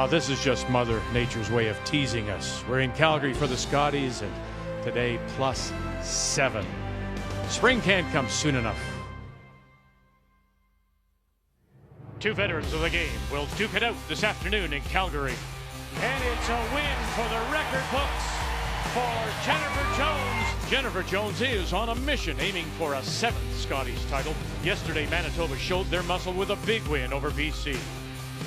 This is just Mother Nature's way of teasing us. We're in Calgary for the Scotties, and today +7. Spring can't come soon enough. Two veterans of the game will duke it out this afternoon in Calgary. And it's a win for the record books for Jennifer Jones. Jennifer Jones is on a mission aiming for a 7th Scotties title. Yesterday, Manitoba showed their muscle with a big win over BC.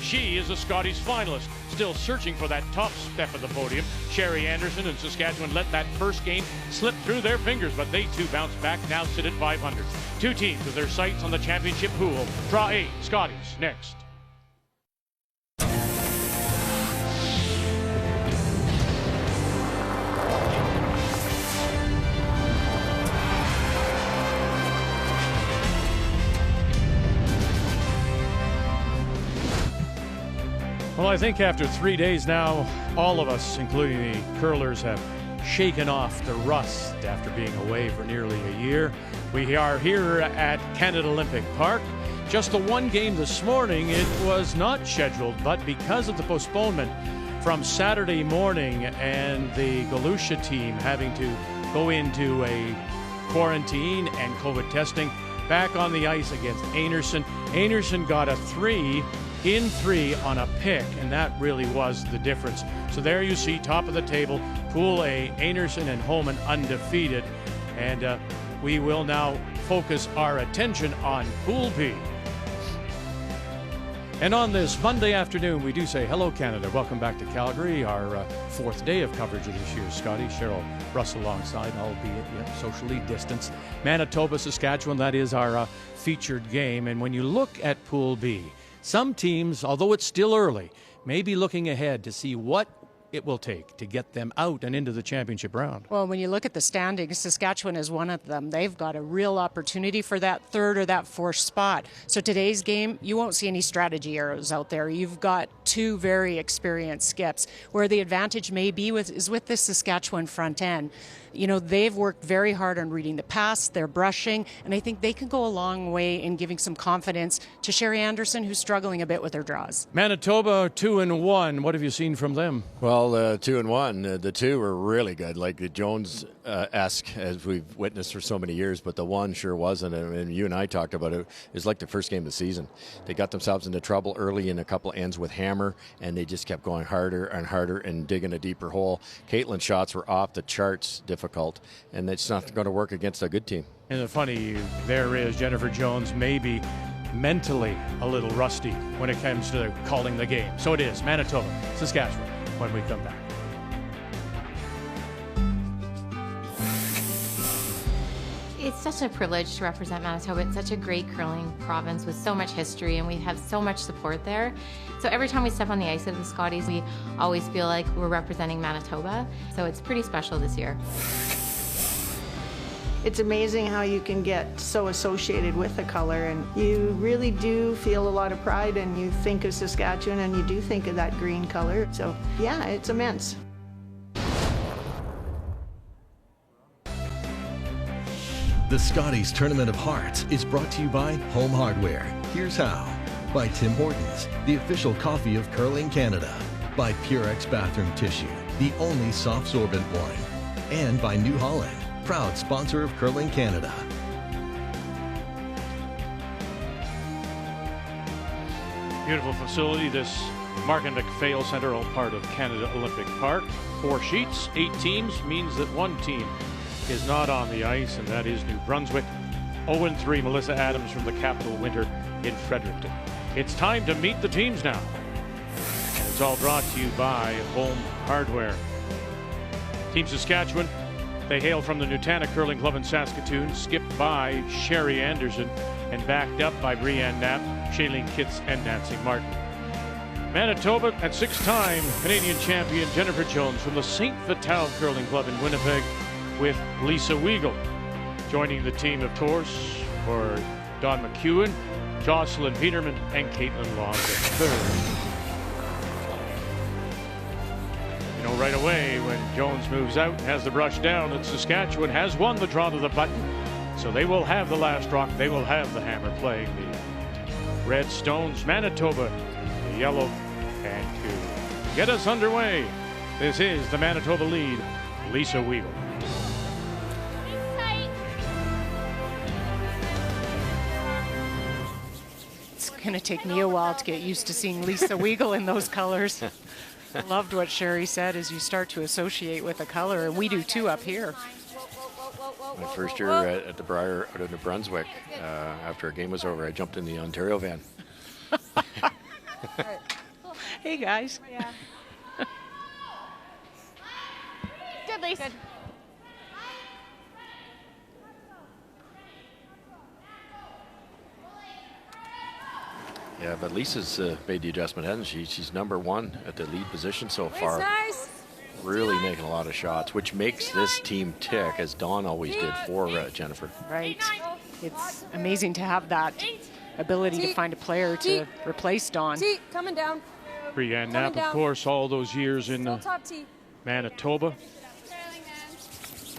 She is a Scotties finalist, still searching for that top step of the podium. Sherry Anderson and Saskatchewan let that first game slip through their fingers, but they too bounced back, now sit at 500. Two teams with their sights on the championship pool. Draw A, Scotties, next. Well, I think after 3 days now, all of us, including the curlers, have shaken off the rust after being away for nearly a year. We are here at Canada Olympic Park. Just the one game this morning, it was not scheduled, but because of the postponement from Saturday morning and the Galusha team having to go into a quarantine and COVID testing, back on the ice against Einarson. Einarson got a 3 in 3 on a pick, and that really was the difference. So there you see, top of the table, Pool A, Einarson and Homan undefeated. And we will now focus our attention on Pool B. And on this Monday afternoon, we do say hello, Canada. Welcome back to Calgary, our 4th day of coverage of this year's Scotties. Cheryl Russell alongside, albeit socially distanced. Manitoba, Saskatchewan, that is our featured game. And when you look at Pool B, some teams, although it's still early, may be looking ahead to see what it will take to get them out and into the championship round. Well, when you look at the standings, Saskatchewan is one of them. They've got a real opportunity for that 3rd or that 4th spot. So today's game, you won't see any strategy arrows out there. You've got two very experienced skips. Where the advantage may be is with the Saskatchewan front end. You know, they've worked very hard on reading the pass, they're brushing, and I think they can go a long way in giving some confidence to Sherry Anderson, who's struggling a bit with her draws. Manitoba 2-1. What have you seen from them? Well, 2-1. The two were really good, like the Jones-esque, as we've witnessed for so many years, but the one sure wasn't. And you and I talked about it. It was like the first game of the season. They got themselves into trouble early in a couple of ends with hammer, and they just kept going harder and harder and digging a deeper hole. Caitlin's shots were off the charts difficult, and it's not going to work against a good team. And the funny there is Jennifer Jones maybe mentally a little rusty when it comes to calling the game. So it is Manitoba, Saskatchewan, when we come back. It's such a privilege to represent Manitoba. It's such a great curling province with so much history, and we have so much support there. So every time we step on the ice of the Scotties, we always feel like we're representing Manitoba. So it's pretty special this year. It's amazing how you can get so associated with a color, and you really do feel a lot of pride, and you think of Saskatchewan and you do think of that green color. So yeah, it's immense. The Scotties Tournament of Hearts is brought to you by Home Hardware. Here's how. By Tim Hortons, the official coffee of Curling Canada. By Purex Bathroom Tissue, the only soft sorbent one. And by New Holland, proud sponsor of Curling Canada. Beautiful facility, this Mark and McPhail Centre, all part of Canada Olympic Park. 4 sheets, 8 teams, means that one team is not on the ice, and that is New Brunswick. 0-3, Melissa Adams from the Capital Winter in Fredericton. It's time to meet the teams now. And it's all brought to you by Home Hardware. Team Saskatchewan, they hail from the Nutana Curling Club in Saskatoon, skipped by Sherry Anderson and backed up by Brianne Knapp, Shailene Kitts, and Nancy Martin. Manitoba and 6-time Canadian champion Jennifer Jones from the St. Vital Curling Club in Winnipeg, with Lisa Weigel. Joining the team, of course, for Don McEwen, Jocelyn Peterman, and Caitlin Long III. You know, right away when Jones moves out, has the brush down, and Saskatchewan has won the draw to the button. So they will have the last rock, they will have the hammer playing the red stones. Manitoba, the yellow and 2. Get us underway. This is the Manitoba lead, Lisa Weagle. It's going to take me a while to get used to seeing Lisa Weagle in those colors. Loved what Sherry said, as you start to associate with a color, and we do too up here. My first year at the Briar out of New Brunswick, after a game was over, I jumped in the Ontario van. Hey guys. Yeah. Good, Lisa. Good. Yeah, but Lisa's made the adjustment, hasn't she? She's number 1 at the lead position so far. Nice. Really making a lot of shots, which makes this team tick, as Dawn always did for Jennifer. Right. It's amazing to have that ability to find a player to replace Dawn. T, coming down. Brianne Knapp, of course, all those years in Top T. Manitoba.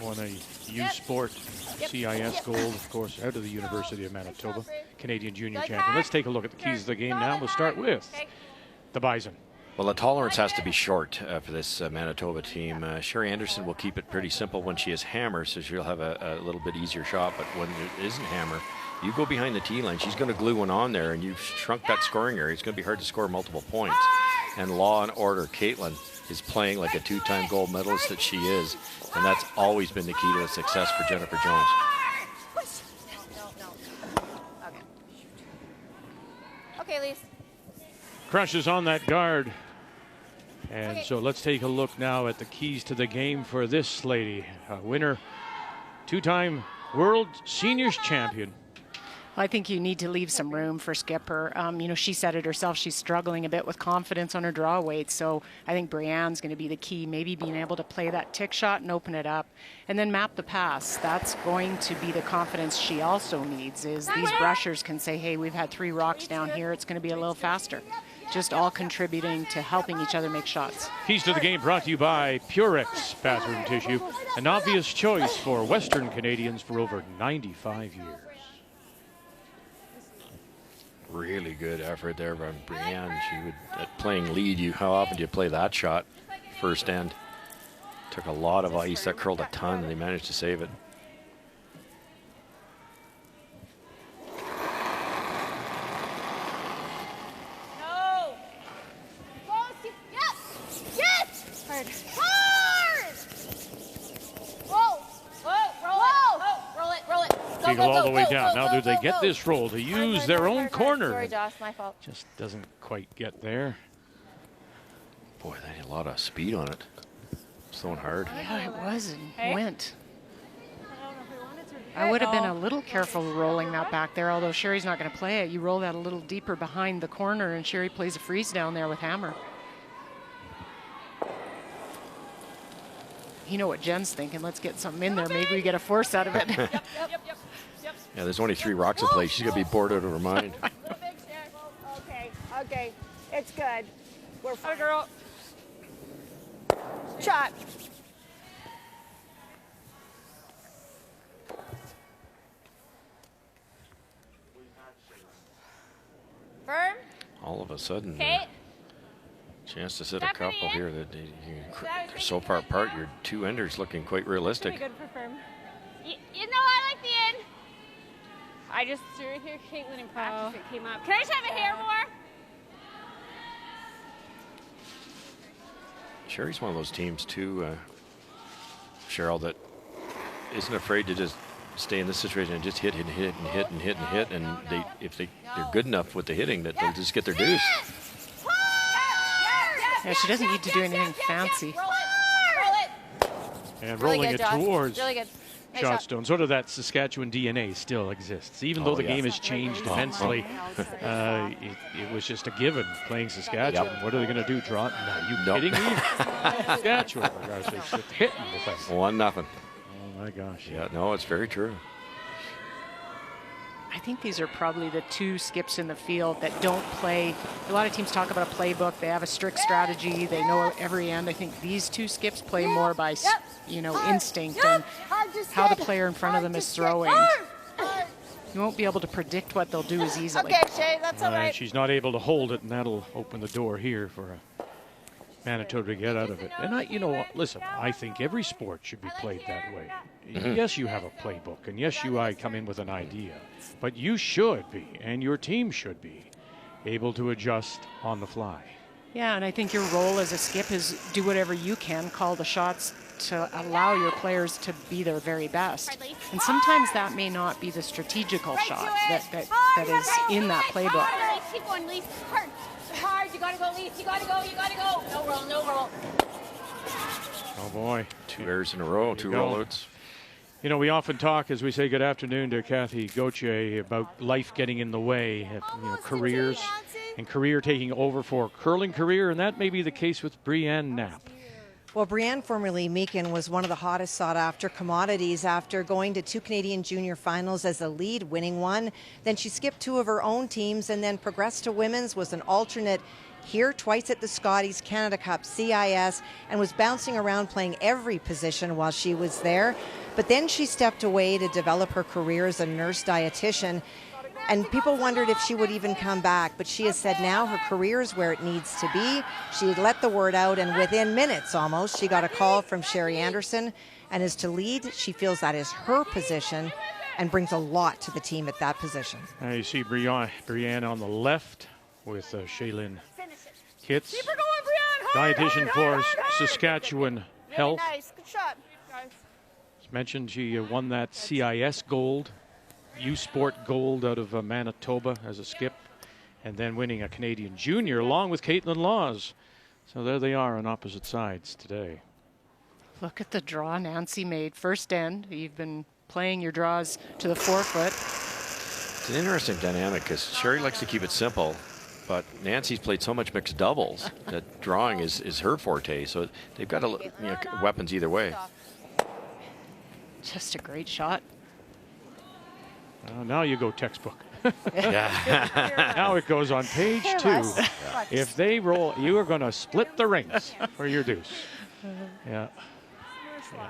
Won a U Sport CIS gold, of course, out of the University of Manitoba. Canadian junior champion. Let's take a look at the keys of the game now. We'll start with the Bison. Well, the tolerance has to be short for this Manitoba team. Sherry Anderson will keep it pretty simple when she is hammer, so she'll have a little bit easier shot. But when it isn't hammer, you go behind the tee line. She's going to glue one on there, and you've shrunk that scoring area. It's going to be hard to score multiple points. And Law and Order, Caitlin is playing like a 2-time gold medalist that she is, and that's always been the key to the success for Jennifer Jones. Okay, Lisa. Crushes on that guard. And so let's take a look now at the keys to the game for this lady. A winner, 2-time World Seniors champion. I think you need to leave some room for Skipper. You know, she said it herself. She's struggling a bit with confidence on her draw weight. So I think Brianne's going to be the key, maybe being able to play that tick shot and open it up. And then map the pass. That's going to be the confidence she also needs, is these brushers can say, hey, we've had 3 rocks down here. It's going to be a little faster. Just all contributing to helping each other make shots. Keys to the game brought to you by Purex Bathroom Tissue, an obvious choice for Western Canadians for over 95 years. Really good effort there by Brianne. She would, at playing lead, how often do you play that shot first end? Took a lot of ice, that curled a ton, and they managed to save it. No. Yes. Hard. Whoa. Roll it. Roll it. Go all the way down. Now, do they get this roll to use their own corner? Sorry, Josh, my fault. Just doesn't quite get there. Boy, they had a lot of speed on it. It's throwing hard. Yeah, it was and went. I would have been a little careful rolling that back there, although Sherry's not going to play it. You roll that a little deeper behind the corner, and Sherry plays a freeze down there with hammer. You know what Jen's thinking. Let's get something in there. Maybe we get a force out of it. Yeah, there's only 3 rocks in play. She's going to be bored out of her mind. Okay, it's good. We're fine. Girl. Shot. Firm. All of a sudden, Okay. chance to sit a Stephanie couple in. here. They're so far apart. Your 2 enders looking quite realistic. Pretty good for firm. You know I like the end. I just threw it here, Caitlin, in practice. It came up. Can I just have a hair more? Sherry's one of those teams too, Cheryl, that isn't afraid to just stay in this situation and just hit and hit and hit and hit and hit. And if they're good enough with the hitting, that they'll just get their dues. Yeah, she doesn't need to do anything fancy. Roll it. And Really rolling good, it Josh. towards Really good. Nice shot shot. stone. Sort of that Saskatchewan DNA still exists. Even though the game has changed immensely, it was just a given playing Saskatchewan. Yep. What are they going to do? Draw it? Are you kidding me? Saskatchewan, for God's sake, just hitting the place. 1-0. Oh my gosh. Yeah, no, it's very true. I think these are probably the 2 skips in the field that don't play. A lot of teams talk about a playbook. They have a strict strategy. They know every end. I think these 2 skips play more by, instinct and how the player in front of them is throwing. You won't be able to predict what they'll do as easily. Okay, Shay. That's all And right. she's not able to hold it, and that'll open the door here for Manitoba to get out of it. And you know what? Listen, I think every sport should be played that way. Yes, you have a playbook, and yes, I come in with an idea, but you should be, and your team should be, able to adjust on the fly. Yeah, and I think your role as a skip is do whatever you can, call the shots to allow your players to be their very best. And sometimes that may not be the strategical shot that is in that playbook. Keep going, Leaf. Hard. Hard. You got to go, Leaf. You got to go. You got to go. No roll. No roll. Oh, boy. 2 errors in a row, 2 rollouts. You know, we often talk as we say good afternoon to Kathy Gauthier about life getting in the way, careers, and career taking over for curling career, and that may be the case with Brianne Knapp. Well, Brianne, formerly Meakin, was one of the hottest sought-after commodities after going to 2 Canadian junior finals as a lead, winning one. Then she skipped 2 of her own teams and then progressed to women's, was an alternate here twice at the Scotties, Canada Cup, CIS, and was bouncing around playing every position while she was there. But then she stepped away to develop her career as a nurse dietitian. And people wondered if she would even come back, but she has said now her career is where it needs to be. She had let the word out, and within minutes almost, she got a call from Sherry Anderson, and as to lead, she feels that is her position and brings a lot to the team at that position. Now you see Brianne on the left with Shaylin Kitts, Keep her going, Brianne. dietitian for Saskatchewan Health. Nice. Good shot, guys. As mentioned, she won that CIS gold, U-Sport gold out of Manitoba as a skip, and then winning a Canadian junior along with Caitlin Laws. So there they are on opposite sides today. Look at the draw Nancy made. First end, you've been playing your draws to the forefoot. It's an interesting dynamic because Sherry likes to keep it simple, but Nancy's played so much mixed doubles that drawing is her forte. So they've got weapons either way. Just a great shot. Now you go textbook. Yeah. Now it goes on page 2. If they roll, you are going to split the rings for your deuce. Yeah.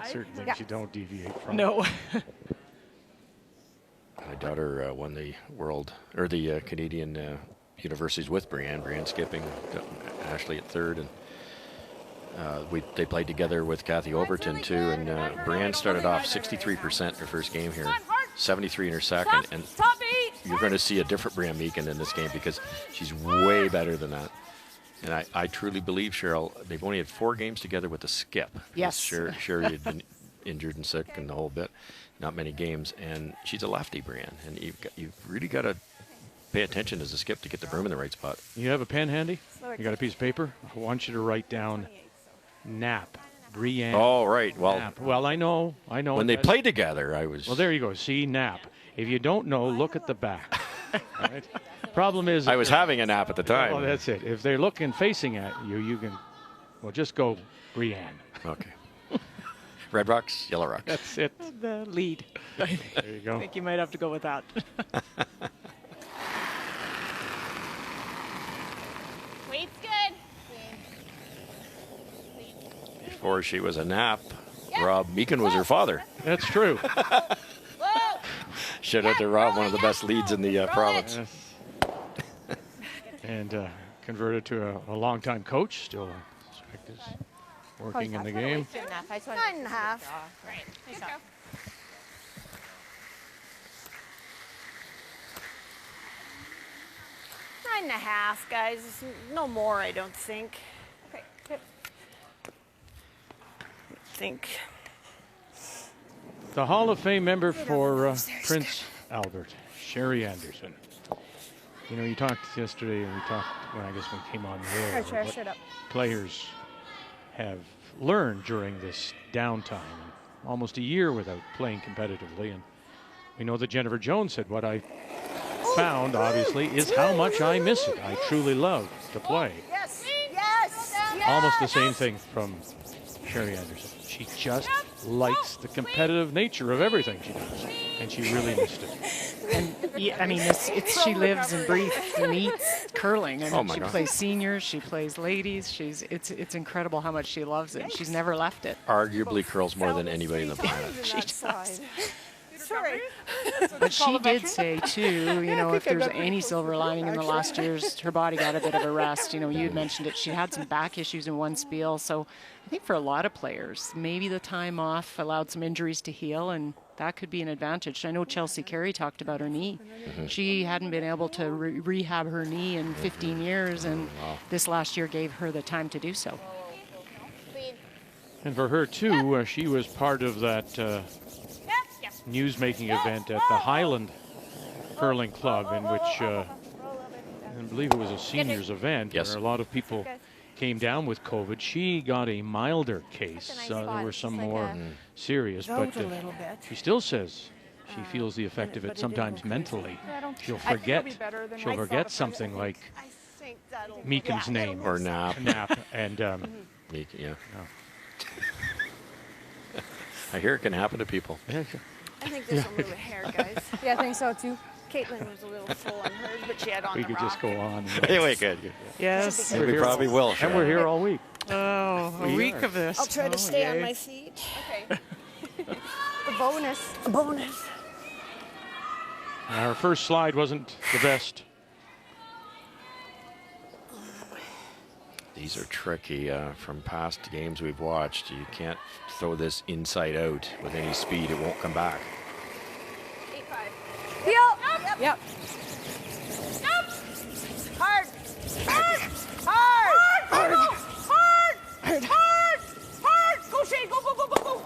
Certain things you don't deviate from. No. My daughter won the the Canadian universities with Brianne. Brianne skipping, Ashley at third, and they played together with Kathy Overton too. And Brianne started off 63% in her first game here, 73 in her second, and you're going to see a different Brianne Meakin in this game because she's way better than that. And I truly believe, Cheryl, they've only had 4 games together with the skip. Yes. Sherry had been injured and sick and the whole bit. Not many games. And she's a lefty, Brianne. And you've really got to pay attention as a skip to get the broom in the right spot. You have a pen handy? You got a piece of paper? I want you to write down Knapp. Brianne. Oh, right. Well, Knapp. Well, I know. When they played together, I was... Well, there you go. See, Knapp. If you don't know, look at the back. All right? Problem is... I was having a nap at the time. Well, that's it. If they're looking, facing at you, you can... Well, just go Brianne. Okay. Red rocks, yellow rocks. That's it. The lead. There you go. I think you might have to go with that. Weight's good. Before she was a nap, Rob Meakin was her father. That's true. Whoa. Shout out to Rob, one of the best leads in the province. Yes. And converted to a longtime coach, still working in the game. 9.5. Right. Nice job. 9.5, guys. No more, I don't think. Okay. The Hall of Fame member for Prince Albert, Sherry Anderson. You know, you talked yesterday, and we talked when we came on the air. What players have learned during this downtime, almost a year without playing competitively. And we know that Jennifer Jones said, what I found, obviously, is how much I miss it. I truly love to play. Yes. Yes. Almost the same thing from Sherry Anderson. She just likes the competitive nature of everything she does, and she really missed it. And yeah, I mean, she lives and breathes and eats curling. I mean, she plays seniors, she plays ladies. It's incredible how much she loves it. She's never left it. Arguably curls more than anybody on the planet. She does. sorry. But she did say, too, you know, if there's any silver lining in the last years, her body got a bit of a rest. You know, you'd mentioned it. She had some back issues in one spiel. So I think for a lot of players, maybe the time off allowed some injuries to heal, and that could be an advantage. I know Chelsea Carey talked about her knee. She hadn't been able to rehab her knee in 15 years, and this last year gave her the time to do so. And for her, too, she was part of that news-making event at the Highland Curling Club, in which I believe it was a seniors event, Yes. where a lot of people came down with COVID. She got a milder case. There were some more serious, but she still says she feels the effect of it sometimes mentally. She'll forget something like Meakin's name Or Knapp. And Meakin, yeah. I hear it can happen to people. I think this will move a hair, guys. Yeah, I think so too. Caitlin was a little full on hers, but she had on we the could just go on. Anyway, good. Yes. We probably will. And we're here all week. Oh, a week of this. I'll try to stay on yay. my seat. Okay. The bonus. A bonus. Our first slide wasn't the best. These are tricky from past games we've watched. You can't throw this inside out with any speed. It won't come back. 8-5. Heel. Yep. Nope. Hard. Hard. Hard. Hard. Hard. Hard. Hard. Go, Shane. Go, go, go, go, go.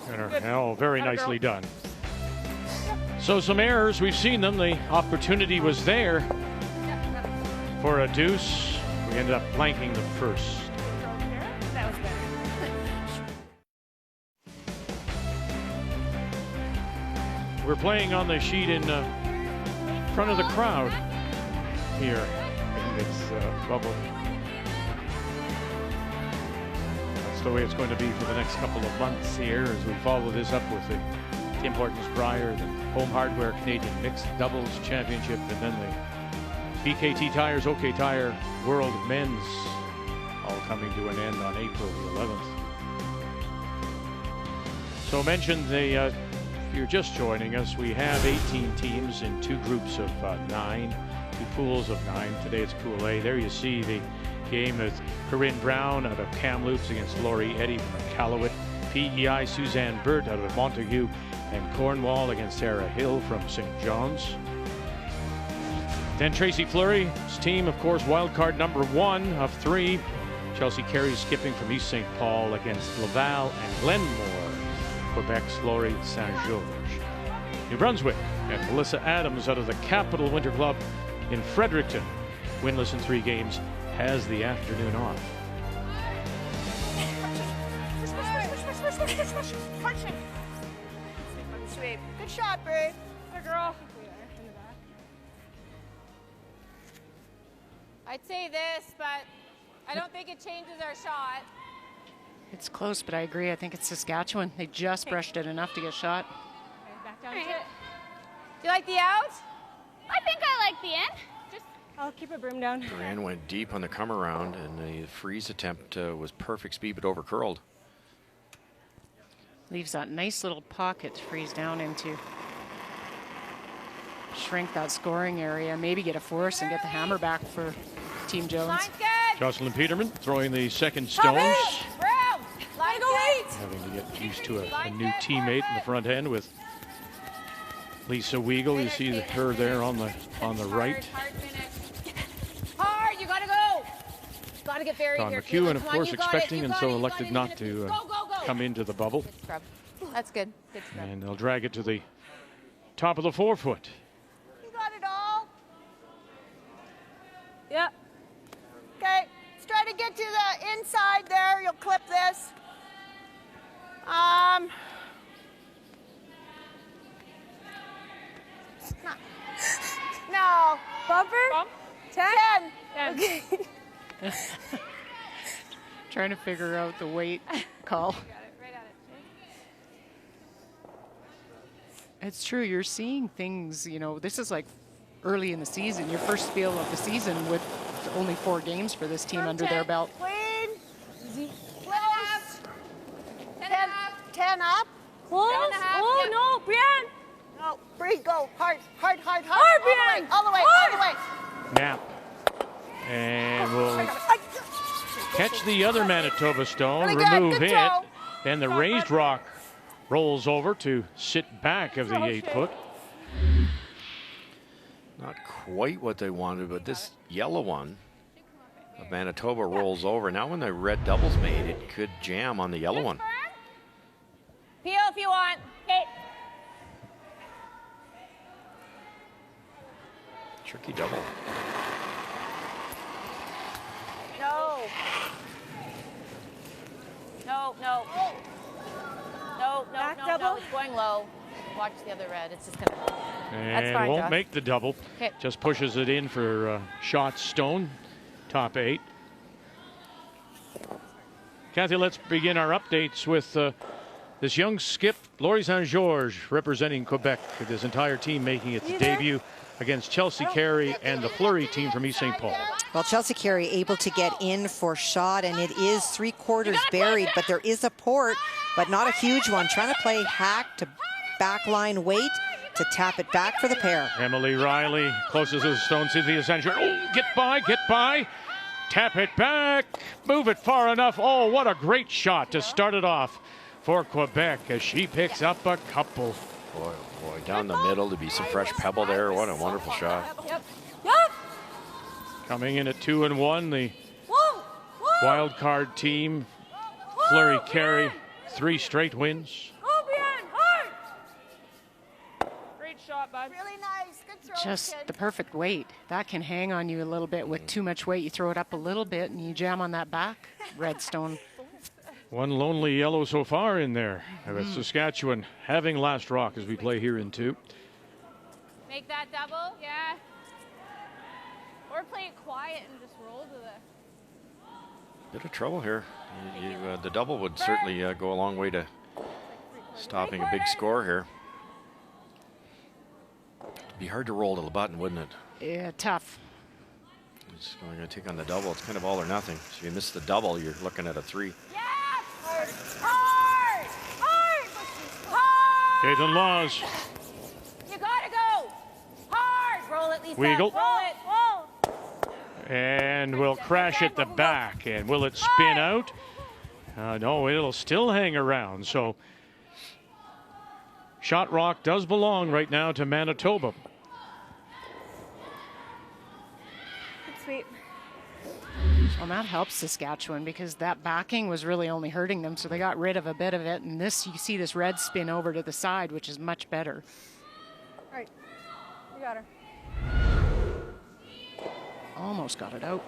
Oh, very nicely done. So some errors, we've seen them. The opportunity was there for a deuce. We ended up blanking the first. That was better. We're playing on the sheet in front of the crowd here in this bubble. That's the way it's going to be for the next couple of months here as we follow this up with the Tim Hortons Brier, the Home Hardware Canadian Mixed Doubles Championship, and then the BKT Tires, OK Tire World Men's, all coming to an end on April the 11th. So mentioned if you're just joining us, we have 18 teams in two groups of 9, two pools of 9. Today it's Pool A. There you see the game with Corinne Brown out of Kamloops against Laurie Eddy from Iqaluit. PEI Suzanne Burt out of Montague and Cornwall against Sarah Hill from St. John's. Then Tracy Fleury's team, of course, wild card number 1 of 3. Chelsea Carey skipping from East St. Paul against Laval and Glenmore. Quebec's Laurie Saint-Georges. New Brunswick and Melissa Adams out of the Capital Winter Club in Fredericton. Winless in 3 games, has the afternoon off. Sweep. Good shot, Bray. Good girl. I'd say this, but I don't think it changes our shot. It's close, but I agree. I think it's Saskatchewan. They just brushed it enough to get shot. Okay, back down to it. Do you like the out? I think I like the in. Just, I'll keep a broom down. Duran went deep on the come around, and the freeze attempt was perfect speed, but over curled. Leaves that nice little pocket to freeze down into. Shrink that scoring area, maybe get a force and get the hammer back for Team Jones. Line's good. Jocelyn Peterman throwing the second stones. Broom. Line go. Having to get used to a new teammate in the front end with Lisa Weigel. You see her there on the right. Hard finish. Hard, you gotta go. Gotta get buried Don here. McEwen, of Come on, course, you got expecting it, and you so got it, elected you not got it. to Go, go, go. come into the bubble. Good scrub. That's good. Good scrub. And they'll drag it to the top of the forefoot. You got it all. Yep. Okay. Let's try to get to the inside there. You'll clip this. No. Bumper? Bump. 10? 10. Okay. Trying to figure out the weight call. Got it. Right at it. It's true. You're seeing things, you know, this is like early in the season, your first spiel of the season with only 4 games for this team under their belt. Clean. Easy. Close. 10 and a half. 10 up. Close. 10 and a half. Oh, Yeah. no, Brienne. No, Go. Breathe. Go. Hard. Hard. Hard. Hard. Hard, All the way. All the way. Hard. All the way. Nap. And we'll catch the other Manitoba stone, Really good. remove Good it. throw. Then the raised rock rolls over to sit back of the 8-foot. Not quite what they wanted, but this yellow one of Manitoba rolls over. Now when the red double's made, it could jam on the yellow one. Peel if you want. Okay. Tricky double. No. No, no. No, no, Back no, double? no. It's going low. Watch the other red. It's just going to... And fine, won't Josh. make the double. Okay. Just pushes it in for shot stone, top 8. Kathy, let's begin our updates with this young skip, Laurie St. George, representing Quebec. This entire team making its debut against Chelsea Carey and the Fleury team from East St. Paul. Well, Chelsea Carey able to get in for shot, and it is 3/4 buried, but there is a port, but not a huge one. Trying to play hack to backline weight to tap it back for the pair. Emily Riley closest to the stone. Cynthia St. George. Oh, get by. Tap it back. Move it far enough. Oh, what a great shot to start it off for Quebec as she picks up a couple. Boy, oh boy, down the middle to be some fresh pebble there. What a wonderful shot. Yep. Yep. Coming in at 2-1, the wild card team, Fleury Carey, 3 straight wins. Great shot, bud. Really nice. Good throw, Just kid. the perfect weight. That can hang on you a little bit. With too much weight, you throw it up a little bit and you jam on that back redstone. One lonely yellow so far in there. With Saskatchewan having last rock as we play here in 2. Make that double. Yeah. Or play it quiet and just roll to the... Bit of trouble here. The double would certainly go a long way to stopping a big score here. It'd be hard to roll to the button, wouldn't it? Yeah, tough. It's going to take on the double. It's kind of all or nothing. So if you miss the double, you're looking at a 3. Hard! Hard! Hard! Hard! Caitlin Laws. You gotta go! Hard! Roll it, Lisa. Weagle. Roll it. Roll. And we'll crash at the back. And will it spin out? No, it'll still hang around. So shot rock does belong right now to Manitoba. Sweet. Well, that helps Saskatchewan because that backing was really only hurting them, so they got rid of a bit of it. And this, you see this red spin over to the side, which is much better. All right. You got her. Almost got it out.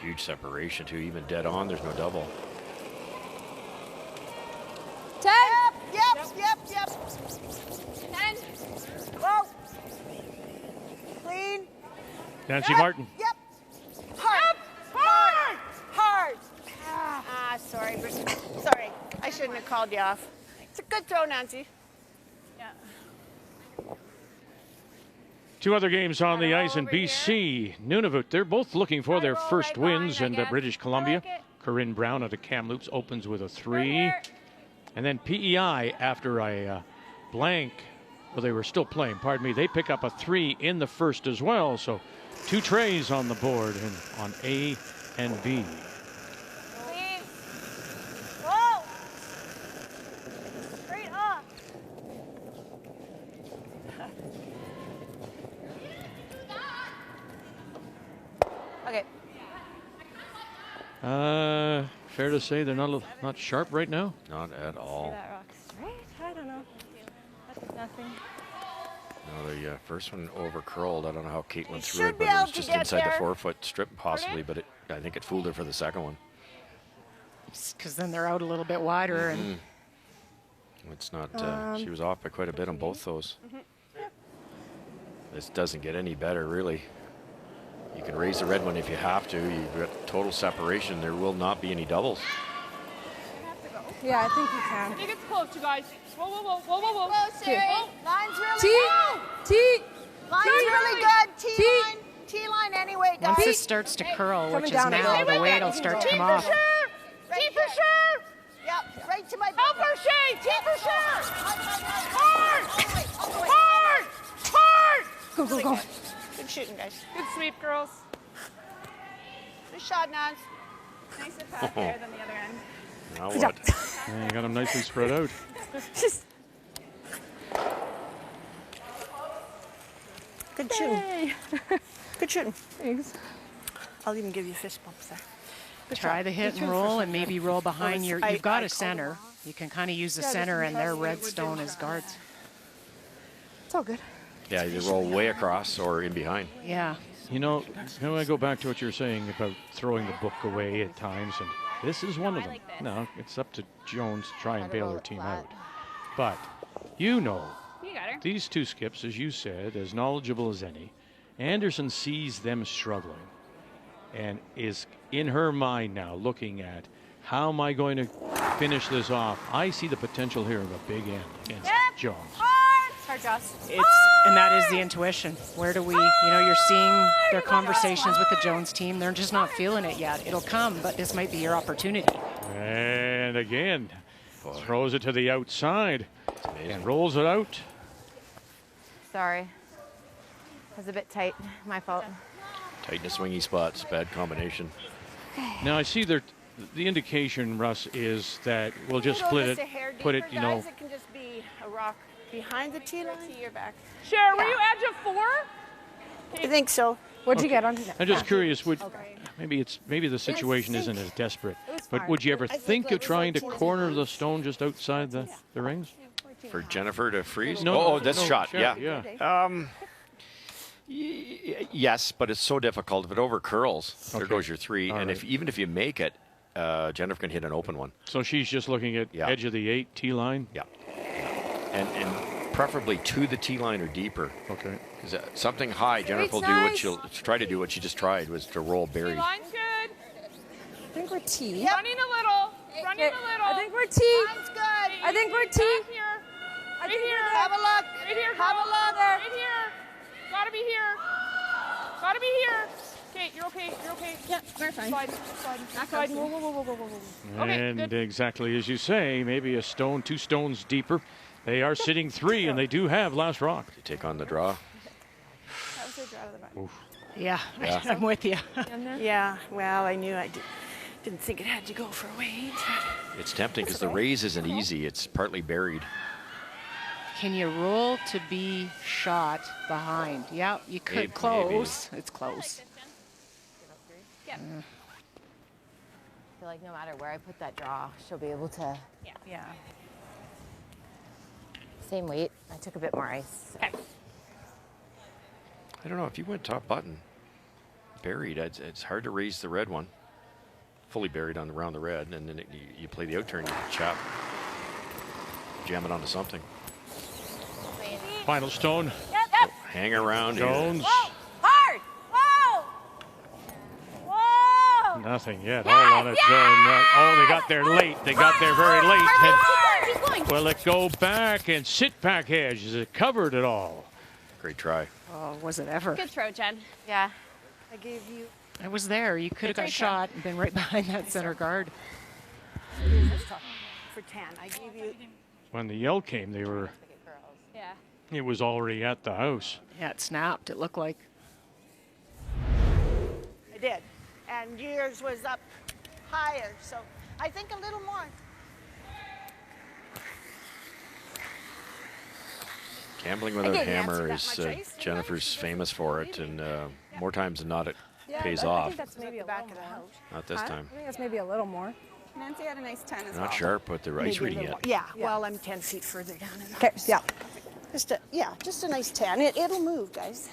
Huge separation too, even dead on, there's no double. 10. Yep. 10. Go. Clean. Nancy Martin. Yep. Hard. Hard. Hard. Sorry. Sorry. I shouldn't have called you off. It's a good throw, Nancy. Yeah. 2 other games on the ice in BC. Nunavut, they're both looking for their first wins in British Columbia. Corinne Brown out of Kamloops opens with a 3. And then PEI, after a blank, well, they were still playing, pardon me, they pick up a 3 in the first as well. So 2 trays on the board and on A and B. Please. Whoa. Straight up. Okay. Fair to say they're not sharp right now? Not at all. That rock's straight. I don't know. That's nothing. No, the first one over curled. I don't know how Caitlin threw should it, be but it able was to just get inside there. the 4-foot strip possibly, but I think it fooled her for the second one. Because then they're out a little bit wider. And It's not, she was off by quite a bit on both those. This doesn't get any better, really. You can raise the red one if you have to. You've got total separation. There will not be any doubles. Yeah, I think you can. I think it's close, you guys. Whoa, whoa, whoa, whoa, whoa, whoa. Close, Siri. Line's really T. good. T. Line's really good. T-line. T-line anyway, guys. once this starts to curl, which is down a now, bit. the weight will start to come T off. for sure. T for sure. Yep, right to my... Help her, Shay. T for sure. Hard. Hard. Go, go, go. Good shooting, guys. Good sweep, girls. Good shot, Nance. Nicer pass there than the other end. Now Good what? job. And you got them nicely spread out. Just. Good shooting. Good shooting. Thanks. I'll even give you fist bumps there. Good Try shot. the hit Good and shooting roll for and some maybe credit. roll behind Well, your, I- you've got I a called center. him off. You can kind of use the Yeah, this center is and their what we're redstone doing. as guards. It's all good. Yeah, you roll way across or in behind. Yeah. You know, I go back to what you're saying about throwing the book away at times, and this is one of them. like this. No, it's up to Jones to try and Try to bail roll her it team flat. out. But you know, You got her. these two skips, as you said, as knowledgeable as any, Anderson sees them struggling and is in her mind now looking at how am I going to finish this off. I see the potential here of a big end against Jones. Hard, Joss. And that is the intuition. Where do we, you're seeing their conversations with the Jones team. They're just not feeling it yet. It'll come, but this might be your opportunity. And again, throws it to the outside and rolls it out. Sorry. It was a bit tight. My fault. Tight in the swingy spots, bad combination. Now I see the indication, Russ, is that we'll just split it, put it, It can just be a rock behind the tee line. Your back. Cher, were you edge of 4? I think so. What'd you get on? I'm just curious, maybe the situation isn't as desperate, but would you ever think of trying to corner the stone just outside the rings? For Jennifer to freeze? No, this no, shot, Cher, yeah. Yes, but it's so difficult. If it over curls, there Okay. goes your 3. All and right. even if you make it, Jennifer can hit an open one. So she's just looking at Yeah. edge of the 8 tee line. Yeah. And preferably to the tee line or deeper. Okay. Because something high, Jennifer will do what she'll try to do. What she just tried was to roll buried. Line's good. I think we're T. Running a little. Running a little. I think we're T. Sounds good. I think we're T. Back here. Right here. Have a look. Right here. Have a girl. look. Right here. Gotta be here. Gotta be here. Okay, you're okay. You're okay. Yeah, we're fine. Slide. Whoa, whoa, whoa, whoa, whoa, whoa. Okay, And good. exactly as you say, maybe a stone, 2 stones deeper. They are sitting 3, and they do have last rock. You take on the draw. That was a draw to the back. Yeah, Yeah. I'm with you. Yeah, well, I knew didn't think it had to go for a weight. It's tempting because the raise isn't easy. It's partly buried. Can you roll to be shot behind? Yeah, you could. Maybe. Close. It's close. Yeah. I feel like no matter where I put that draw, she'll be able to. Yeah. Same weight. I took a bit more ice. Okay. I don't know. If you went top button, buried, it's hard to raise the red one. Fully buried around the red, and then you play the out turn, you chop, jam it onto something. Final stone. Yep. Hang around here. Jones. Hard. Whoa. Whoa. Nothing yet. All on its own. They got there late. They got there very late. And He's going. will it go back and sit back edge? Is it covered at all? Great try. Oh, was it ever? Good throw, Jen. Yeah. I gave you It was there. You could have got shot and been right behind that center guard. for 10. I gave you. When the yell came, Yeah. it was already at the house. Yeah, it snapped. It looked like. I did. And yours was up higher, so I think a little more. Gambling with I a gave hammer Nancy is that much ice, didn't I? Jennifer's famous for it, and more times than not, it pays I off. think that's maybe the back of the house. Not this time. I think that's maybe a little more. Nancy had a nice 10 as Not sharp with the ice reading yet. Yeah, well, I'm 10 feet further down in the Okay, house. yeah. Just a nice 10. It'll move, guys.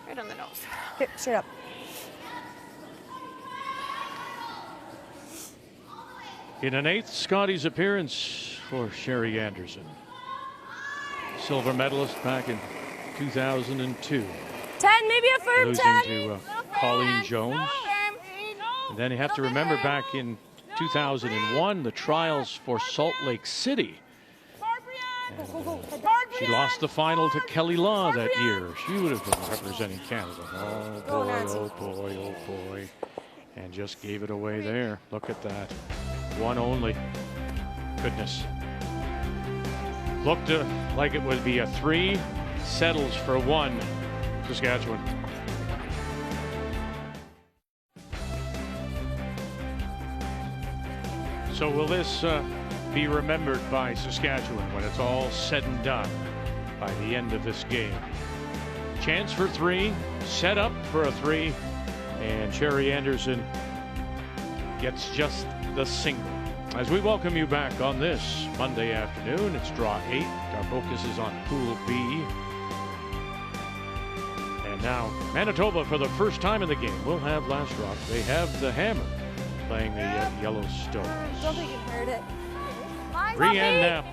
Right on the nose. Okay, straight up. In an 8th Scotties appearance for Sherry Anderson. Silver medalist back in 2002. 10, maybe a firm Losing 10. to Colleen Jones. And then you have to remember back in 2001, the trials for Salt Lake City. She lost the final to Kelly Law that year. She would have been representing Canada. Oh boy, oh boy, oh boy. And just gave it away there. Look at that. One only. Goodness. Looked like it would be a 3, settles for 1, Saskatchewan. So will this be remembered by Saskatchewan when it's all said and done by the end of this game? Chance for 3, set up for a 3, and Sherry Anderson gets just the single. As we welcome you back on this Monday afternoon, it's draw 8. Our focus is on Pool B. And now Manitoba, for the first time in the game, will have last rock. They have the Hammer playing the Yellowstones. Don't think you heard it. Brienne now.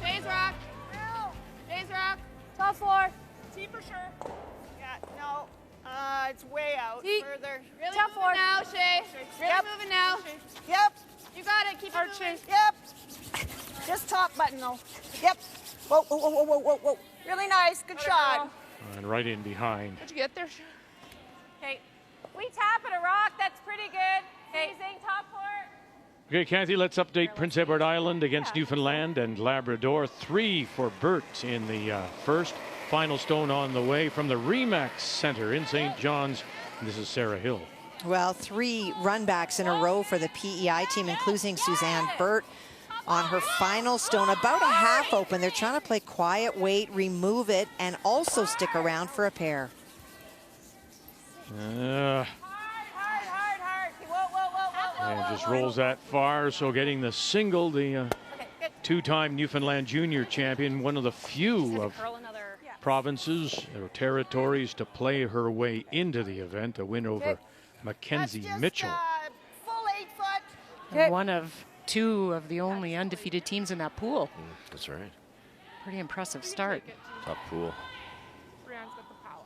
Jays rock. Jays rock. Top floor. T for sure. Yeah, no, it's way out. T. Further. Really top floor. Now, Shay. Really Yep. moving now. Yep. You got it. Keep it moving. Yep. Just top button though. Yep. Whoa, whoa, whoa, whoa, whoa, whoa. Really nice. Good shot. And right in behind. How'd you get there? Okay. We tap at a rock. That's pretty good. Amazing. Top floor. Okay, Kathy, let's update Prince Edward Island against Newfoundland and Labrador. 3 for Bert in the first. Final stone on the way from the Remax Center in St. John's. This is Sarah Hill. Well, 3 runbacks in a row for the PEI team, including Suzanne Burt on her final stone, about a half open. They're trying to play quiet, wait, remove it, and also stick around for a pair. Hard. Whoa. And just rolls that far, so getting the single, the two-time Newfoundland junior champion, one of the few of provinces or territories to play her way into the event, a win over Mackenzie Mitchell. Full 8 foot. And one of 2 of the only undefeated teams in that pool. That's right. Pretty impressive start. Top pool. Brianne's got the power.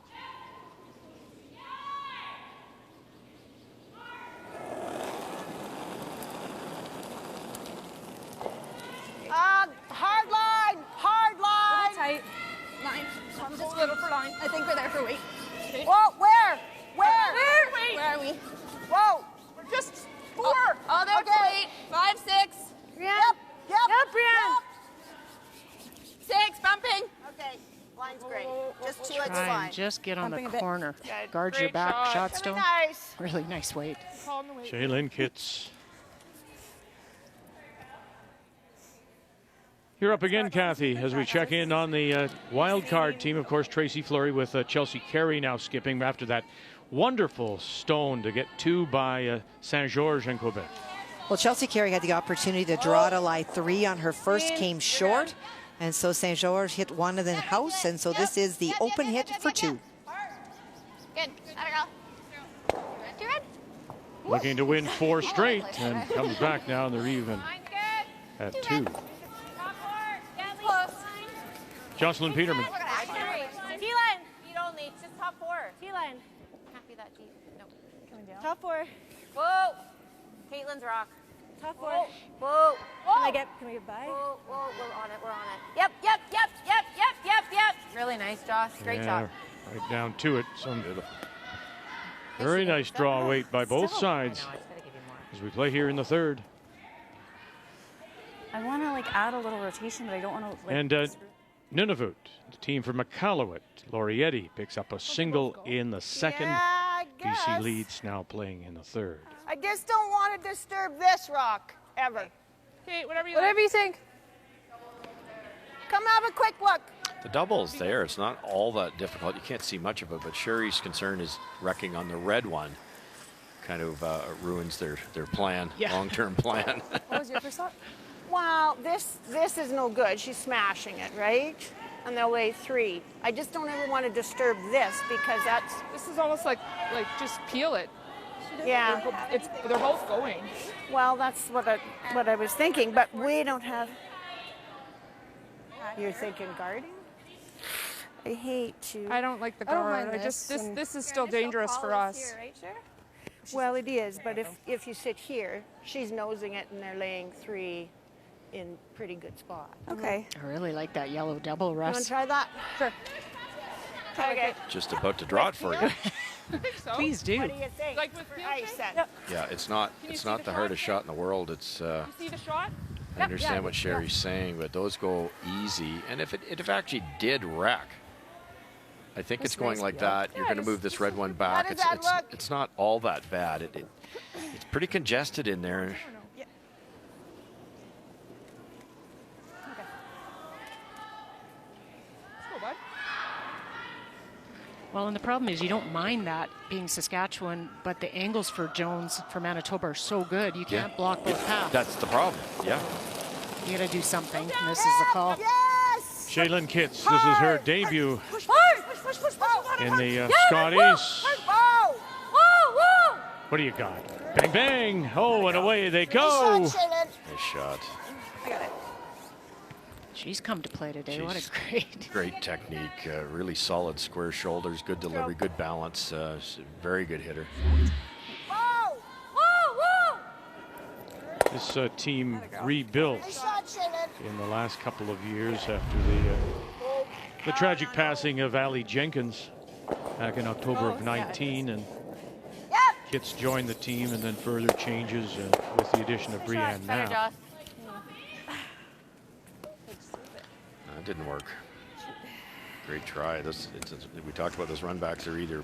Hard line. Hard line. Tight. Line. Just little for line. I think we're there for weight. Whoa, where? Where are we? Whoa. We're just 4. Oh, there's weight. 5, 6. Yep. Yep, Brianne. 6, bumping. Okay, line's great. Just 2 it's Try fine. and just get on the Bumping a bit. corner. Good. Guard your Great back shot. shot Really stone. nice. Really nice weight. Calling the weight. Shaylin Kitts. You're up again, Kathy, as we check in on the wild card team. Of course, Tracy Fleury with Chelsea Carey now skipping after that wonderful stone to get 2 by Saint-Georges and Quebec. Well, Chelsea Carey had the opportunity to draw to lie 3 on her first, came short. And so St. George hit 1 in the house. And so this is the open hit for 2. Good. Let her go. Looking to win 4 straight and comes back now, and they're even at 2. Close. Jocelyn Peterman. T-line. Feet only. Just top 4. T-line. Can't be that deep. No. Coming down. Top 4. Whoa. Caitlin's rock. Top 4. Whoa. Can we get by? Whoa. We're on it. We're on it. Yep. Really nice, Joss. Great job. Right down to it. Some very nice draw weight by both sides as we play here in the third. I want to add a little rotation, but I don't want to. And Nunavut, the team from Iqaluit, Laurietti picks up a single in the second. Yeah, I guess. BC leads now playing in the third. I just don't want to disturb this rock ever. Okay, whatever you think. Come have a quick look. The double's there. It's not all that difficult. You can't see much of it, but Sherry's concern is wrecking on the red one. Kind of ruins their plan, long-term plan. What was your first thought? Well, this is no good. She's smashing it, right? And they'll lay 3. I just don't ever want to disturb this because that's, This is almost like just peel it. yeah. They're both going. Well, that's what I was thinking, but we don't have. You're thinking guarding? I hate to. I don't like the guard. This is still dangerous for us. Well, it is, but if you sit here, she's nosing it and they're laying 3 in pretty good spot. Okay. I really like that yellow double, You want Russ. to try that? Sure. Okay. Just about to draw it for you. I think so. Please do. What do you think? Like with For field ice check? set. Yep. Yeah, it's not you see the the hardest shot in the world. It's You see the shot? I understand what Sherry's saying, but those go easy. And if it actually did wreck, I think it's going like that. You're going to move this red one back. It's not all that bad. It's pretty congested in there. Well, and the problem is you don't mind that being Saskatchewan, but the angles for Jones for Manitoba are so good, you can't block both paths. That's the problem, yeah. You got to do something, and this is the call. Yes! Shaylin Kitts, this is her debut in the Scotties. What do you got? Bang, bang. Oh, and away they go. Nice shot. I got it. She's come to play today. What a Great technique. Really solid square shoulders, good delivery, good balance. Very good hitter. This team rebuilt in the last couple of years after the tragic passing of Ali Jenkins back in October of 19, and Kitts joined the team, and then further changes with the addition of Brianne now. It didn't work. Great try. We talked about those run backs are either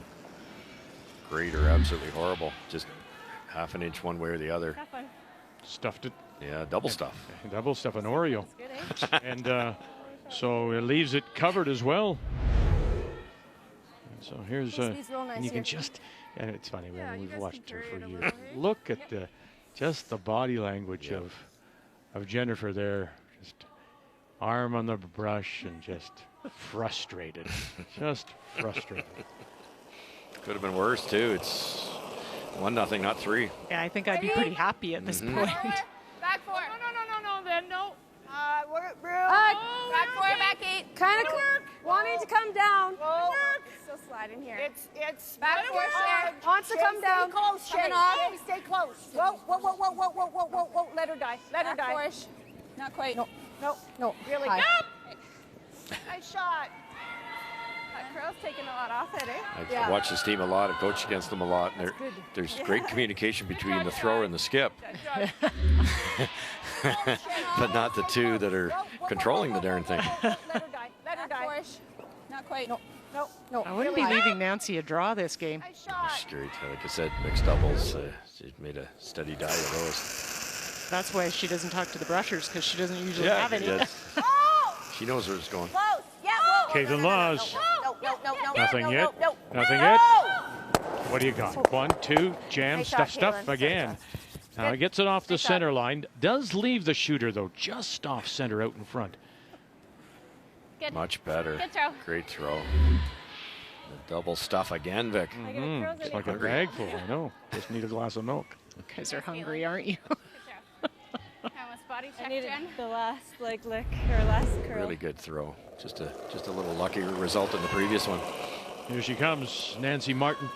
great or absolutely horrible. Just half an inch one way or the other. Stuffed it. Yeah, double stuff. Double stuff, an Oreo. And so it leaves it covered as well. And so here's and you can just, and it's funny, we've watched her for years. Look at just the body language of Jennifer there. Just arm on the brush and just frustrated. Just frustrated. Could have been worse too. It's 1-0, not 3. Yeah, I think I'd be pretty happy at this point. Back 4. No, then no. Back 4, back 8. Kind of wanting to come down. Still sliding here. It's back 4, Shay. Wants to come down. Stay close, Shay. Stay close. Whoa. Let her die. Let her die. Back 4-ish. Not quite. No. Really? High. Nice shot. That curl's taking a lot off it, eh? I watch this team a lot. I've coached against them a lot. And there's great communication between the thrower and the skip. But not the two that are controlling the darn thing. Let her die. Let her die. 4-ish. Not quite. No. I wouldn't be leaving Nancy a draw this game. Nice shot. It's great. Like I said, mixed doubles. She's made a steady diet of those. That's why she doesn't talk to the brushers, because she doesn't usually have any. She knows where it's going. Close. Yeah, whoa. Caitlin Laws. No. Nothing yet. Nothing yet. What do you got? 1, 2, jam, stuff again. Now he gets it off the center line. Does leave the shooter, though, just off center out in front. Good. Much better. Good throw. Great throw. The double stuff again, Vic. It's like a bag full, I know. Just need a glass of milk. You guys are hungry, aren't you? I needed the last lick or last curl. Really good throw. Just a little lucky result in the previous one. Here she comes, Nancy Martin.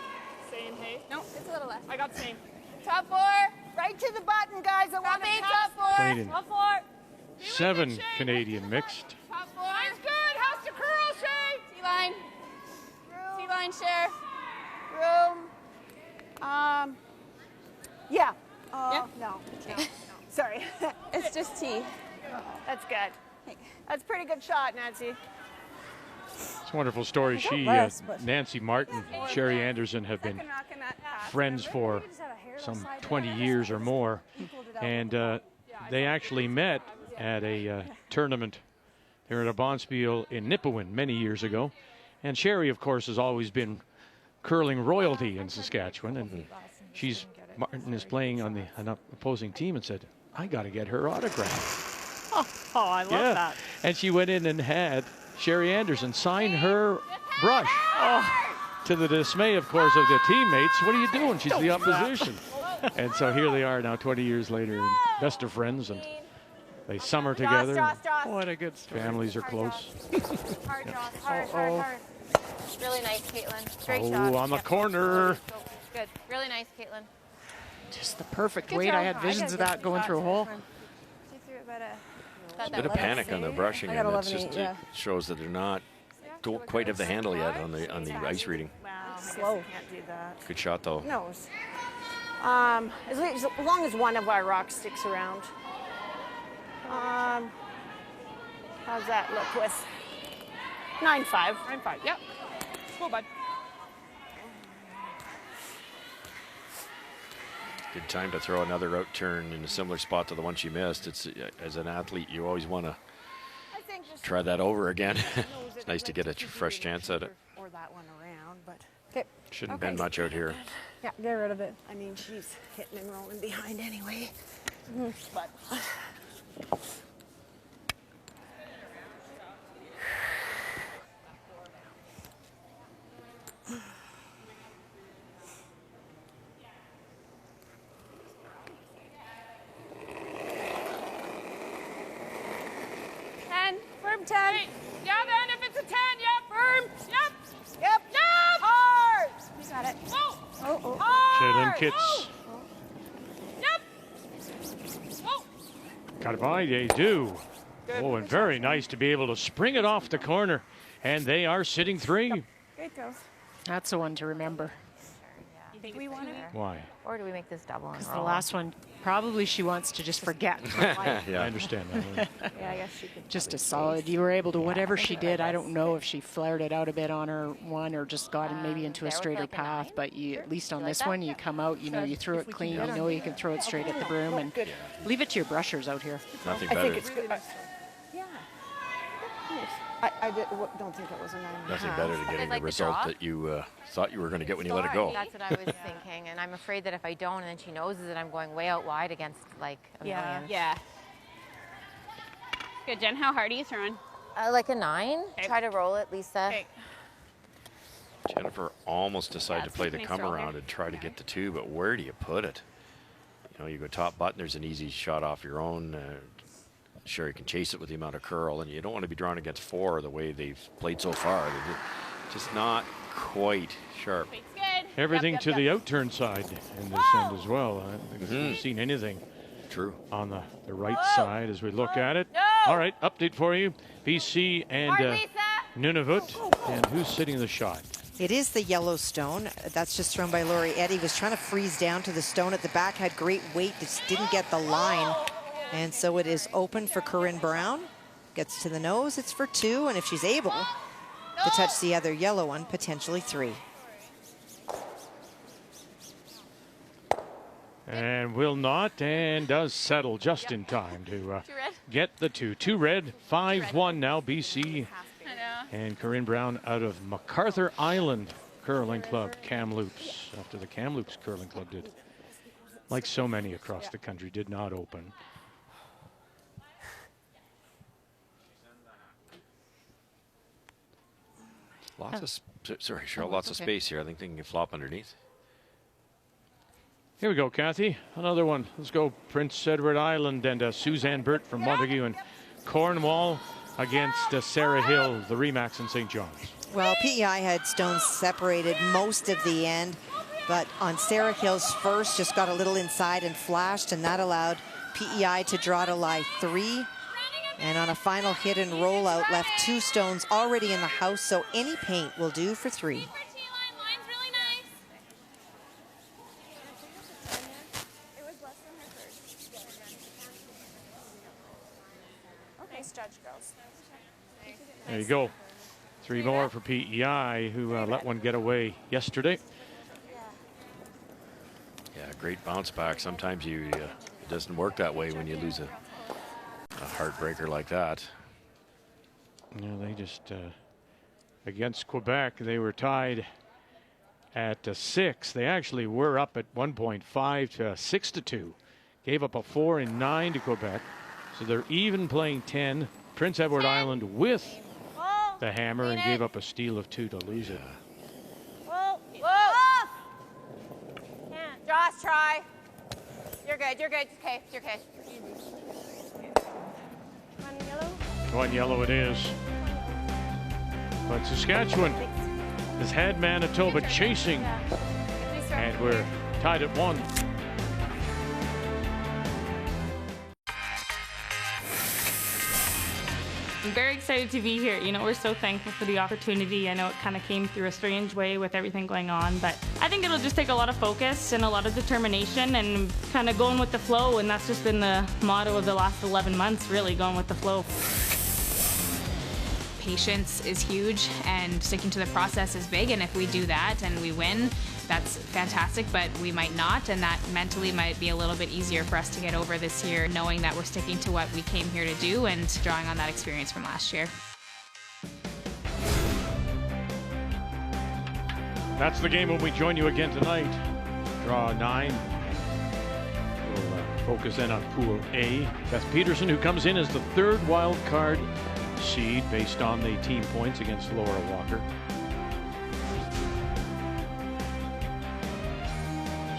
Same, hey? No, it's a little less. I got the same. Top 4. Right to the button, guys. I want to top 4. Played in Top 4. 7 Canadian mixed. Top 4. Line's good. House to curl, Shay. T-line. T-line share. Room. Yeah. No. Sorry. It's just T. That's good. That's a pretty good shot, Nancy. It's a wonderful story. She, Nancy Martin, and Sherry Anderson have been friends for some 20 years or more. And they actually met at a tournament here at a Bonspiel in Nipawin many years ago. And Sherry, of course, has always been curling royalty in Saskatchewan. And Martin is playing on the opposing team and said, I got to get her autograph. Oh, I love that. And she went in and had Sherry Anderson sign her brush. To the dismay, of course, of the teammates. What are you doing? She's the opposition. And so here they are now 20 years later, and best of friends, and they summer together. What a good story. Families are close. Hard, Joss. Hard. Really nice, Caitlin. Great shot. Oh, on the corner. Good. Really nice, Caitlin. Just the perfect weight. I had visions of that going through a hole. She threw about a bit of panic on the brushing, and it's just it shows that don't quite have the handle yet on the ice reading. Wow. Slow. Can't do that. Good shot though. No. As long as one of our rocks sticks around. How's that look with 9-5? 9-5. Yep. Go, bud. Good time to throw another out turn in a similar spot to the one she missed. It's as an athlete, you always want to try that over again. It's nice to get a fresh chance at it. Or that one around, but Shouldn't bend much out here. yeah, get rid of it. I mean, she's hitting and rolling behind anyway. But Firm 10. Yeah, then if it's a 10, yeah, firm. Yep. yep. Hard. You got it. Whoa. Caitlin Kitts. Yep. Whoa. Got it by, they do. Good. Oh, and very nice to be able to spring it off the corner. And they are sitting 3. Great girls. That's the one to remember. You think we want it? Why? Or do we make this double and Because roll? the last one, probably she wants to just forget. I understand that. Yeah, I guess she could. Just a solid. You were able to, whatever she did, I don't know if she flared it out a bit on her one or just got maybe into a straighter path, but you, at least on this one, you come out, you know, you threw it clean, you know you can throw it straight at the broom, and leave it to your brushers out here. Nothing I better. think it's good. Yeah. Nice. I don't think it was a 9.5. Nothing better than getting the result that you thought you were going to get when you let it go. That's what I was thinking, and I'm afraid that if I don't and then she noses it, I'm going way out wide against like a million. Yeah. Good, Jen. How hard are you throwing? Like a 9. Okay. Try to roll it, Lisa. Okay. Jennifer almost decided to play the keep me come strong around here. and try to get the 2, but where do you put it? You know, you go top button, there's an easy shot off your own. Sure, you can chase it with the amount of curl, and you don't want to be drawn against 4 the way they've played so far. They're just not quite sharp. Weight's good. Everything Yep, to yep, the yep. out-turn side in this end as well. I don't think we've seen anything True. on the right side as we look at it. No. All right, update for you. BC and Nunavut. And who's sitting the shot? It is the yellow stone. That's just thrown by Lori Eddy. Was trying to freeze down to the stone at the back, had great weight, just didn't get the line. And so it is open for Corinne Brown. Gets to the nose, it's for 2, and if she's able to touch the other yellow one, potentially 3. And will not, and does settle just in time to get the 2. 2 red, 5-1 now, BC. And Corinne Brown out of MacArthur Island Curling Club, Kamloops, after the Kamloops Curling Club did, like so many across the country, did not open. Lots of, sorry, Cheryl, lots of space here. I think they can flop underneath. Here we go, Kathy. Another one. Let's go Prince Edward Island and Suzanne Burt from Montague and Cornwall against Sarah Hill, the Remax in St. John's. Well, PEI had stones separated most of the end, but on Sarah Hill's first, just got a little inside and flashed, and that allowed PEI to draw to lie 3. And on a final hit and rollout, left 2 stones already in the house, so any paint will do for 3. Nice judge, girls. There you go. 3 more for PEI, who let one get away yesterday. Yeah, great bounce back. Sometimes it doesn't work that way when you lose a heartbreaker like that. Yeah, they just against Quebec, they were tied at 6. They actually were up at 1.5 to 6-2. Gave up a 4 and 9 to Quebec, so they're even playing 10. Prince Edward Island with the hammer and gave up a steal of 2 to lose it. Whoa. Whoa. Josh, try. You're good. You're good. Okay. You're okay. One yellow. 1 yellow it is. But Saskatchewan has had Manitoba chasing, and we're tied at 1. I'm very excited to be here. You know, we're so thankful for the opportunity. I know it kind of came through a strange way with everything going on, but I think it'll just take a lot of focus and a lot of determination and kind of going with the flow, and that's just been the motto of the last 11 months, really, going with the flow. Patience is huge and sticking to the process is big, and if we do that and we win, that's fantastic, but we might not, and that mentally might be a little bit easier for us to get over this year, knowing that we're sticking to what we came here to do and drawing on that experience from last year. That's the game when we join you again tonight. Draw 9. We'll focus in on Pool A. Beth Peterson, who comes in as the 3rd wild card seed based on the team points against Laura Walker.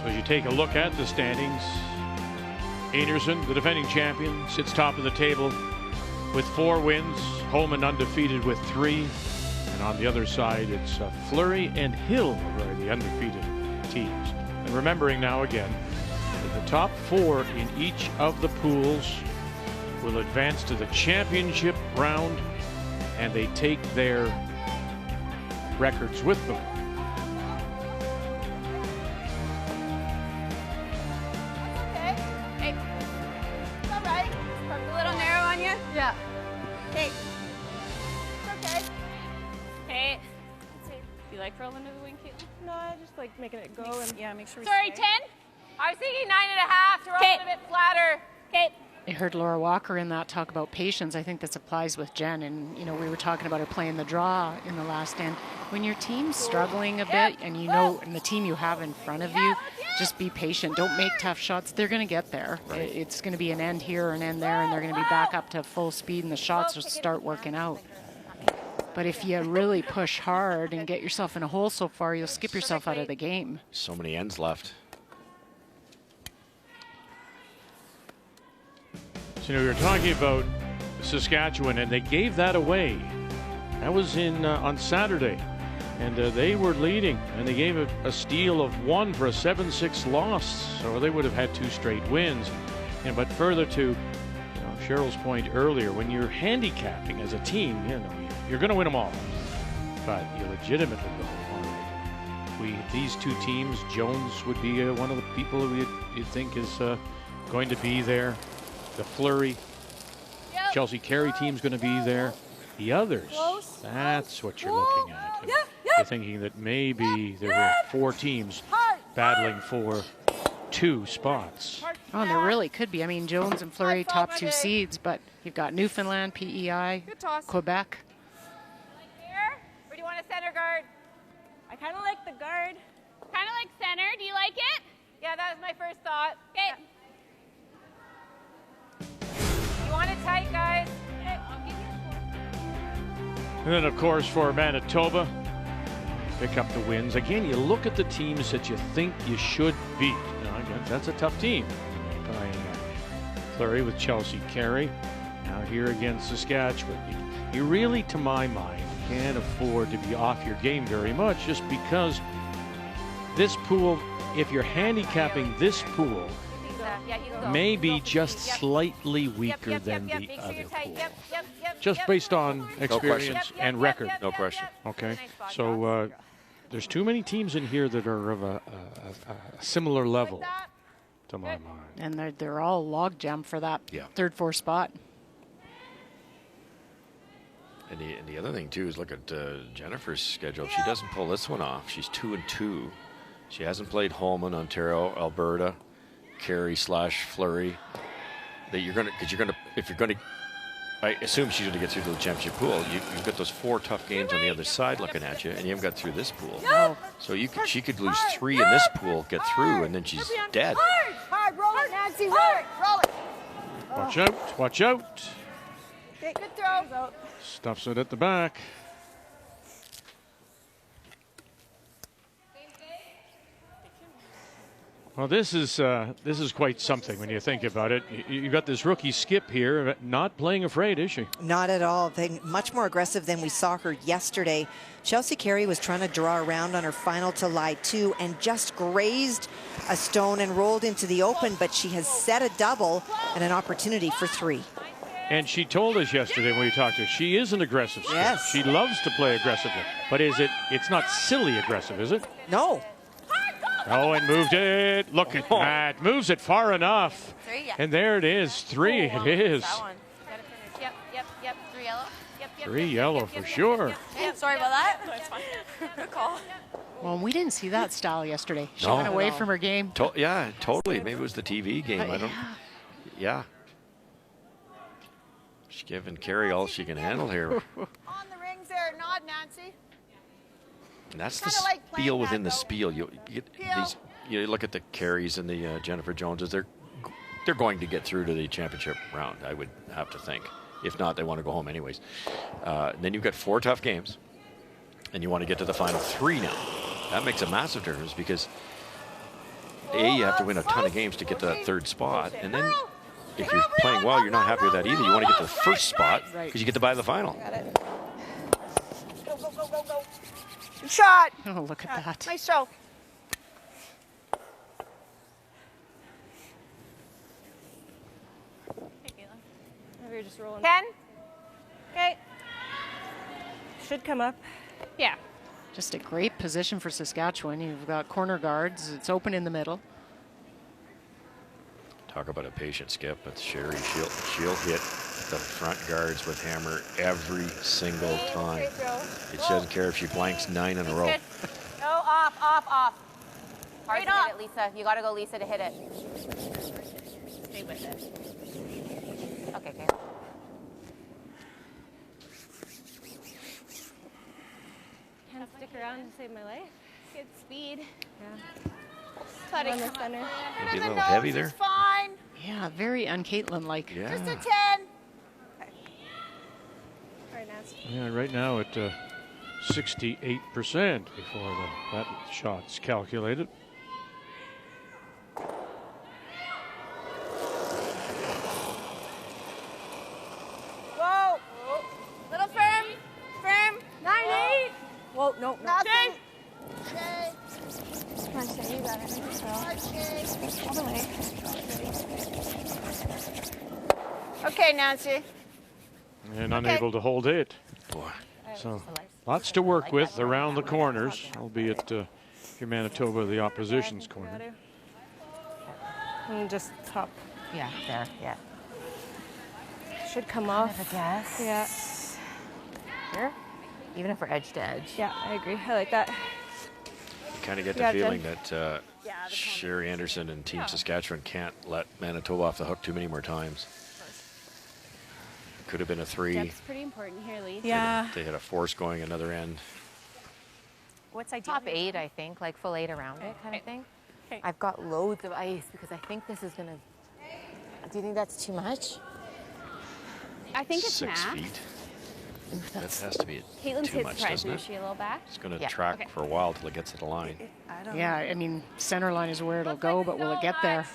So as you take a look at the standings, Anderson, the defending champion, sits top of the table with 4 wins. Holman undefeated with 3. And on the other side, it's Fleury and Hill who are the undefeated teams. And remembering now again that the top 4 in each of the pools will advance to the championship round, and they take their records with them. Okay. Hey. It's all right. It's a little narrow on you? Yeah. Hey. It's okay. Hey. Do you like rolling to the wing, Caitlin? No, I just like making it go and yeah, make sure we Sorry, stay. 10? I was thinking 9.5 to roll it a bit flatter. Okay. I heard Laura Walker in that talk about patience. I think this applies with Jen. And, you know, we were talking about her playing the draw in the last end. When your team's struggling a bit and you know, and the team you have in front of you, just be patient. Don't make tough shots. They're going to get there. It's going to be an end here, an end there, and they're going to be back up to full speed, and the shots will start working out. But if you really push hard and get yourself in a hole so far, you'll skip yourself out of the game. So many ends left. So we were talking about Saskatchewan, and they gave that away. That was in on Saturday, and they were leading, and they gave a steal of 1 for a 7-6 loss. So they would have had 2 straight wins. And but further to Cheryl's point earlier, when you're handicapping as a team, you're going to win them all, but you legitimately go on. These 2 teams, Jones would be one of the people who you'd think is going to be there. The Fleury, Chelsea Carey team's going to be there. The others, that's what you're looking at. You're thinking that maybe there were 4 teams battling for 2 spots. Oh, there really could be. I mean, Jones and Fleury, top 2 seeds, but you've got Newfoundland, PEI, Quebec. Here? Or do you want a center guard? I kind of like the guard. Kind of like center. Do you like it? Yeah, that was my first thought. Okay. You want it tight, guys? Okay, I'll give you a 4. And then, of course, for Manitoba, pick up the wins. Again, you look at the teams that you think you should beat. That's a tough team. Playing Fleury with Chelsea Carey. Now here against Saskatchewan. You really, to my mind, can't afford to be off your game very much, just because this pool, if you're handicapping this pool, may be just slightly weaker than the other pool. Just based on experience and record. No question. Okay, so there's too many teams in here that are of a similar level, to my mind. And they're all logjam for that 3rd, 4th spot. And the other thing, too, is look at Jennifer's schedule. If she doesn't pull this one off, she's 2-2. She hasn't played Holman, Ontario, Alberta, Carey / Fleury. That you're going to, because if you're going to, I assume she's going to get through to the championship pool. You've got those 4 tough games on the other side looking at you, and you haven't got through this pool. So she could lose 3 in this pool, get through, and then she's dead. Hard, roll it, Nancy, roll it, roll it. Watch out, watch out. Okay, good throw. Stuffs it at the back. Well, this is quite something when you think about it. You got this rookie Skip here, not playing afraid, is she? Not at all. Much more aggressive than we saw her yesterday. Chelsea Carey was trying to draw around on her final to lie 2 and just grazed a stone and rolled into the open, but she has set a double and an opportunity for 3. And she told us yesterday when we talked to her, she is an aggressive skip. Yes. She loves to play aggressively. But it's not silly aggressive, is it? No. Oh, and moved it. Look at that. Moves it far enough. 3, yeah. And there it is. 3 it is. That one. Gotta finish. Yep. 3 yellow. Yep. 3 yellow for sure. Yep. Sorry about that. That's fine. Good call. Well, we didn't see that style yesterday. She No. went away from her game. Yeah, totally. Maybe it was the TV game. I don't. Yeah. She's giving Carrie all she can handle here. On the rings there, nod, Nancy. And that's the Kinda like playing spiel within that, the though. spiel. You get these. You look at the Carries and the Jennifer Joneses. They're going to get through to the championship round. I would have to think. If not, they want to go home anyways. Then you've got 4 tough games, and you want to get to the final 3 now. That makes a massive difference because you have to win a ton of games to get to that 3rd spot, and then if you're playing well, you're not happy with that either. You want to get to the 1st spot because you get to buy the final. Got it. Go. Good shot. Oh, look at that. Nice throw. Maybe you're just rolling. 10. Okay. Should come up. Yeah. Just a great position for Saskatchewan. You've got corner guards. It's open in the middle. Talk about a patient skip. But Sherry, she'll hit the front guards with hammer every single time. She doesn't care if she blanks 9 in a row. Go off. Hard to hit it, Lisa. You gotta go, Lisa, to hit it. Stay with it. Okay. Can't stick around to save my life. Good speed. Yeah. Putting on the center. Maybe a little heavy there. Fine. Yeah, very un-Caitlin-like. Yeah. Just a 10. All right, Nancy. Yeah, right now at 68% before that shot's calculated. Whoa. Little firm. 9-8. Whoa, no. Nothing. Come on, Shay, you got it. All the way. Okay, Nancy. And unable to hold it. Boy. So lots to work with around the corners, albeit here Manitoba, the opposition's corner. And just top. Yeah, there. Yeah. Should come off. Yes. Yeah. Here. Even if we're edge to edge. Yeah, I agree. I like that. You kind of get Yeah, the feeling Jen. that Sherry Anderson and Team Saskatchewan can't let Manitoba off the hook too many more times. Could have been a 3. Depth's pretty important here, Lee. Yeah. They had a force going another end. What's ideal? Top 8, I think, like full 8 around it kind of thing. Okay. I've got loads of ice because I think this is gonna. Do you think that's too much? I think it's 6 max. feet. That has to be Caitlin's too hit much, surprised doesn't me. it? Is she a little back? It's going to Yeah. track Okay. for a while till it gets to the line. Yeah, I mean, center line is where it'll go, but will it get there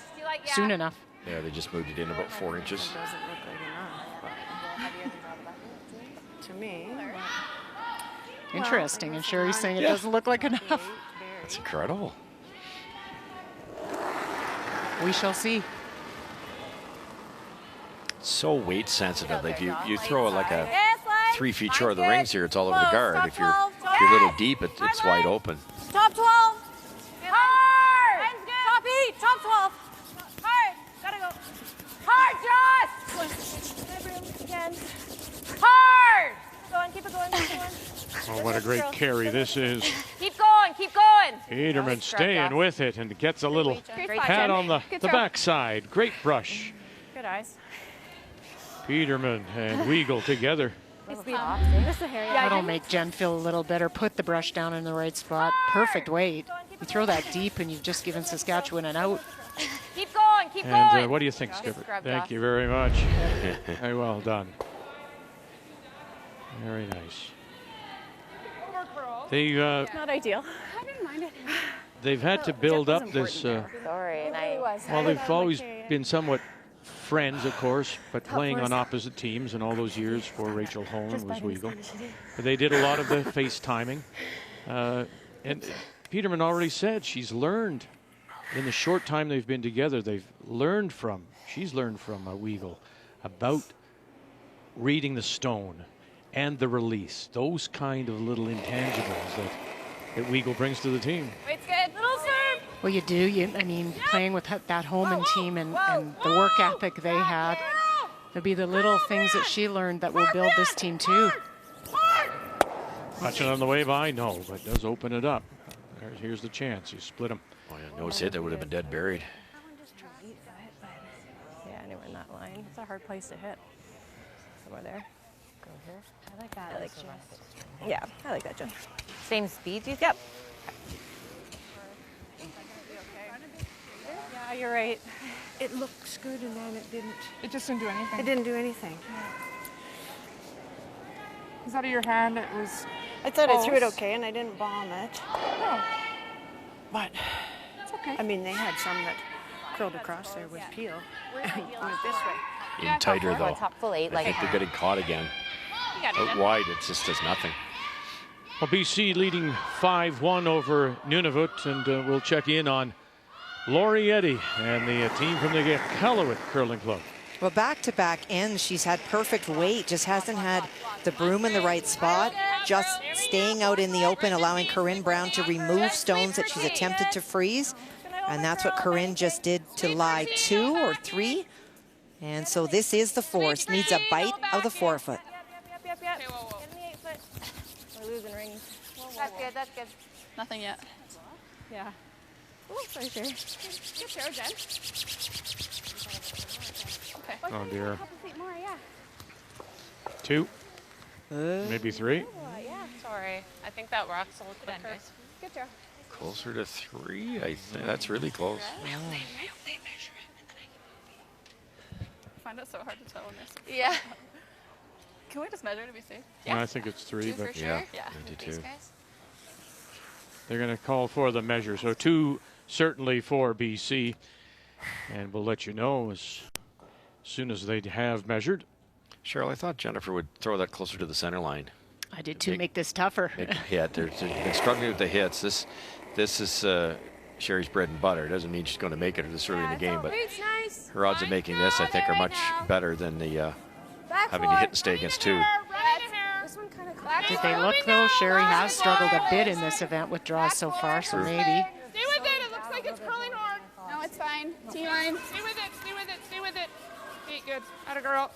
soon enough? Yeah, they just moved it in about 4 inches. Doesn't look like enough. To me. Interesting. And Sherry's saying it doesn't look like enough. It's incredible. We shall see. It's so weight sensitive. Like you throw it like a Yes, line. 3 feet short of the rings here, it's all over the Close, guard. top If you're 12, a little deep, it's wide open. Top 12. Hard. Top 8. Top 12. Hard. Gotta go. Hard, Josh. Again. Hard. Keep it going. Oh, what a great carry this is. Keep going. Peterman staying with it and gets a little Great pat Jen. on the Good throw. backside. Great brush. Good eyes. Peterman and Weagle together. This is a hairy. That'll make Jen feel a little better. Put the brush down in the right spot. Perfect weight. You throw that deep and you've just given Saskatchewan an out. Keep going. And what do you think, Skipper? scrubbed Thank off. you very much. Very well done. Very nice. They Not ideal. I didn't mind it. they've had to build Jeff up was this. important Sorry, and I. Well, they've always been somewhat friends, of course, but playing on opposite teams in all those years for Rachel Holland was Weagle. But they did a lot of the FaceTiming. And Peterman already said she's learned in the short time they've been together. She's learned from Weagle about reading the stone and the release, those kind of little intangibles that Weagle brings to the team. Weight's good. Little serve. Well, you do. I mean, playing with that Holman team and the work ethic they had, there'll be the little things that she learned that will build this team too. Touching on the way by, no, but does open it up. Here's the chance. You split them. Oh, yeah, nose hit, that would have been dead buried. Yeah, anywhere in that line. It's a hard place to hit. Somewhere there. Go here. I like that. I like yeah, I like that, Jen. Same speed, do you think? Yep. Yeah, you're right. It looks good and then it didn't. It just didn't do anything. It didn't do anything. It's out of your hand. It was. I thought I threw it close. okay and I didn't bomb it. No, But it's okay. I mean, they had some that curled across there with peel. Went this way. Even tighter, though. Top full 8. I Like, think they're getting caught again. Out wide, it just does nothing. Well, BC leading 5-1 over Nunavut, and we'll check in on Lori Eddy and the team from the Iqaluit Curling Club. Well, back-to-back ends, she's had perfect weight, just hasn't had the broom in the right spot, just staying out in the open, allowing Corinne Brown to remove stones that she's attempted to freeze. And that's what Corinne just did to lie 2 or 3. And so this is the force, needs a bite of the forefoot. Yep. Get in the 8 foot. We're losing rings. That's good, that's good. Nothing yet. Yeah. Ooh, sorry, Sherry. Good throw, Jen. Okay. Oh, dear. A couple feet more, yeah. 2, maybe 3. Yeah. Sorry. I think that rock's a little quicker. Good throw. Closer to 3, I think. That's really close. I find it so hard to tell in this. Yeah. Can we just measure to be safe? I think it's 3, 2 but for sure. Yeah, Yeah. 92. These guys. they're going to call for the measure. So 2 certainly for BC. And we'll let you know as soon as they have measured. Cheryl, I thought Jennifer would throw that closer to the center line. I did too, make this tougher. Big hit. They've been struggling with the hits. This is Sherry's bread and butter. It doesn't mean she's going to make it this early in the game, but Nice. her odds of making this, I think, are much better than the having to hit and stay against 2. This one kind of Did they look though? Sherry has struggled a bit in this event with draws so far, so maybe. Stay with it. It looks like it's curling hard. No, it's fine. T-line. Stay with it. Stay with it. Stay with it. Okay, good. Atta girl.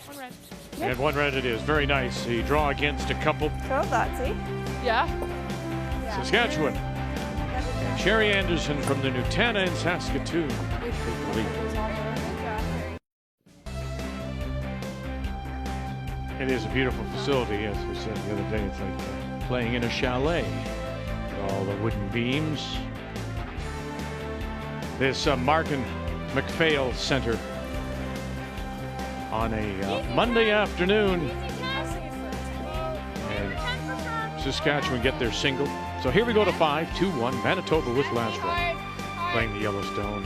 One red. And 1 red it is. Very nice. The draw against a couple. Throw that, see? Yeah. Saskatchewan. Sherry Anderson from the Nutana in Saskatoon. It is a beautiful facility, as we said the other day. It's like playing in a chalet with all the wooden beams. This Markin McPhail Center on a Monday afternoon. And Saskatchewan get their single. So here we go to 5-2-1. Manitoba with last round playing the Yellowstone.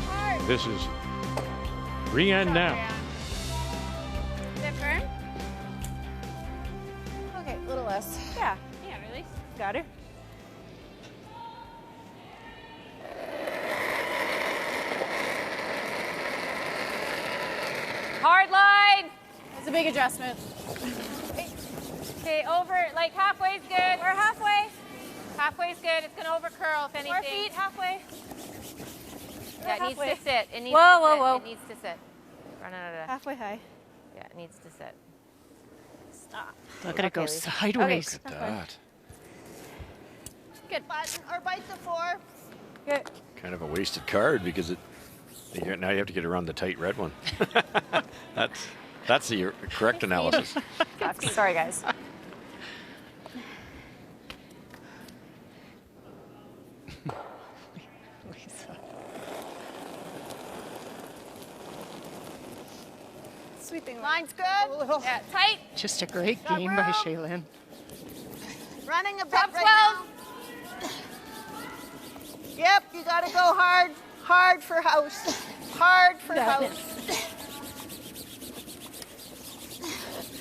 This is Rianne Knapp. Different. Okay, a little less. Yeah. Yeah, really. Got her. Hard line. That's a big adjustment. Okay, over, like halfway's good. We're halfway. Halfway's good. It's gonna over curl if anything. 4 feet, halfway. Yeah, it needs halfway. to sit. It needs Whoa, to whoa, sit. whoa. It needs to sit. Running out of. Halfway high. Yeah, it needs to sit. Stop. Look at it go Okay, Lisa. sideways. Look at that. Good. Button or bite the 4. Good. Kind of a wasted card because now you have to get around the tight red one. That's the correct analysis. Sorry, guys. Sweeping Line's good. Yeah, tight. Just a great game by Shaylin. Running a bit Top 12. right now. Yep, you gotta go hard. Hard for house. Hard for house.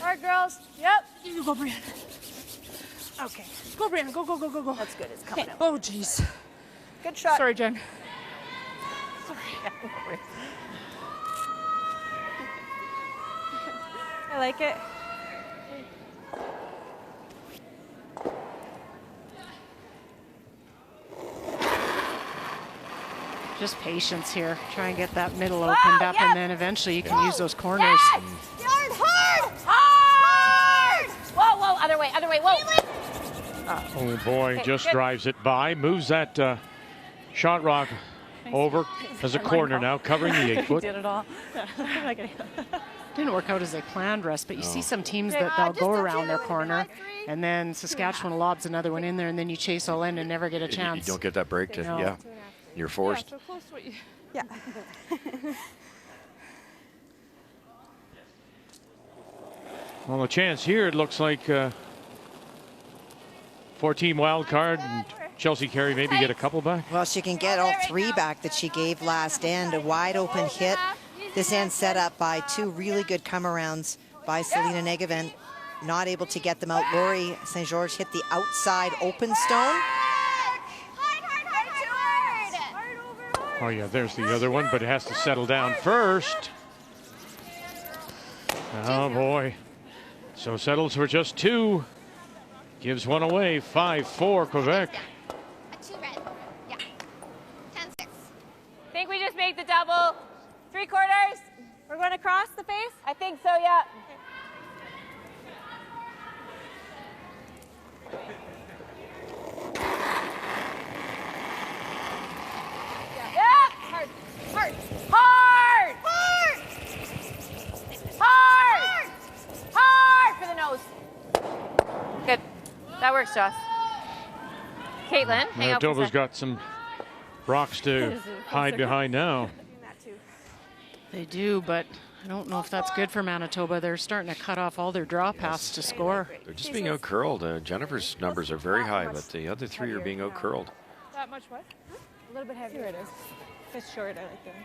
Hard, girls. Yep. You go, Brianna. Okay. Go, Brianna. Go, go, go, go, go. That's good. It's coming out. Oh, jeez. Good shot. Sorry, Jen. I like it. Just patience here. Try and get that middle opened up, and then eventually you can use those corners. Yes! Yard hard! Hard! Whoa, whoa, other way, whoa. Oh boy, Okay, just good. drives it by, moves that shot rock over as a corner now, covering the 8 foot. Did it all. Didn't work out as they planned, Russ, but you see some teams that they'll go around their corner, and then Saskatchewan lobs another one in there, and then you chase all in and never get a You chance. don't get that break to, No. yeah. You're forced. So close to what you. Yeah. Well, a chance here, it looks like four-team wild card, and Chelsea Carey maybe get a couple back. Well, she can get all 3 back that she gave last end. A wide open hit. This end set up by 2 really good come-arounds by Selena Negevin. Not able to get them out. Lori St. George hit the outside open stone. Oh yeah, there's the other one, but it has to settle down first. Oh boy. So settles for just 2. Gives one away, 5-4 Quebec. A 2 red. Yeah. 10-6. Think we just make the double. 3/4. We're going across the face? I think so, yeah. Yeah. Hard. Hard. Hard. Hard. Hard. Hard for the nose. Good. That works, Joss. Caitlin, hang out. Manitoba's got some rocks to hide behind now. They do, but I don't know if that's good for Manitoba. They're starting to cut off all their draw paths to score. They're just being out-curled. Jennifer's numbers are very high, but the other 3 are being out-curled. That much what? A little bit heavier. Here it is. It's short, I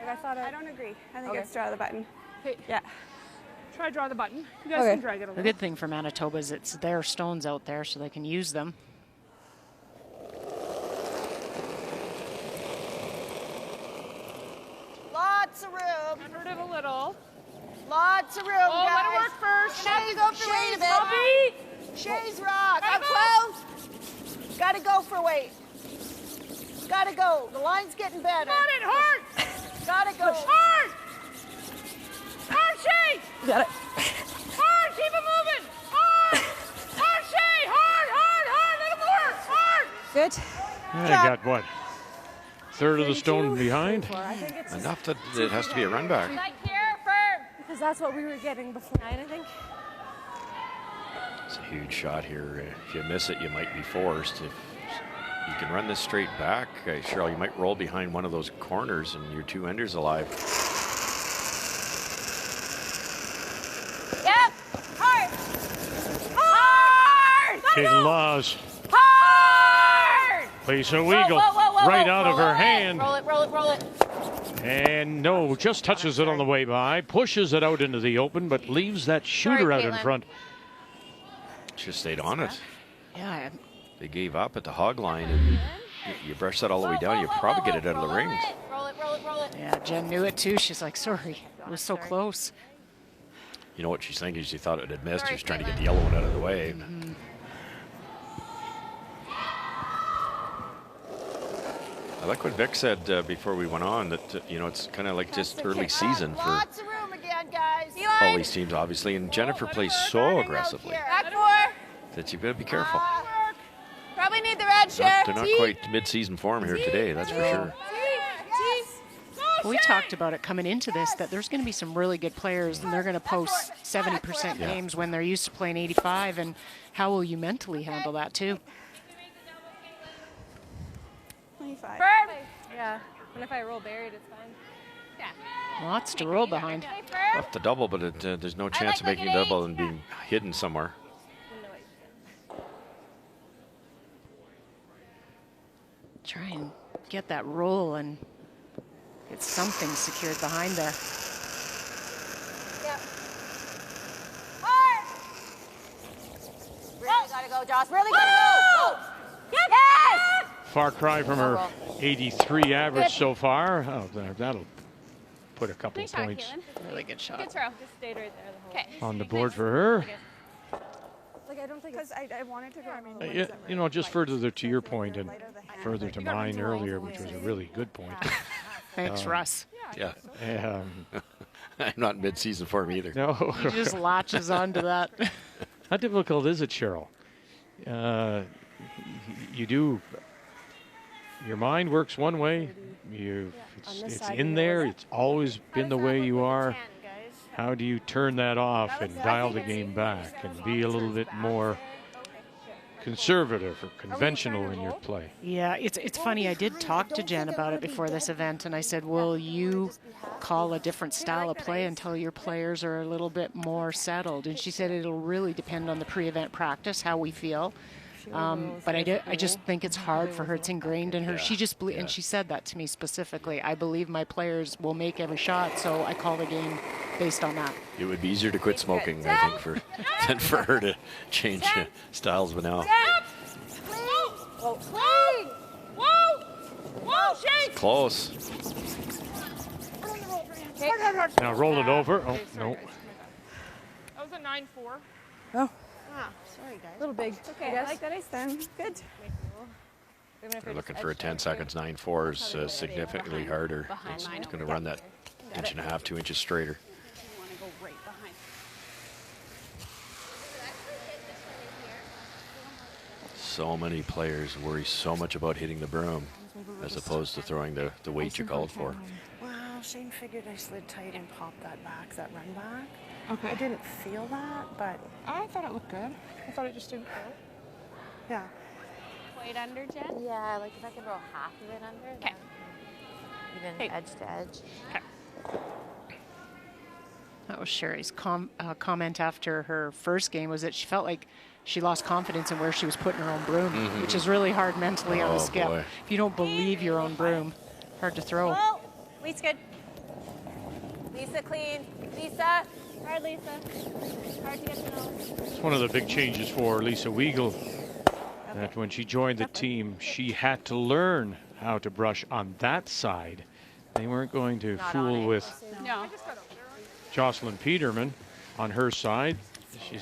like that. I don't agree. I think Okay. it's draw the button. Okay. Yeah. Try draw the button. You guys Okay. can drag it a The little. good thing for Manitoba is it's their stones out there, so they can use them. Lots of room. Hurt it a little. Lots of room, Oh, guys. let it work first. Have to go for weight a bit. Puppy. Shays rock. Gotta Up go. close. Gotta go for weight. Gotta go. The line's getting better. Got it, hard. Gotta go. Hard. Hard, Shay. Got it. Hard, keep it moving. Hard. Hard, Shay. Hard, hard, hard. Let him work. Hard. Good. Yeah, got what? Third of the stone behind. I think it's Enough that it has to be a run back. Like here, firm. because that's what we were getting before night, I think. It's a huge shot here. If you miss it, you might be forced. If you can run this straight back, Cheryl, you might roll behind one of those corners and your 2 enders alive. Yep. Hard. Hard. Caitlin Laws Hard. plays a Whoa, wiggle whoa, whoa, whoa, right whoa. out of Roll her it, hand. Roll it, roll it, roll it. And no, just touches it on the way by, pushes it out into the open, but leaves that shooter Sorry, out in Caitlin. front. Just stayed on it. Yeah, They gave up at the hog line, and you brush that all the way down, you probably get it out of the rings. Roll it, roll it, roll it. yeah, Jen knew it too. She's like, sorry, it was so close. You know what she's thinking? She thought it had missed. Sorry, She's trying to get Caitlin. the yellow one out of the way. I like what Vic said before we went on, that it's kind of like just early season for Lots of room again, guys. all these teams, obviously. And Jennifer plays so aggressively Back 4. that you've got to be careful. Probably need the red share. They're not quite mid-season form here today, that's for sure. We talked about it coming into this, that there's going to be some really good players, and they're going to post 70% Yeah. games when they're used to playing 85, and how will you mentally handle that too? 25. Firm. Yeah. And if I roll buried, it's fine. Yeah. Lots to roll behind. Stay firm. Left the double, but there's no chance of like making an a double eight. and being hidden somewhere. Try and get that roll and get something secured behind there. Yep. Hard. Really gotta go, Joss. Really gotta go. Go. Yes. Far cry from her 83 average so far. Oh, that'll put a couple Nice shot, points Caitlin. Really good shot. Good throw. Just stayed right there the whole. Okay. on the board for her. Like, I don't think because I wanted to go. You know, just further to your point and further to mine earlier, which was a really good point. Thanks, Russ. Yeah. Not mid-season form either. No. He just latches onto that. How difficult is it, Cheryl? You do. Your mind works one way. It's in there. It's always been the way you are. How do you turn that off and dial the game back and be a little bit more conservative or conventional in your play? Yeah, it's funny. I did talk to Jen about it before this event, and I said, will you call a different style of play until your players are a little bit more settled? And she said it'll really depend on the pre-event practice, how we feel. But I just think it's hard for her. It's ingrained in her. She just and she said that to me specifically. I believe my players will make every shot, so I call the game based on that. It would be easier to quit smoking, I think, than for her to change styles. But now, Whoa! Whoa! Whoa! Shake! Close. Now roll it over. Oh, no. That was a 9-4. Oh. Ah, sorry, guys. A little big. Okay, I like that ice then. Good. They're looking for a 10 seconds. 9-4 is significantly harder. It's going to run that 1.5 inches, 2 inches straighter. So many players worry so much about hitting the broom as opposed to throwing the weight you called for. Well, Shane figured I slid tight and popped that run back. Okay. I didn't feel that, but I thought it looked good. I thought it just didn't curl. yeah. Weight under, Jen? Yeah, like if I could roll half of it under. Okay. Even edge to edge. Okay. That was Sherry's comment after her first game, was that she felt like she lost confidence in where she was putting her own broom, which is really hard mentally on the skip. Boy. If you don't believe your own broom, hard to throw. Oh, Weight's good. Lisa clean. Lisa. Hard, Lisa. Hard to get to know. It's one of the big changes for Lisa Weigel. That when she joined the team, she had to learn how to brush on that side. They weren't going to fool with No. Jocelyn Peterman on her side.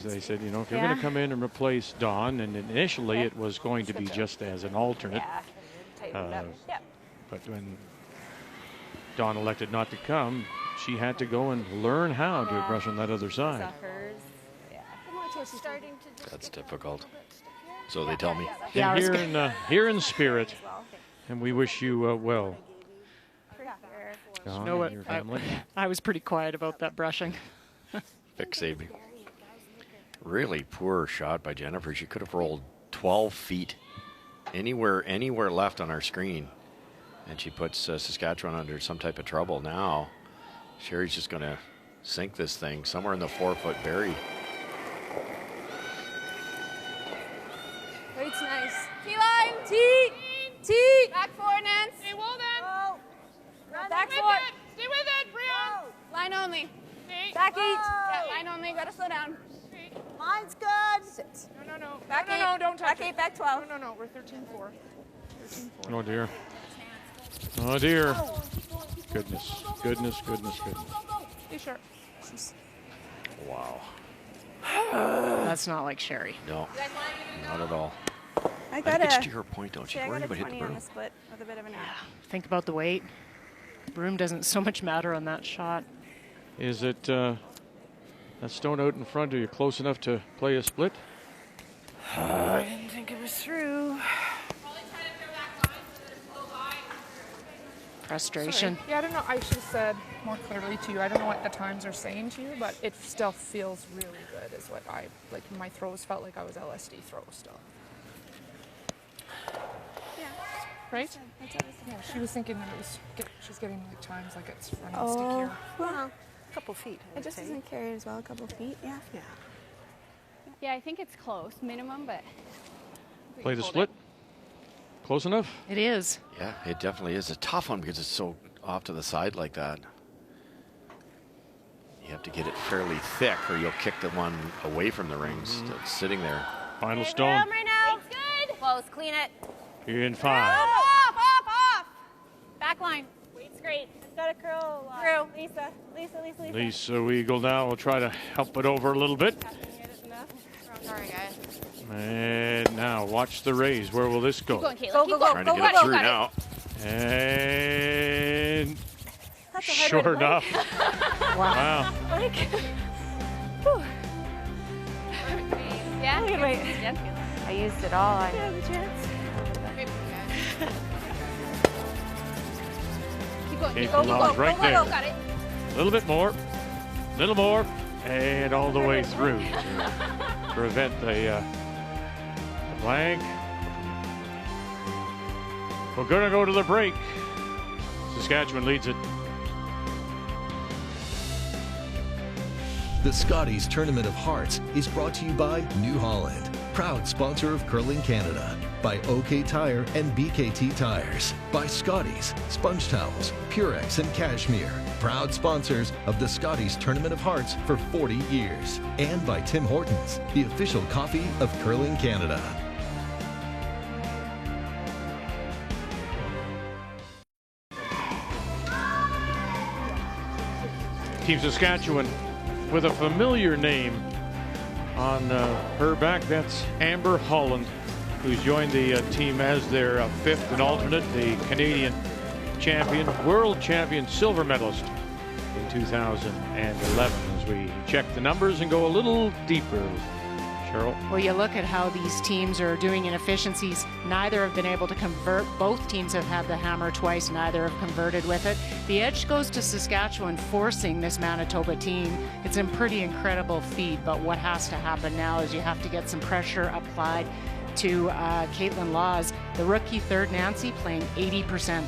They said, you know, if you're going to come in and replace Dawn, and initially it was going to be just as an alternate. But when Dawn elected not to come, she had to go and learn how to brush on that other side. That's difficult. So they tell me. And here in spirit, and we wish you well. You know what? I was pretty quiet about that brushing. Vic saved me. Really poor shot by Jennifer. She could have rolled 12 feet anywhere left on our screen. And she puts Saskatchewan under some type of trouble. Now, Sherry's just going to sink this thing somewhere in the 4-foot bury. Weight's nice. T-line. T. Back four, Nance. Stay well then. Oh. Back Stay four. with it. Stay with it, Brian. Line only. Stay. Back eight. Yeah, line only. Gotta slow down. Mine's good. No. Back no, eight. no, don't touch Back eight. Back 12. No. We're 13-4. 13-4. Oh, dear. Oh, dear. Goodness. Stay sharp. Wow. That's not like Sherry. No, not at all. I got it's to her point, don't you? I Worried got a about hitting 20 the on broom. the split with a bit of an error. Think about the weight. Broom doesn't so much matter on that shot. Is it that stone out in front? Are you close enough to play a split? I didn't think it was through. Frustration. Sorry. Yeah, I don't know. I should have said more clearly to you. I don't know what the times are saying to you, but it still feels really good is what I, like my throws felt like I was LSD throw still. Yeah. Right? Yeah, she was thinking that it was, she's getting like times like it's running stickier. Well, a couple feet. It just doesn't carry as well, a couple feet, yeah. Yeah, I think it's close, minimum, but. Play the split? Close enough? It is. Yeah, it definitely is a tough one because it's so off to the side like that. You have to get it fairly thick or you'll kick the one away from the rings that's sitting there. Final stone. Right now. It's good. Close. Clean it. You're in 5. Off. Back line. Weight's great. It's got to curl through. Lisa. Lisa Weagle now will try to help it over a little bit. Sorry, guys. And now watch the raise. Where will this go? Keep going, Caitlin. Go. Trying to get it through now. And sure enough. Wow. Yeah, good weight. I used it all. I Yeah, the chance. keep going. Keep going. Right there. Got it. A little bit more. Little more. And all the way through. To prevent the flag. We're going to go to the break. Saskatchewan leads it. The Scotties Tournament of Hearts is brought to you by New Holland, proud sponsor of Curling Canada, by OK Tire and BKT Tires, by Scotties, Sponge Towels, Purex and Cashmere, proud sponsors of the Scotties Tournament of Hearts for 40 years, and by Tim Hortons, the official coffee of Curling Canada. Team Saskatchewan with a familiar name on her back. That's Amber Holland, who's joined the team as their fifth and alternate, the Canadian champion, world champion, silver medalist in 2011. As we check the numbers and go a little deeper, Cheryl. Well, you look at how these teams are doing in efficiencies. Neither have been able to convert. Both teams have had the hammer twice. Neither have converted with it. The edge goes to Saskatchewan, forcing this Manitoba team. It's a pretty incredible feat, but what has to happen now is you have to get some pressure applied to Caitlin Laws, the rookie third Nancy, playing 80%.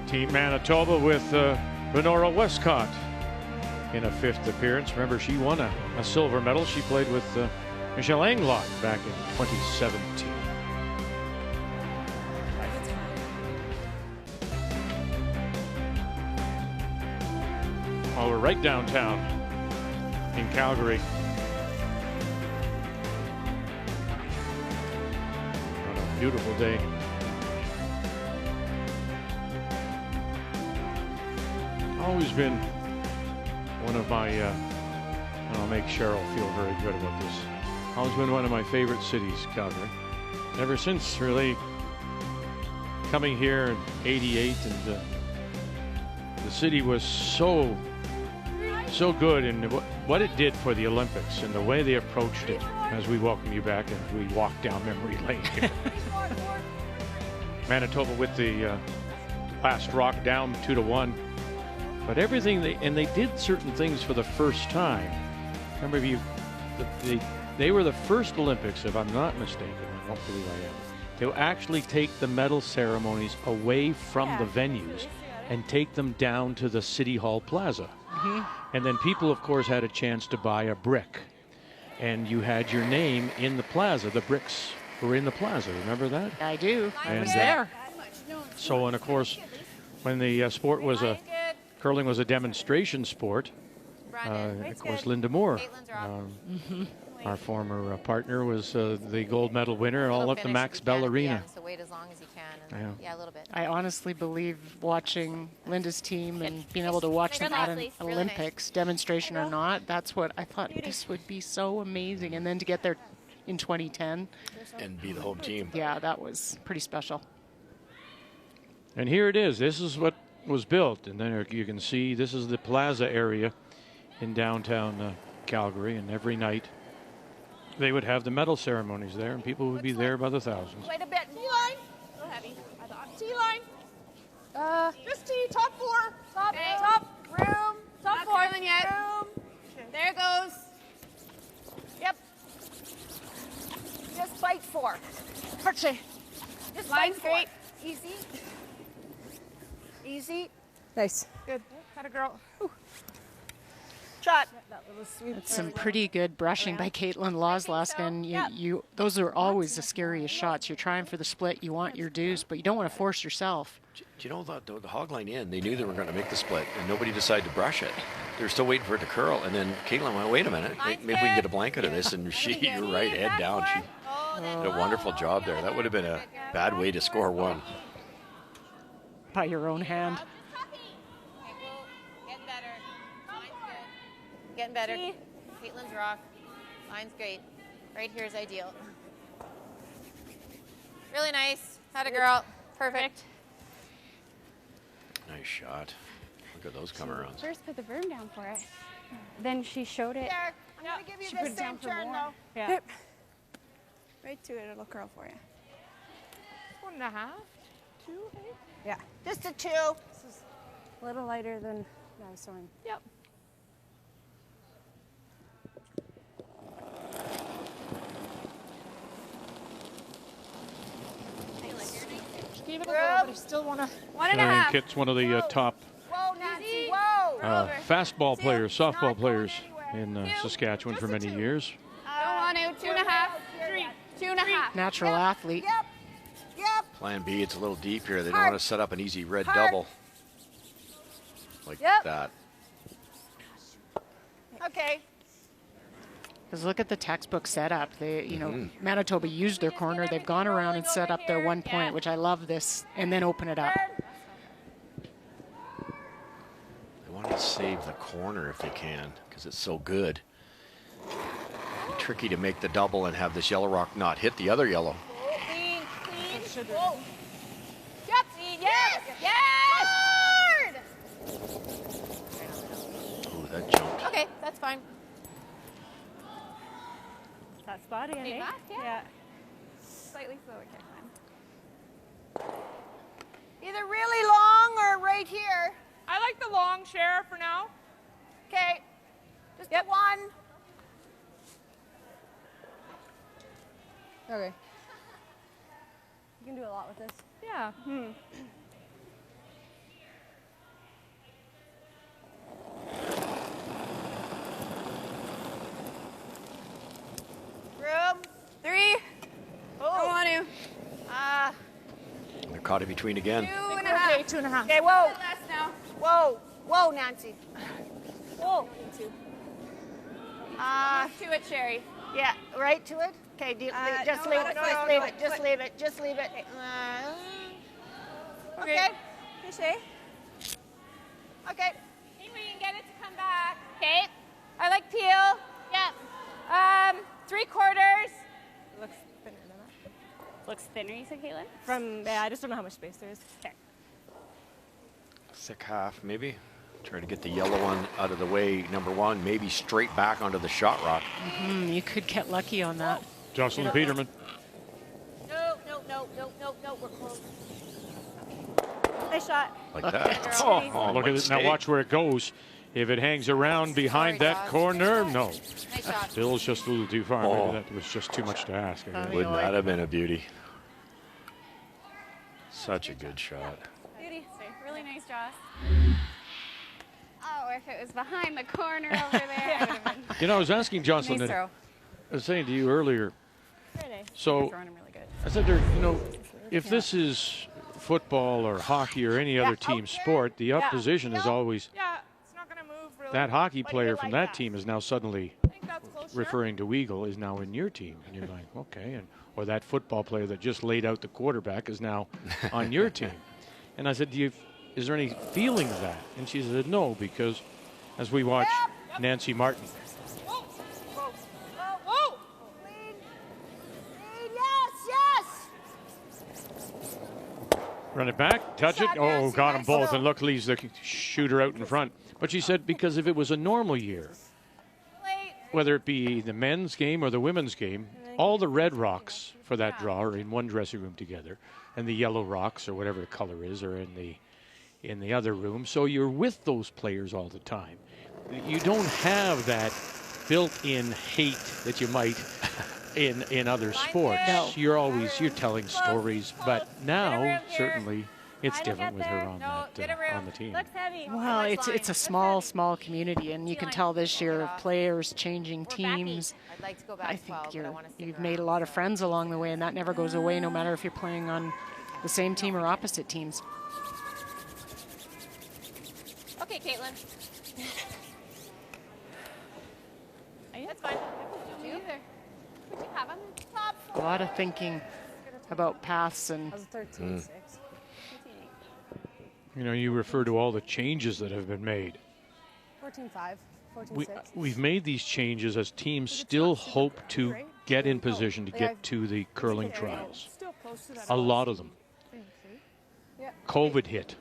Team Manitoba with Renora Westcott in a fifth appearance. Remember, she won a silver medal. She played with Michelle Anglot back in 2017. Well, we're right downtown in Calgary. What a beautiful day. Always been one of my, and I'll make Cheryl feel very good about this, always been one of my favorite cities, Calgary. Ever since really coming here in '88, and the city was so good in what it did for the Olympics and the way they approached it. As we welcome you back and we walk down memory lane here. Manitoba with the last rock down 2-1. But everything they did certain things for the first time. Remember, they were the first Olympics, if I'm not mistaken, I don't believe I am, to actually take the medal ceremonies away from the venues and take them down to the City Hall Plaza. And then people, of course, had a chance to buy a brick. And you had your name in the plaza. The bricks were in the plaza. Remember that? I do. I And, was there. So, and of course, when the sport was curling was a demonstration sport, of course, Linda Moore, our former partner, was the gold medal winner all up the Max Bell Arena. So wait as long as you can. And yeah, a little bit. I honestly believe watching Linda's team and being able to watch them at an Olympics, demonstration or not, that's what I thought. This would be so amazing. And then to get there in 2010. And be the home team. Yeah, that was pretty special. And here it is. This is what was built. And then you can see this is the plaza area in downtown Calgary. And every night they would have the medal ceremonies there, and people would be there by the thousands. Wait a bit. T-line. So heavy. I thought. T-line. Just T. Top four. Top. Okay. Top. Room. Top Not four. curling yet. Room. There goes. Yep. Just fight four. Archie. Just Line's fight four. great. Easy. Easy. Nice. Good. Had a girl. Whew. Shot. That little sweep. It's some pretty good brushing by Caitlin Laws last night. And those are always the scariest shots. You're trying for the split. You want your deuce, but you don't want to force yourself. Do you know the hog line in? They knew they were going to make the split, and nobody decided to brush it. They were still waiting for it to curl, and then Caitlin went, "Wait a minute, maybe we can get a blanket of this." And you're right, head down. She Did a wonderful job there. That would have been a bad way to score one. By your own hand. Getting better. Line's good. Getting better. Caitlin's rock. Line's great. Right here is ideal. Really nice. Had a girl. Perfect. Nice shot. Look at those come around. First put the berm down for it. Then she showed it. There. I'm going to give you She the put it same down for turn, more. though. Yeah. Yep. Right to it, it'll curl for you. 1.5, 2, Yeah. Just a 2. This is a little lighter than I was sewing. Yep. She gave it a little, but I still want to. 1.5. Kit's one of the top Whoa, Nancy. Whoa. fastball players, softball players in Saskatchewan for many years. Don't want to. 2.5. 3. 2.5. Natural athlete. Yep. Yep. Plan B, it's a little deep here. They don't Hard. want to set up an easy red Hard. double. Like Yep. that. Okay. Because look at the textbook setup. They, you know, Manitoba used their corner. They've gone around and set up their 1 point, which I love this, and then open it up. They want to save the corner if they can because it's so good. Be tricky to make the double and have this yellow rock not hit the other yellow. Clean, clean. Whoa. Yep. Clean. Yes. Yes. Hard. Ooh, that jumped. Okay, that's fine. That spotty, I think. Yeah. Slightly slower kick line. Either really long or right here. I like the long share for now. Okay. Just a 1. Okay. You can do a lot with this. Yeah. Room. 3. Oh. Don't want to. They're caught in between again. 2.5. Okay, 2.5. Okay, whoa. Less now. Whoa. Whoa, Nancy. Whoa. To it, Sherry. Yeah, right to it? Okay, just no, leave no, it. no, Just no, leave no, it. Just foot. leave it. Just leave it. Okay. Hey, Shay. Okay. See if we can get it to come back. Okay. I like peel. Yep. 3/4. Looks thinner than that. Looks thinner, you said, Caitlin? From, yeah, I just don't know how much space there is. Okay. Thick half, maybe. Try to get the yellow one out of the way, number 1, maybe straight back onto the shot rock. You could get lucky on that. Jocelyn Peterman. No, no, no, no, no, no. We're close. Nice shot. Like that. Oh, look at it. Now watch where it goes. If it hangs around behind Sorry, that Josh. corner, no. Nice shot. Bill's just a little too far. Oh. Maybe that was just too much to ask. I guess. Wouldn't that have been a beauty? Such a good shot. Beauty. Really nice, Joss. Oh, if it was behind the corner over there, I would have been. You know, I was asking Jocelyn, Nice and throw. I was saying to you earlier, Friday. so Throwing him really good. I said, there, you know, if this is football or hockey or any other team sport, the opposition is always Yeah, it's not going to move really. that hockey But player you from like that team is now suddenly I think that's closer. referring to Weagle is now in your team, and you're like, okay, and or that football player that just laid out the quarterback is now on your team. And I said, is there any feeling of that? And she said, no, because as we watch Nancy Martin Whoa. Whoa. Whoa. Clean. Clean. Yes. Yes. run it back, touch it, oh, got them both, and luckily he's the shooter out in front. But she said because if it was a normal year, whether it be the men's game or the women's game, all the red rocks for that draw are in one dressing room together, and the yellow rocks or whatever the color is are in the other room. So you're with those players all the time. You don't have that built-in hate that you might in other sports. No. You're telling stories, but now certainly it's different with her on on the team. Looks heavy. Well, it's a small community, and you can tell this year players changing teams. I'd like to go back I 12, think but I want to stick you've around. made a lot of friends along the way, and that never goes away, no matter if you're playing on the same team or opposite teams. Okay, Caitlin. That's fine. Two. A lot of thinking about paths and. You know, you refer to all the changes that have been made. 14-5, 14-6. We've made these changes as teams still hope to get in position to get to the curling trials. A lot of them. COVID hit.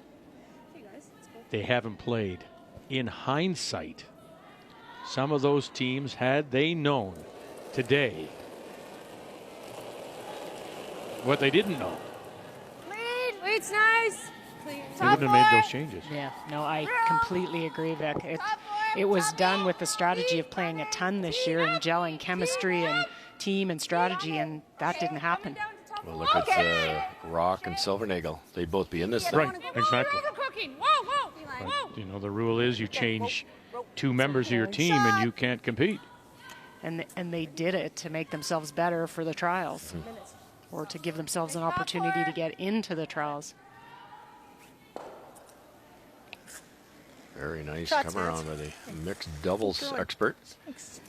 They haven't played. In hindsight, some of those teams, had they known today what they didn't know, Lead's nice. they wouldn't have made those changes. Yeah, no, I completely agree, Vic. It was done with the strategy of playing a ton this year and gelling chemistry and team and strategy, and that didn't happen. Well, look at Rock and Silvernagel. They'd both be in this thing. Right, exactly. But, you know, the rule is you change two members of your team and you can't compete. And they did it to make themselves better for the trials, or to give themselves an opportunity to get into the trials. Very nice. Come around with a mixed doubles expert. Thanks.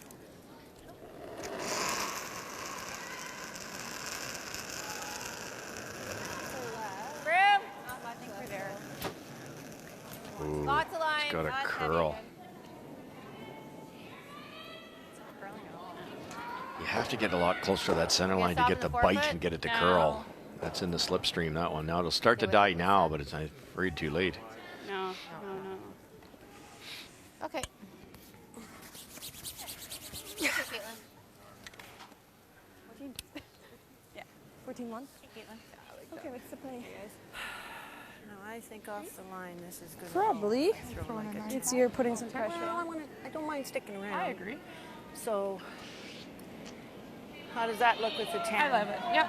Ooh, Lots of line. it's got a lots curl. heavy. You have to get a lot closer to that center line to get the bite and get it to curl. That's in the slipstream, that one. Now it'll start to die now, but it's, I'm afraid, too late. No. Okay. Caitlin. 14. Yeah. 14-1. Okay, what's the play? No, I think off the line, this is good. Probably. It's you're putting some pressure. Well, I don't mind sticking around. I agree. So, how does that look with the 10? I love it. Yep.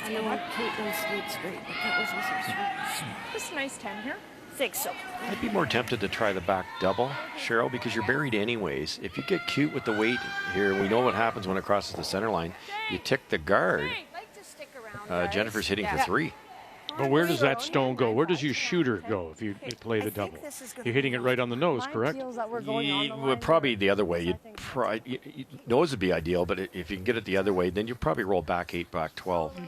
I know Caitlin's sleep's great, but that was Just a nice 10 here. think so. I'd be more tempted to try the back double, Cheryl, because you're buried anyways. If you get cute with the weight here, we know what happens when it crosses the center line. You tick the guard. Jennifer's hitting for 3. But where does that stone go? Where does your shooter go if you play the double? You're hitting it right on the nose, correct? Well, probably the other way. Nose would be ideal, but if you can get it the other way, then you probably roll back 8, back 12.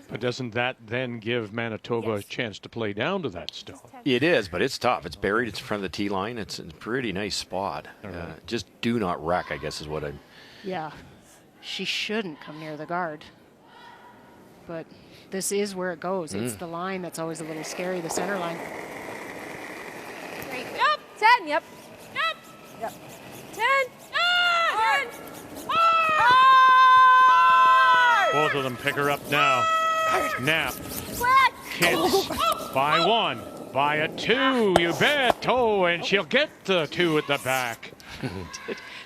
But doesn't that then give Manitoba a chance to play down to that stone? It is, but it's tough. It's buried. It's in front of the tee line. It's a pretty nice spot. Just do not wreck, I guess, is what I'm... Yeah, she shouldn't come near the guard. But this is where it goes. It's the line that's always a little scary, the center line. Great. Yep. 10. Yep. 10. Ah! 10. Both of them pick her up now. Nap. Hits by 1, by a 2, you bet. Oh, and she'll get the 2 at the back.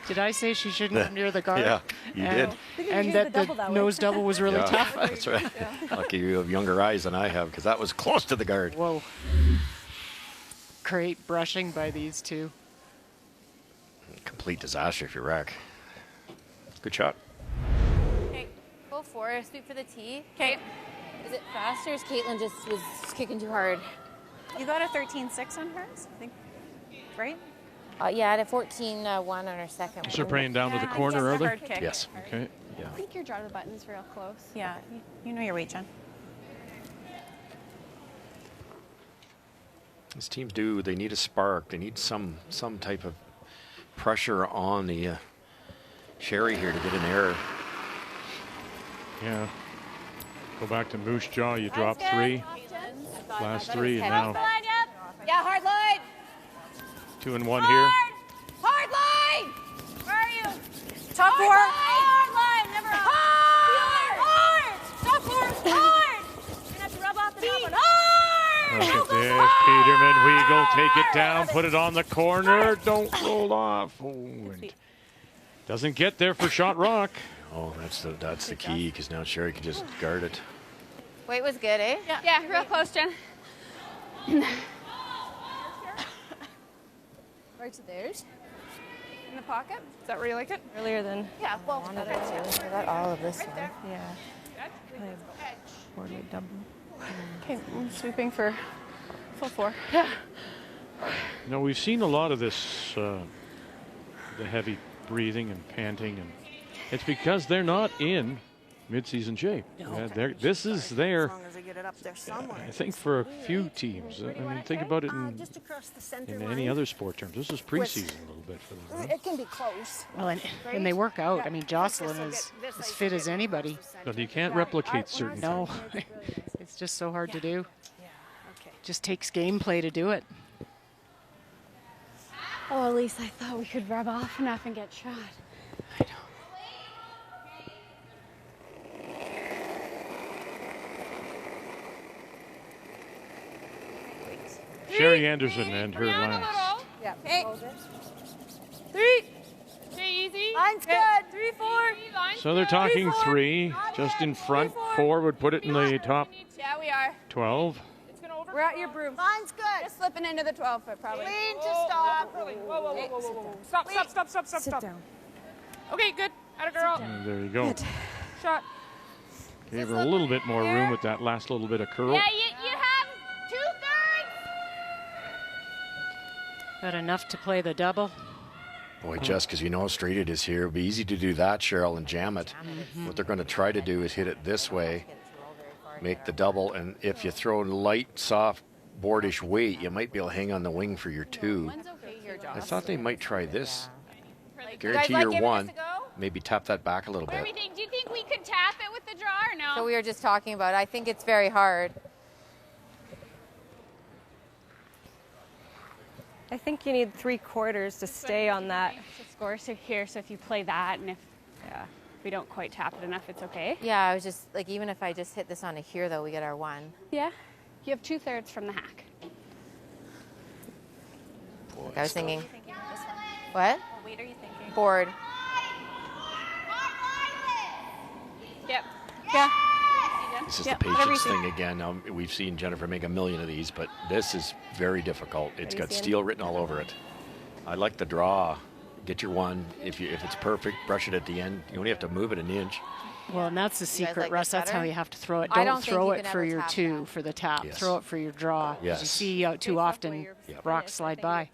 Did I say she shouldn't come near the guard? Yeah, you did. And that the nose double was really tough. That's right. Lucky you have younger eyes than I have, because that was close to the guard. Whoa. Great brushing by these two. Complete disaster if you wreck. Good shot. Okay, go for it. Sweep for the tee. Okay. Is it faster? Or is Caitlin just was kicking too hard? You got a 13-6 on hers, I think, right? Yeah, I had a 14-1 on her second. So praying down to the corner, are they? Yes. Okay. Yeah. I think your draw to the button's real close. Yeah, you know your weight, Jen. These teams do. They need a spark. They need some type of pressure on the Sherry here to get an error. Yeah. Go back to Moose Jaw. You drop 3. Last 3, and now Yeah, hard line. 2 and 1 here. Hard line. Where are you? Top 4. Hard line. Never hard. Top 4. Hard. You're gonna have to rub off the top one. Hard. Look at this. Peterman Weagle, take it down, put it on the corner. Don't roll off. Oh, and doesn't get there for shot rock. Oh, that's the key, because now Sherry can just guard it. Weight was good, eh? Yeah, real close, Jen. Right to theirs. In the pocket. Is that where you like it? Earlier than. Yeah, well, I got all of this one. Yeah. Forward double. Okay, I'm sweeping for full 4. No, we've seen a lot of this, the heavy breathing and panting, and It's because they're not in midseason shape. This is their, As long as I get it up there somewhere. I think, for a few teams. I mean, think about it Just across the center in line. any other sport terms. This is preseason a little bit for them. Huh? It can be close. Well, and they work out. I mean, Jocelyn is as fit as anybody. But you can't replicate certain No, things. it's just so hard to do. Just takes gameplay to do it. Oh, at least I thought we could rub off enough and get shot. Sherry Anderson and her last. Yeah. Hey. 3. Stay easy. Line's Okay. good. 3, 4. Line's So they're good. talking 3, 4. 3, just in front. 4 would put it in the top Yeah, we are. 12. We're at your broom. Line's good. Just slipping into the 12 foot probably. Lean to stop. Whoa, whoa, whoa, whoa, whoa, whoa. Stop, stop, stop, stop, stop, stop. down. Okay, good. Atta girl. And there you go. Shot. Gave her a little bit more room with that last little bit of curl. Yeah, you have 2/3. Got enough to play the double. Boy, just because you know how straight it is here, it'd be easy to do that, Cheryl, and jam it. What they're going to try to do is hit it this way, make the double, and if you throw light, soft, boardish weight, you might be able to hang on the wing for your 2. I thought they might try this. Guarantee like your giving 1. this a go? Maybe tap that back a little bit. Everything. Do you think we could tap it with the draw or no? So we were just talking about, I think it's very hard. I think you need 3/4 to stay on that. Score so here, so if you play that and if we don't quite tap it enough, it's okay. Yeah, I was just like, even if I just hit this onto here, though, we get our 1. Yeah. You have 2/3 from the hack. Boy, I was thinking, What what? weight are you thinking? Board. Yep. Yeah. This is Yep, the whatever you patience think. thing again. We've seen Jennifer make a million of these, but this is very difficult. It's got seeing? steel written all over it. I like the draw. Get your 1. If it's perfect, brush it at the end. You only have to move it an inch. Well, and that's the You guys secret, like Russ. this That's how better? you have to throw it. I Don't don't think throw you it can for ever your tap 2 that. for the tap. Yes. Throw it for your draw. 'Cause Yes. You see too often rocks slide by.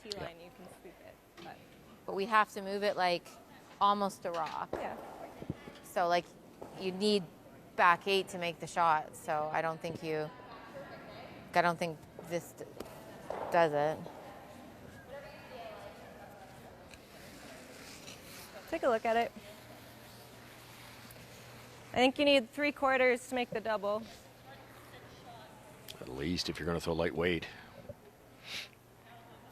But we have to move it like almost a rock. Yeah. So like you need back 8 to make the shot. So I don't think this does it. Take a look at it. I think you need 3/4 to make the double. At least if you're going to throw lightweight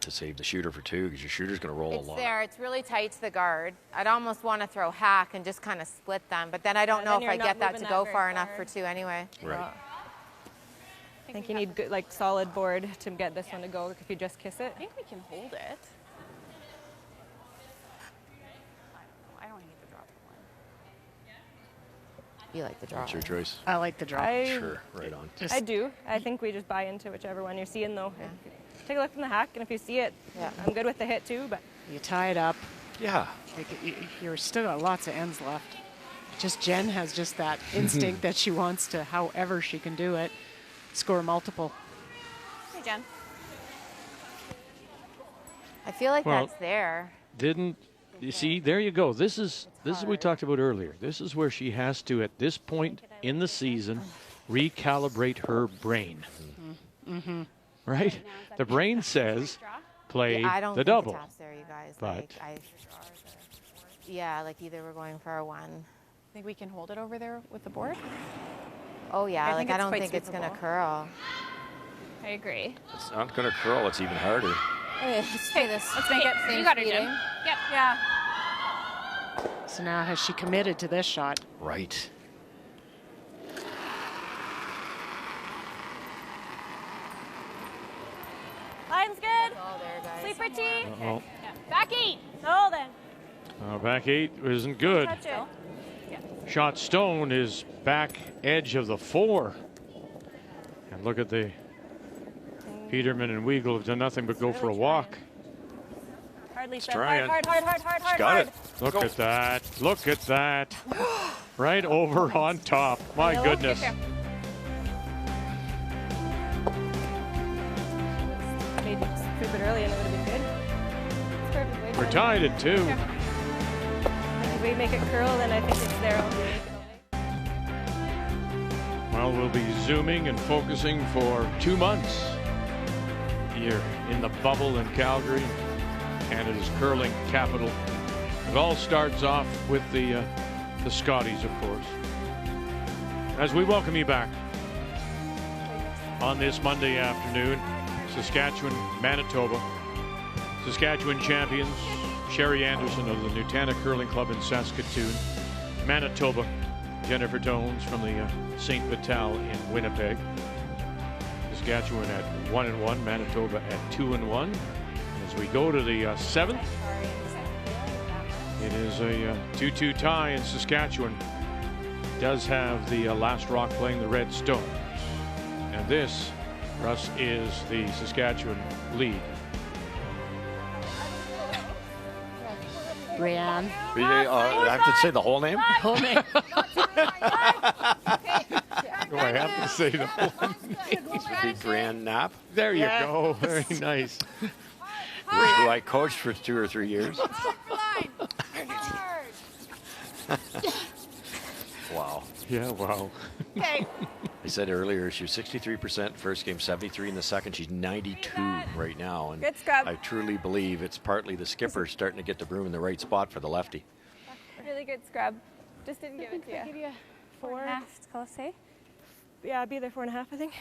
to save the shooter for 2, because your shooter's going to roll It's a lot. there. It's really tight to the guard. I'd almost want to throw hack and just kind of split them, but then I don't know then if you're I not get that moving to that go very far enough far. for 2 anyway. Right. I think you need good, like solid board to get this one to go if you just kiss it. I think we can hold it. I don't hate the drop one. You like the draw. What's your choice? I like the draw. Sure, right on. Just- I do. I think we just buy into whichever one you're seeing, though. Take a look from the hack, and if you see it, Yeah. I'm good with the hit too. But You tie it up. Yeah. You're still got lots of ends left. Just Jen has just that instinct that she wants to, however she can do it, score multiple. Hey, Jen. I feel like Well, that's there. Didn't you see? There you go. This is what we talked about earlier. This is where she has to, at this point in the season, recalibrate her brain. Mm-hmm. Right? The brain says play I don't the think double. the tap's there, you guys. But yeah, like either we're going for a 1. Think we can hold it over there with the board? Oh yeah, I like think I it's don't quite think it's gonna sweepable. curl. I agree. It's not going to curl. It's even harder. Okay, let's do this. Let's make it. Same You got it, speeding. Jen. Yep. Yeah. So now has she committed to this shot? Right. Line's good. All there, guys. Sleeper tee. Uh-oh. Back 8. Hold it. Back 8 isn't good. Touch it. Shot stone is back edge of the 4. And look at the Peterman and Weagle have done nothing but go for a walk. hardly said. Hard, hard, hard, hard, hard, hard, Got hard. it. Look at that. Look at that. Right over on top. My goodness. I made scoop it early and it would have been good. It's perfect. We're tied at 2. If we make it curl, then I think it's there all day. Well, we'll be zooming and focusing for 2 months here in the bubble in Calgary, Canada's curling capital. It all starts off with the Scotties, of course. As we welcome you back on this Monday afternoon, Saskatchewan, Manitoba. Saskatchewan champions, Sherry Anderson of the Nutana Curling Club in Saskatoon. Manitoba, Jennifer Tones from the St. Vital in Winnipeg. Saskatchewan at 1-1, Manitoba at 2-1. As we go to the 7th, it is a 2-2 tie in Saskatchewan. Does have the last rock playing the Red Stones. And this, Russ, is the Saskatchewan lead. Brianne. I have to say the whole name? Whole name. Do I have to say the whole name? Brianne Knapp. There you go. Very nice. Who I coached for 2 or 3 years. Wow. Yeah, wow. Okay. I said earlier she was 63% first game, 73 in the second. She's 92 right now. And Good scrub. I truly believe it's partly the skipper starting to get the broom in the right spot for the lefty. Really good scrub. Just didn't give it to you. Give you a 4.5. It's close, eh? Yeah, I'd be there 4.5, I think.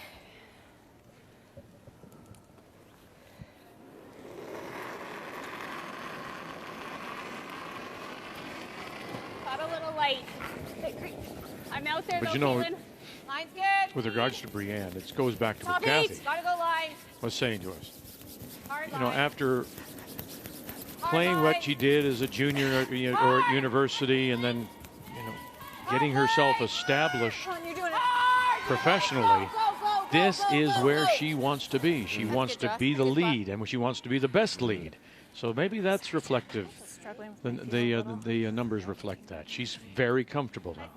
Got a little light. I'm out there, But though, you know, Caitlin. Line's good. with regards to Brianne, it goes back to what Top Kathy eight. Gotta go line. was saying to us. Hard You know, line. after playing what she did as a junior or at university, and then, you know, getting herself established Come on, you're doing it. professionally, this is where go. she wants to be. She wants to be the lead, and she wants to be the best lead. So maybe that's reflective. The numbers reflect that. She's very comfortable now.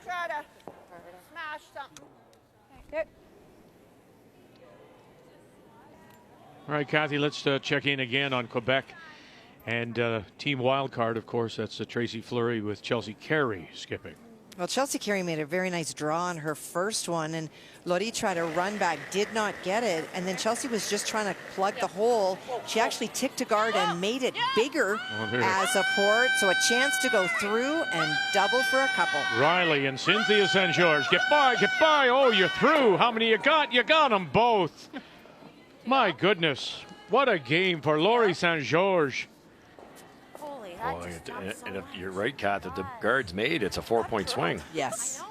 Try to smash something. Good. All right, Kathy, let's check in again on Quebec. And team wildcard, of course, that's Tracy Fleury with Chelsea Carey skipping. Well, Chelsea Carey made a very nice draw on her first one, and Lori tried to run back, did not get it, and then Chelsea was just trying to plug the hole. She actually ticked to guard and made it bigger as a port, so a chance to go through and double for a couple. Riley and Cynthia St. George, get by, get by. Oh, you're through. How many you got? You got them both. My goodness, what a game for Lori St. George. And if you're right, Kat, that the guard's made, it's a 4-point swing. Yes.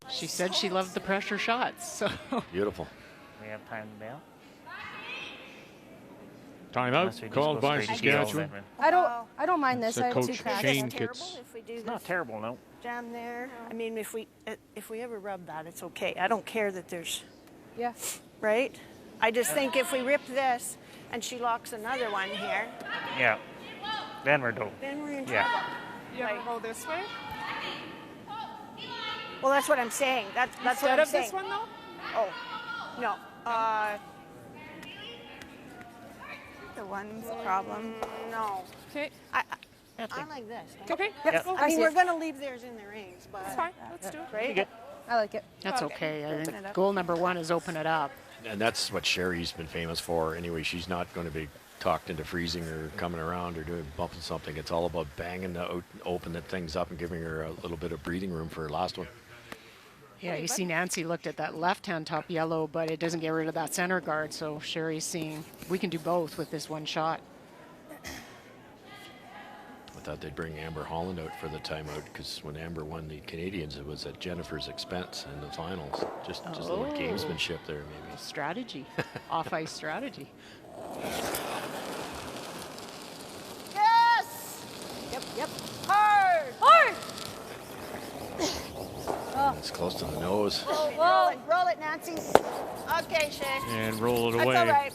She said she loved the pressure shots. So. Beautiful. We have time to bail. Timeout called by Saskatchewan. I don't mind this. So I have Coach 2 cracks. Shane gets. If we do It's not terrible, no. jam there, I mean, if we ever rub that, it's okay. I don't care that there's, Yeah. right? I just think if we rip this and she locks another one here, Yeah. Then we're done. then we're in trouble. Yeah. You ever go this way? Well, that's what I'm saying. That's what Instead I'm of saying. this one, though? Oh, no. The one's a problem. No. Okay. I like this. Okay, Yep. let's go. I mean, we're going to leave theirs in the rings, but. That's fine. Let's do it. Right? I like it. That's okay. I think goal number 1 is open it up. And that's what Sherry's been famous for. Anyway, she's not going to be talked into freezing or coming around or doing bumping something. It's all about banging open the things up and giving her a little bit of breathing room for her last one. Yeah, you see Nancy looked at that left-hand top yellow, but it doesn't get rid of that center guard. So Sherry's seeing we can do both with this one shot. I thought they'd bring Amber Holland out for the timeout because when Amber won the Canadians, it was at Jennifer's expense in the finals. Just a little gamesmanship there, maybe. Strategy, off-ice strategy. Yes! Yep. Hard! Hard! It's close to the nose. Roll it, Nancy. Okay, Shay. And roll it That's away. all right.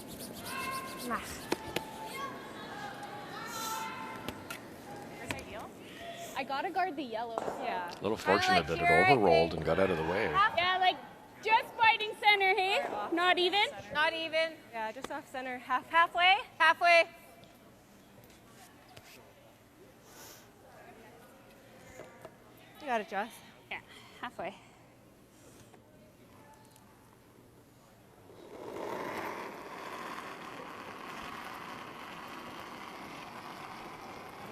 I gotta guard the yellow. Yeah. A little fortunate that it overrolled and got out of the way. Yeah, like just fighting center, hey? Not even? Not even. Yeah, just off center. Halfway? Halfway. You got it, Joss. Yeah, halfway.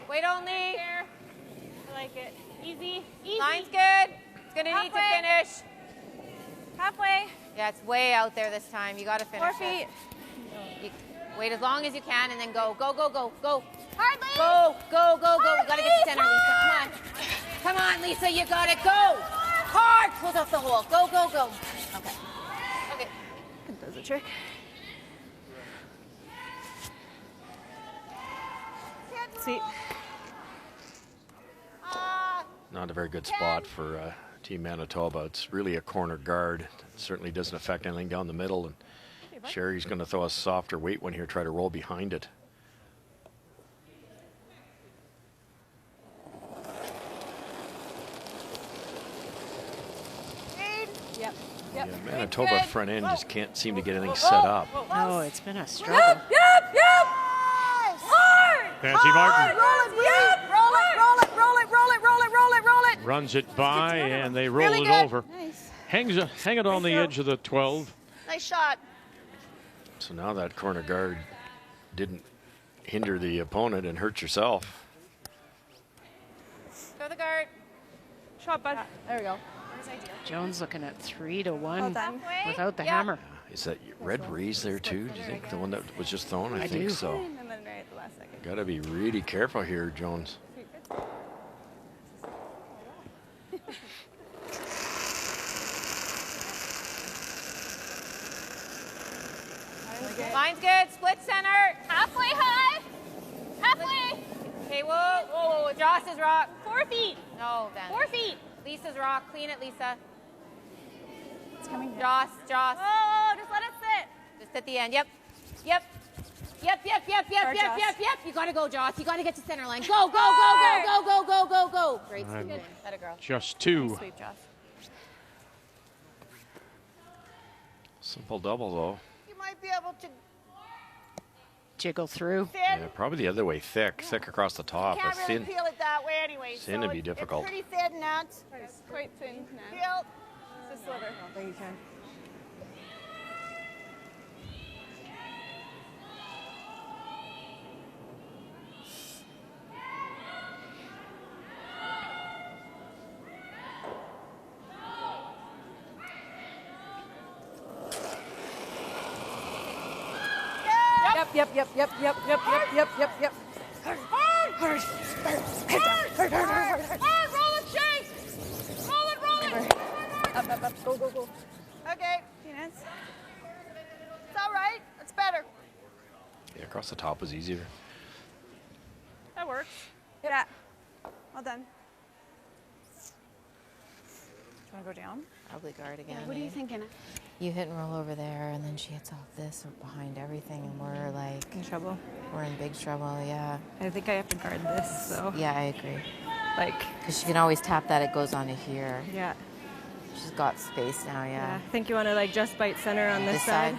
Wait only. There. I like it. Easy. Easy. Line's good. It's going to need to finish. Halfway. Yeah, it's way out there this time. You got to finish 4 feet. it. Wait as long as you can and then go. Go, go, go, go. Hardly. Go, go, go, go. You got to get to center, Lisa. Come on. Come on, Lisa. You got it. Go. Hard. Close off the hole. Go, go, go. Okay. Okay. Does a trick. Sweet. Not a very good spot for Team Manitoba. It's really a corner guard. It certainly doesn't affect anything down the middle. And Sherry's going to throw a softer weight one here, try to roll behind it. Yep. Yeah, Manitoba front end just can't seem to get anything set up. No, it's been a struggle. Yep. Hard. Pansy Martin Roll it, Bree. Roll it, roll it, roll it, roll it, roll it, roll it, roll it. runs it by, and they roll Really it good. over. Nice. Hang it on the edge of the 12. Nice shot. So now that corner guard didn't hinder the opponent and hurt yourself. Throw the guard. Shot, bud. There we go. Jones looking at 3-1 Well done. without the Yeah. hammer. Is that Red Breeze there too? Do you think the one that was just thrown? I think do. so. And then right at the last second. Got to be really careful here, Jones. Line's good. Split center. Halfway high. Halfway. Okay, whoa, whoa, whoa. Joss's rock. 4 feet. No, then. 4 feet. Lisa's rock. Clean it, Lisa. It's coming down. Joss. Oh, just let it sit. Just at the end. Yep. Yep. Yep, yep, yep, yep, Or yep, Joss. yep, yep. You gotta go, Joss. You gotta get to center line. Go, go, go, go, go, go, go, go, go. Great sweep. That a girl. Just 2. Sweep, Joss. Simple double though. You might be able to Jiggle through. thin. Yeah, probably the other way, thick across the top. Can't That's really thin. peel it that way anyway. Thin so would be it's difficult. pretty thin, Nance. It's quite thin now. Peel. It's a sliver. There you can. Yep. Hard, roll it, Chase. Roll it. Up. Go. Okay. Peanuts. It's all right. It's better. Yeah, across the top was easier. That works. Yeah. Well done. Do you want to go down? Probably guard again. What are you thinking? You hit and roll over there, and then she hits off this or behind everything, and we're like In trouble. we're in big trouble. Yeah. I think I have to guard this, so. Yeah, I agree. Like. Because she can always tap that; it goes onto here. Yeah. She's got space now. Yeah. Yeah. I think you want to like just bite center on this side.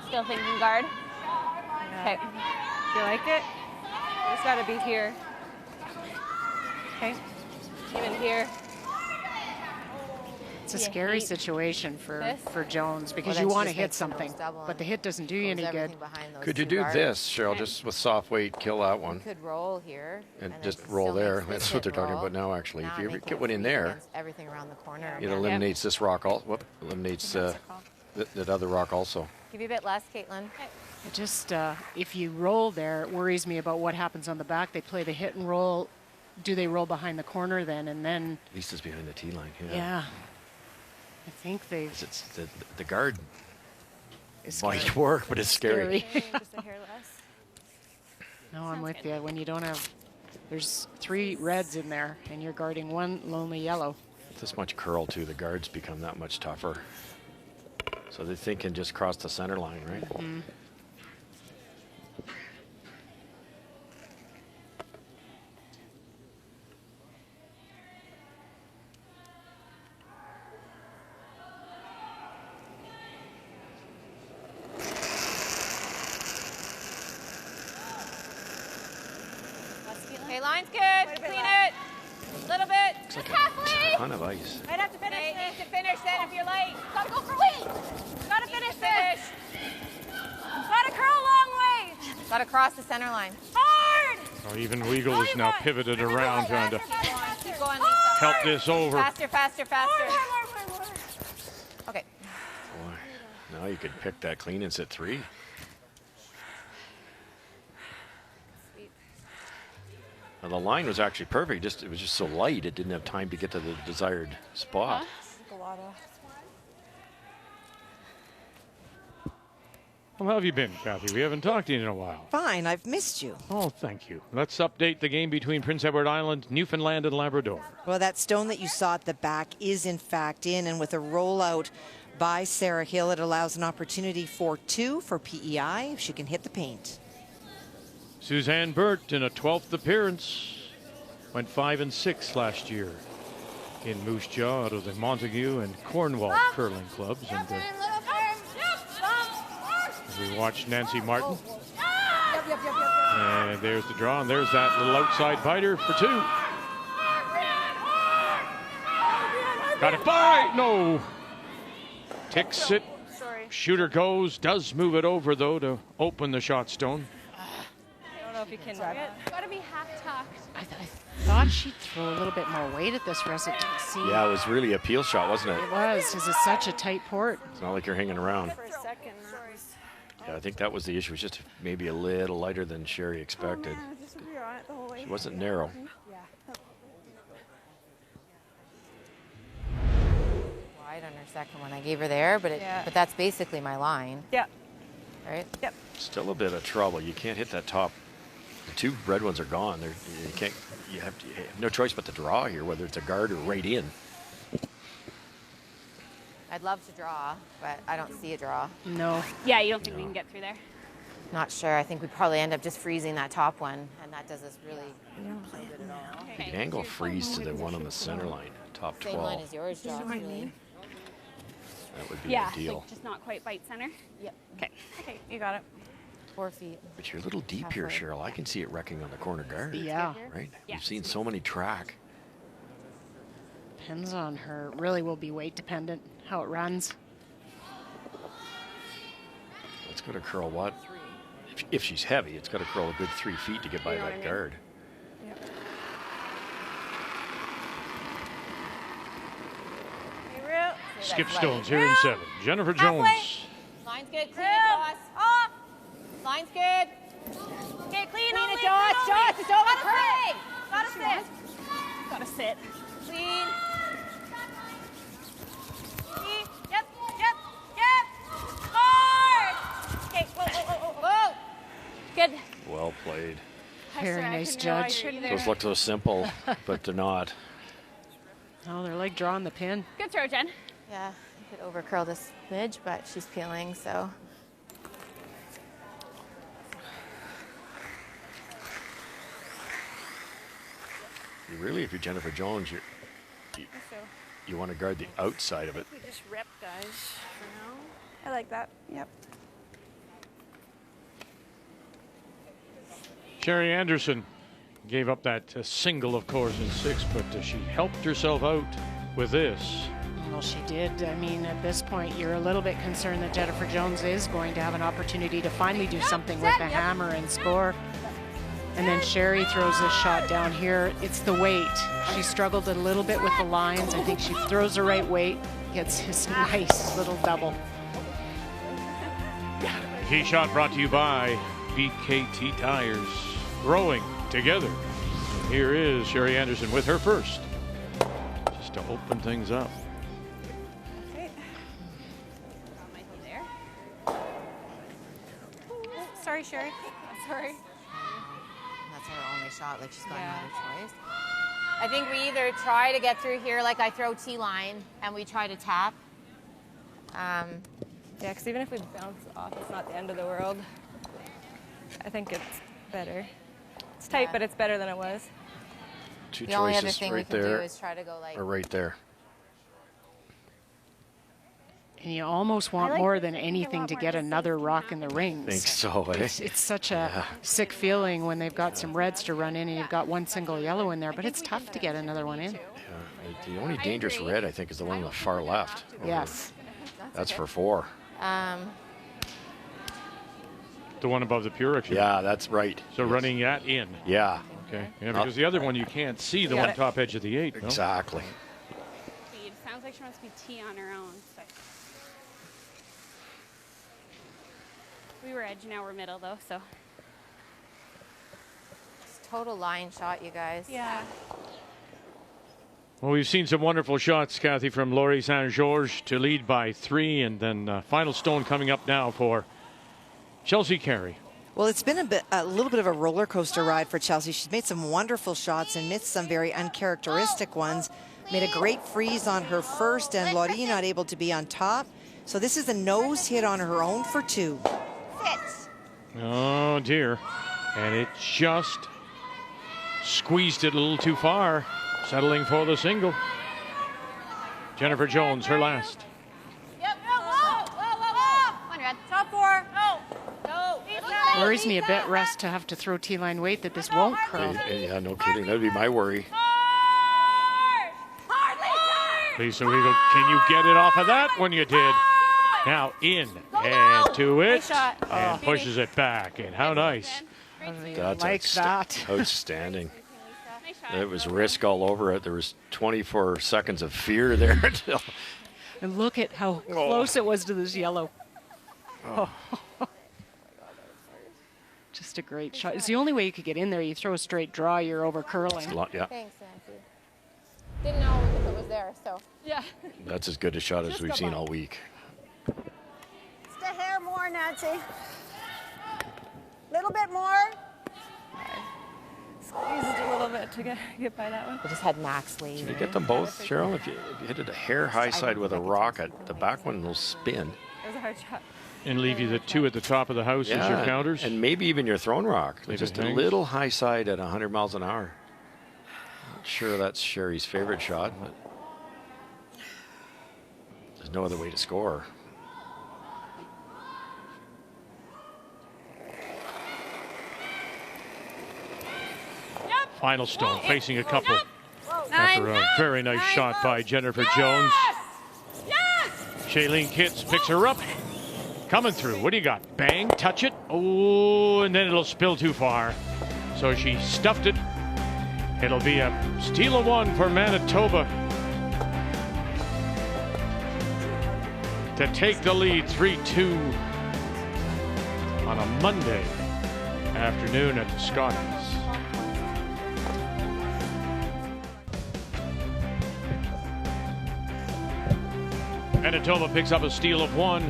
Still thinking guard. Okay. Do you like it? It's got to be here. Okay. Even here. It's a scary situation for Jones because then you she want to just hit makes the something, nose double but the and hit doesn't do you pulls any good. everything behind those Could you two do guards. this, Cheryl, just with soft weight, kill that one, Could roll here and then just it roll still there? makes this That's hit what they're talking roll. about now, actually. Now If you ever making get one in sweep there, against everything around the corner. it eliminates this rock. Eliminates that other rock also. Give you a bit less, Caitlin. It just, if you roll there, it worries me about what happens on the back. They play the hit and roll. Do they roll behind the corner then? And then, At least it's behind the tee line. yeah. I think they've. It's the guard It's might scary. work, but it's scary. Just a hair less. No, I'm with you. When you don't have, there's 3 reds in there, and you're guarding 1 lonely yellow. This much curl too, the guards become that much tougher. So they're thinking just cross the center line, right? Mm-hmm. Okay, line's good. Clean it. Little bit. Looks like Halfway. a ton of ice. Might have to finish. Okay, need to finish then if you're late. Gotta go for weight. Gotta finish this. Gotta curl a long way. Gotta cross the center line. Hard. Oh, even Weagle is now pivoted around trying to Keep going, Lisa. help this over. Faster, faster, faster. Okay. Boy, now you could pick that clean and sit 3. Now the line was actually perfect. It was just so light, it didn't have time to get to the desired spot. Well, how have you been, Kathy? We haven't talked to you in a while. Fine, I've missed you. Oh, thank you. Let's update the game between Prince Edward Island, Newfoundland, and Labrador. Well, that stone that you saw at the back is in fact in, and with a rollout by Sarah Hill, it allows an opportunity for 2 for PEI if she can hit the paint. Suzanne Burt in a 12th appearance. Went 5 and 6 last year in Moose Jaw out of the Montague and Cornwall curling clubs. And as we watch Nancy Martin. And there's the draw, and there's that little outside biter for 2. Got it by, no. Ticks it, shooter goes, does move it over though to open the shot stone. I don't know if you can. Gotta be half tucked. I thought she'd throw a little bit more weight at this rest. Yeah, it was really a peel shot, wasn't it? It was, because it's such a tight port. It's not like you're hanging around. For a second. Yeah, I think that was the issue. It was just maybe a little lighter than Sherry expected. She wasn't narrow. Wide on her second one. I gave her there, but but that's basically my line. Yeah. Right? Yep. Still a bit of trouble. You can't hit that top. The 2 red ones are gone. You can't. You have no choice but to draw here, whether it's a guard or right in. I'd love to draw, but I don't see a draw. No. Yeah, you don't think we can get through there? Not sure. I think we probably end up just freezing that top one, and that does us really You can angle freeze to the one on the center line, top 12. same line as yours, Josh. Really. That would be Yeah, ideal. like just not quite bite center. Yep. Okay. Okay, you got it. 4 feet. But you're a little deep here, Halfway. Cheryl. I can see it wrecking on the corner guard. Yeah. Right? Yeah. We've seen so many track. Depends on her. Really will be weight dependent, how it runs. It's going to curl what? If she's heavy, it's got to curl a good 3 feet to get by that guard. Skip stones here in 7. Jennifer Jones. Line's good. Clean it, Joss. Off. Line's good. Okay, clean it, Joss. Joss, it's over curling. Gotta sit. Gotta sit. Clean. Yep. Hard. Okay, whoa. Good. Well played. Very nice judge. Those look so simple, but they're not. Oh, they're like drawing the pin. Good throw, Jen. Yeah, I could overcurl this smidge, but she's peeling, so. Really, if you're Jennifer Jones, you want to guard the outside of it. We just rep, guys, for now. I like that. Yep. Sherry Anderson gave up that single, of course, in 6, but she helped herself out with this. Well, she did. I mean, at this point, you're a little bit concerned that Jennifer Jones is going to have an opportunity to finally do something with the hammer and score. And then Sherry throws this shot down here. It's the weight. She struggled a little bit with the lines. I think she throws the right weight, gets this nice little double. Key shot brought to you by BKT Tires. Growing together. Here is Sherry Anderson with her first. Just to open things up. Sorry, Sherry. Sorry. That's her only shot, like she's got no other choice. I think we either try to get through here, like I throw T-line, and we try to tap. Yeah, because even if we bounce off, it's not the end of the world. I think it's better. It's tight, but it's better than it was. Two the only other choices thing right we can there, do is try to go like. or right there. And you almost want more than anything to get another rock in the rings. I think so, eh? It's such a sick feeling when they've got some reds to run in and you've got one single yellow in there, but it's tough to get another one in. The only dangerous red, I think, is the one on the far left. Yes. That's for 4. The one above the Purex. Yeah, that's right. So running that in. Yeah. Okay. Yeah, because the other one you can't see the one top edge of the 8. Exactly. It sounds like she must be T on her own. So. We were edge, now we're middle though, so. It's total line shot, you guys. Yeah. Well, we've seen some wonderful shots, Kathy, from Laurie Saint George to lead by 3, and then final stone coming up now for Chelsea Carey. Well, it's been a little bit of a roller coaster ride for Chelsea. She's made some wonderful shots and missed some very uncharacteristic ones. Made a great freeze on her first, and Laurie not able to be on top. So this is a nose hit on her own for 2. Oh, dear. And it just squeezed it a little too far, settling for the single. Jennifer Jones, her last. Yep. Whoa. Come on, Red. Top 4. No. Worries me a bit, Russ, to have to throw T-line weight that this won't curl. Yeah, no kidding. That'd be my worry. Lisa Weagle, can you get it off of that one? You did. Now in and to it, and pushes it back. And how nice. That's that. Outstanding. It was risk all over it. There was 24 seconds of fear there until. And look at how close it was to this yellow. Oh. Just a great shot. It's the only way you could get in there. You throw a straight draw, you're over curling. Yeah. Thanks, Nancy. Didn't know if it was there, so. Yeah. That's as good a shot as we've seen all week. Just a hair more, Nancy. Little bit more. Squeezed a little bit to get by that one. We just had max weight. Can you get them both, Cheryl? If you hit it a hair high side with a rocket, the back one will spin. It was a hard shot. And leave you the 2 at the top of the house as your counters. And maybe even your thrown rock. Leave Just it a hang. little high side at 100 miles an hour. Not sure that's Sherry's favorite shot, but there's no other way to score. Final stone, facing a couple. After a very nice shot by Jennifer Jones. Shailene Kitts picks her up. Coming through. What do you got? Bang, touch it. Oh, and then it'll spill too far. So she stuffed it. It'll be a steal of 1 for Manitoba to take the lead 3-2 on a Monday afternoon at the Scotties. Manitoba picks up a steal of 1.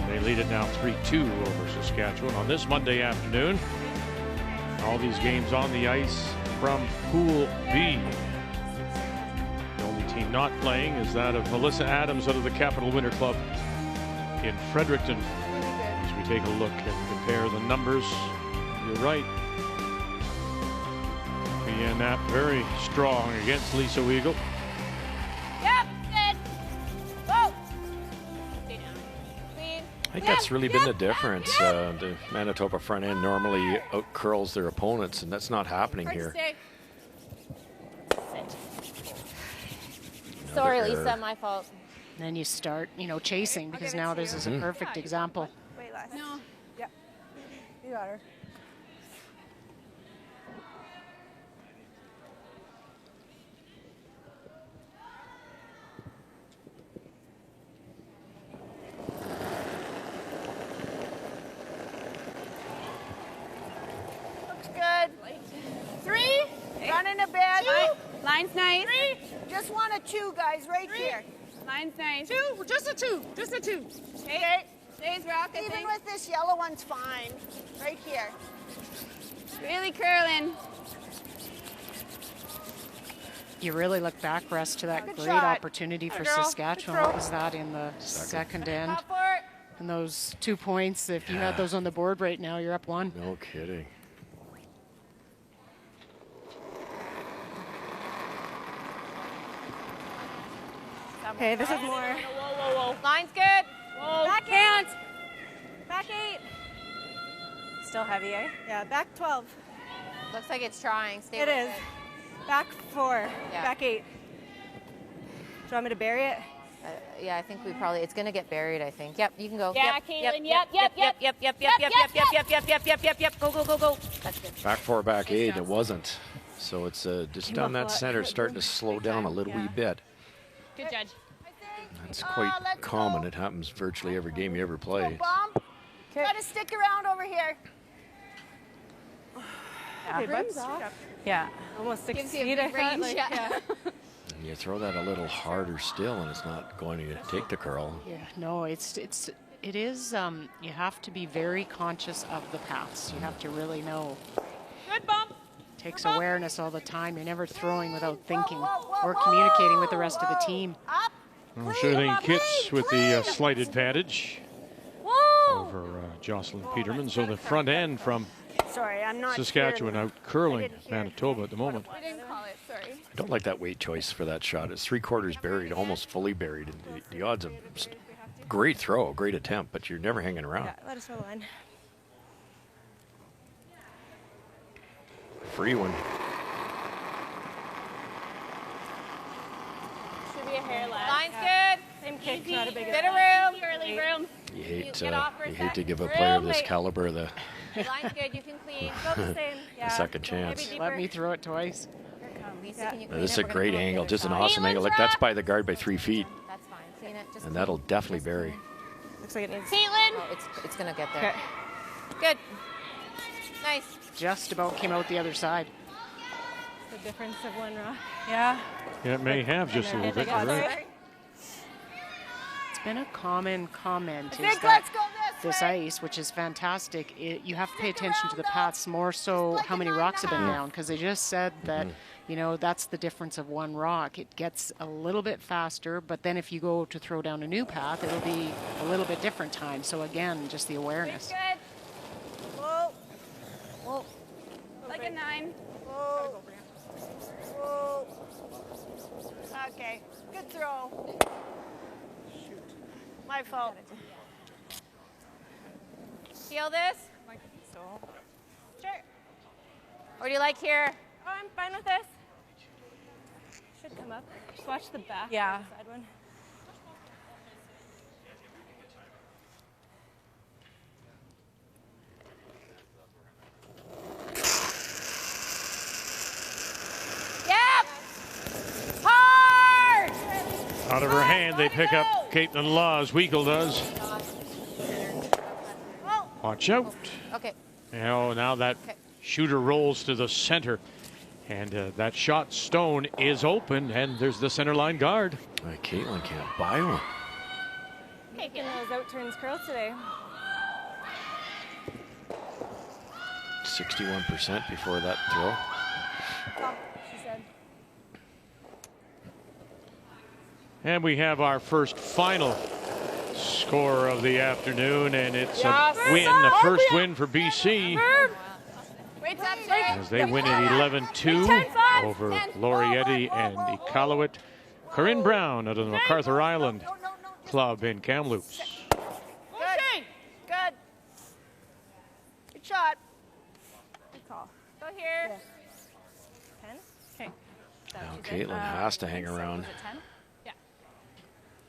They lead it now 3-2 over Saskatchewan on this Monday afternoon. All these games on the ice from Pool B. The only team not playing is that of Melissa Adams out of the Capital Winter Club in Fredericton. As we take a look and compare the numbers, you're right. Leanne Knapp very strong against Lisa Weagle. I think that's really been the difference. The Manitoba front end normally out curls their opponents, and that's not happening here. Sorry, Lisa, my fault. Then you start, chasing, because now this is a perfect example. Way less. No. Yep. You got her. Good. 3. Running a bit. Line's nice. 3. Just want a 2, guys, right here. Line's nice. 2. Just a 2. Just a 2. Okay. Stays rock, I Even think. with this yellow one's fine. Right here. Really curling. You really look back, Russ, to that Good great shot. opportunity for Good girl. Saskatchewan. Good What was that in the second end? Top for it. And those 2 points, if you had those on the board right now, you're up 1. No kidding. Okay, this is more. whoa. Line's good. Whoa. Back Can't. 8. Back 8. Still heavy, eh? Yeah, back 12. Looks like it's trying. Stay It with is. Back 4. Yeah. Back 8. Do you want me to bury it? Yeah, I think we probably, it's going to get buried, I think. Yep, you can go. Yeah, Caitlin, yep. Go. That's good. Back 4, back 8. It wasn't. So it's just down that center, starting to slow down a little wee bit. Good judge. That's quite common. It happens virtually every game you ever play. Bomb. Got to stick around over here. Okay, but's off. Yeah, almost 6 Gives you a feet, I big thought. range, Like, yeah. And you throw that a little harder still, and it's not going to take the curl. Yeah, no, it is. You have to be very conscious of the paths. You have to really know. Good bump. Takes awareness all the time. You're never throwing without thinking or communicating with the rest of the team. Well, Shirley Kitts with the slight advantage over Jocelyn Peterman. So the front end from Sorry, I'm not Saskatchewan sure. out curling Manitoba at the moment. I didn't call it, sorry. I don't like that weight choice for that shot. It's 3/4 buried, almost fully buried. And the odds of great throw, great attempt, but you're never hanging around. yeah, let us roll in. Free one. Should be a hair left. Line's good. Same kick, not a big Bit of room. Early room. You hate get off for a you sec. hate to give a player of this Wait. caliber the Line's good. You can clean. Go the same. Yeah. second chance. Maybe Let deeper. me throw it twice. Here it comes. Lisa, Yeah. can you Now, clean this is it? a We're gonna great go to the angle, other just an side. awesome angle. Look, that's by the guard by 3 feet, That's fine. Clean it. Just and clean that'll it. definitely bury. Looks like it needs. Caitlin. Oh, it's going to get there. Okay. Good. Nice. Just about came out the other side. The difference of one rock. Yeah. Yeah, it may have just a little bit. You're right. It's been a common comment is Think, that let's go this way. ice, which is fantastic, you have to pay attention to the paths more so how many rocks have been down, because they just said that, you know, that's the difference of one rock. It gets a little bit faster, but then if you go to throw down a new path, it'll be a little bit different time. So again, just the awareness. Good. Whoa. Whoa. Like a 9. Whoa. Whoa. Okay. Good throw. My fault. Feel this? So. Sure. Or do you like here? Oh, I'm fine with this. Should come up. Just watch the back. Yeah. The side one. Yep. Hard. Out of her hand, they pick up Caitlin Laws. Weigel does. Watch out. Okay. Now that shooter rolls to the center. And that shot stone is open, and there's the center line guard. Caitlin can't buy one. Making those out turns curls today. 61% before that throw. She said. And we have our first final score of the afternoon, and it's a win, the first win for BC, Weights up, as they win it 11-2 over Laurietti and Iqaluit. Corinne Brown out of the MacArthur Island Club in Kamloops. Good. Good. Good shot. Good call. Go here. 10? Okay. Now Caitlin has to hang around, 10? Yeah.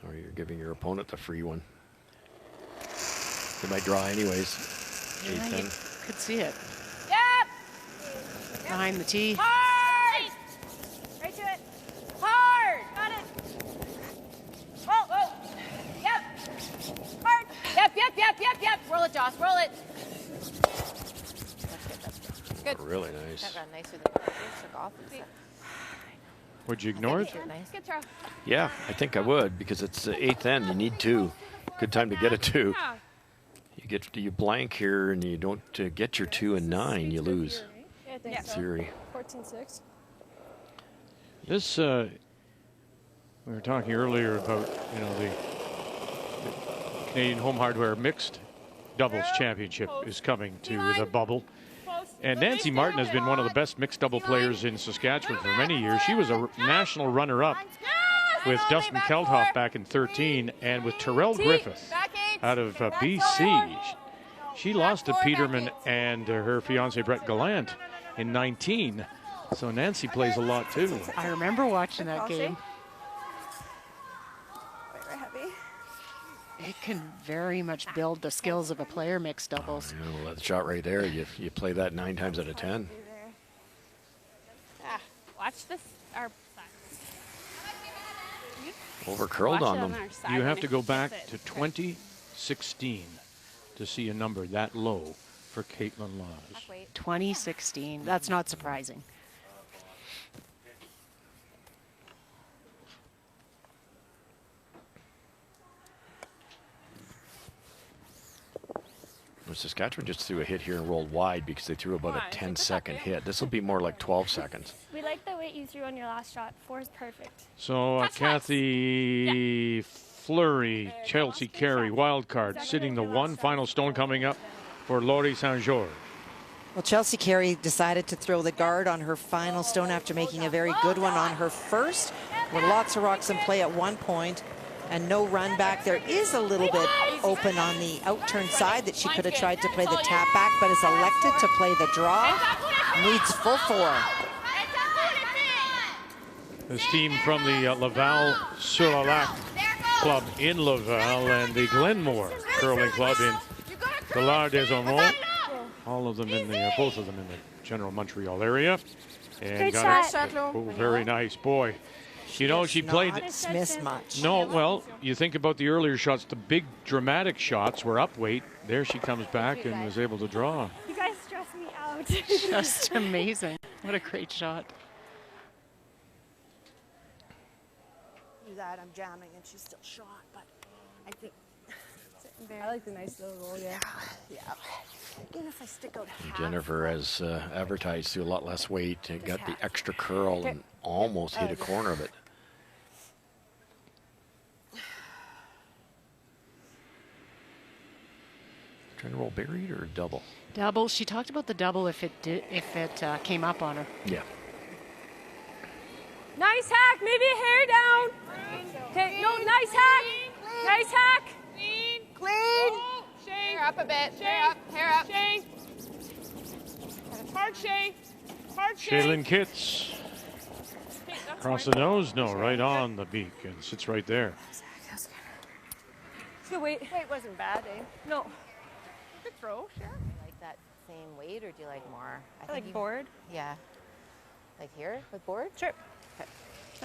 or you're giving your opponent the free one. They might draw anyways. Yeah, 8-10. you could see it. Yep. Behind the tee. Hard. Right to it. Hard. Got it. Whoa. Whoa. Yep. Hard. Yep. Roll it, Joss. Roll it. That's good. Good. Really nice. That got nice with the took off. Would you ignore it? Nice. Good throw. Yeah, I think I would, because it's the 8th end. You need 2. Good time to get a 2. You blank here, and you don't get your 2 and 9, you lose. Yeah, I think In theory. 14-6. This, we were talking earlier about, the Canadian Home Hardware Mixed Doubles Championship is coming to the bubble. And Nancy Martin has been one of the best mixed double players in Saskatchewan for many years. She was a national runner-up with Dustin Keldhoff back in 13 and with Terrell Griffith out of BC. She lost to Peterman and her fiance Brett Gallant in 19. So Nancy plays a lot too. I remember watching that game. It can very much build the skills of a player mixed doubles. Oh, yeah, well, that shot right there, you play that 9 times out of 10. Watch this. Our Over curled on them. You have to go back to 2016 to see a number that low for Caitlin Laws. 2016. That's not surprising. Well, Saskatchewan just threw a hit here and rolled wide because they threw about a 10-second hit. This will be more like 12 seconds. We like the weight you threw on your last shot. 4 is perfect. So Kathy Fleury, Chelsea Carey, wild card, sitting the 1. Final stone coming up for Laurie St. George. Well, Chelsea Carey decided to throw the guard on her final stone after making a very good one on her first. With lots of rocks in play at one point and no run back. There is a little bit open on the outturned side that she could have tried to play the tap back, but is elected to play the draw. Needs full 4. This team from the Laval-sur-la-Lac club in Laval and the Glenmore curling club in Villard-des-Ormeaux. All of them in the, both of them in the general Montreal area. And got it. Oh, very nice, boy. You know, she played. Missed much. No, well, you think about the earlier shots, the big dramatic shots were up weight. There she comes back and was able to draw. You guys stress me out. Just amazing. What a great shot. Do that, I'm jamming and she's still shot, but I think. I like the nice little roll, yeah. Yeah. Even if I stick out half. Jennifer has advertised through a lot less weight and got the extra curl and almost hit a corner of it. Trying to roll buried or double? Double. She talked about the double if it came up on her. Yeah. Nice hack, maybe a hair down. Okay, no, nice hack. Nice hack. Clean. Shay. Hair up a bit. Shay. Hair up. Hair up. Shay. Hard Shay. Hard Shay. Shaylin Kitts. Across the nose? No, right on the beak and sits right there. Good weight. Weight wasn't bad, eh? No. Good throw, sure. Like that same weight, or do you like more? I like board. Yeah. Like here with board? Sure. Okay.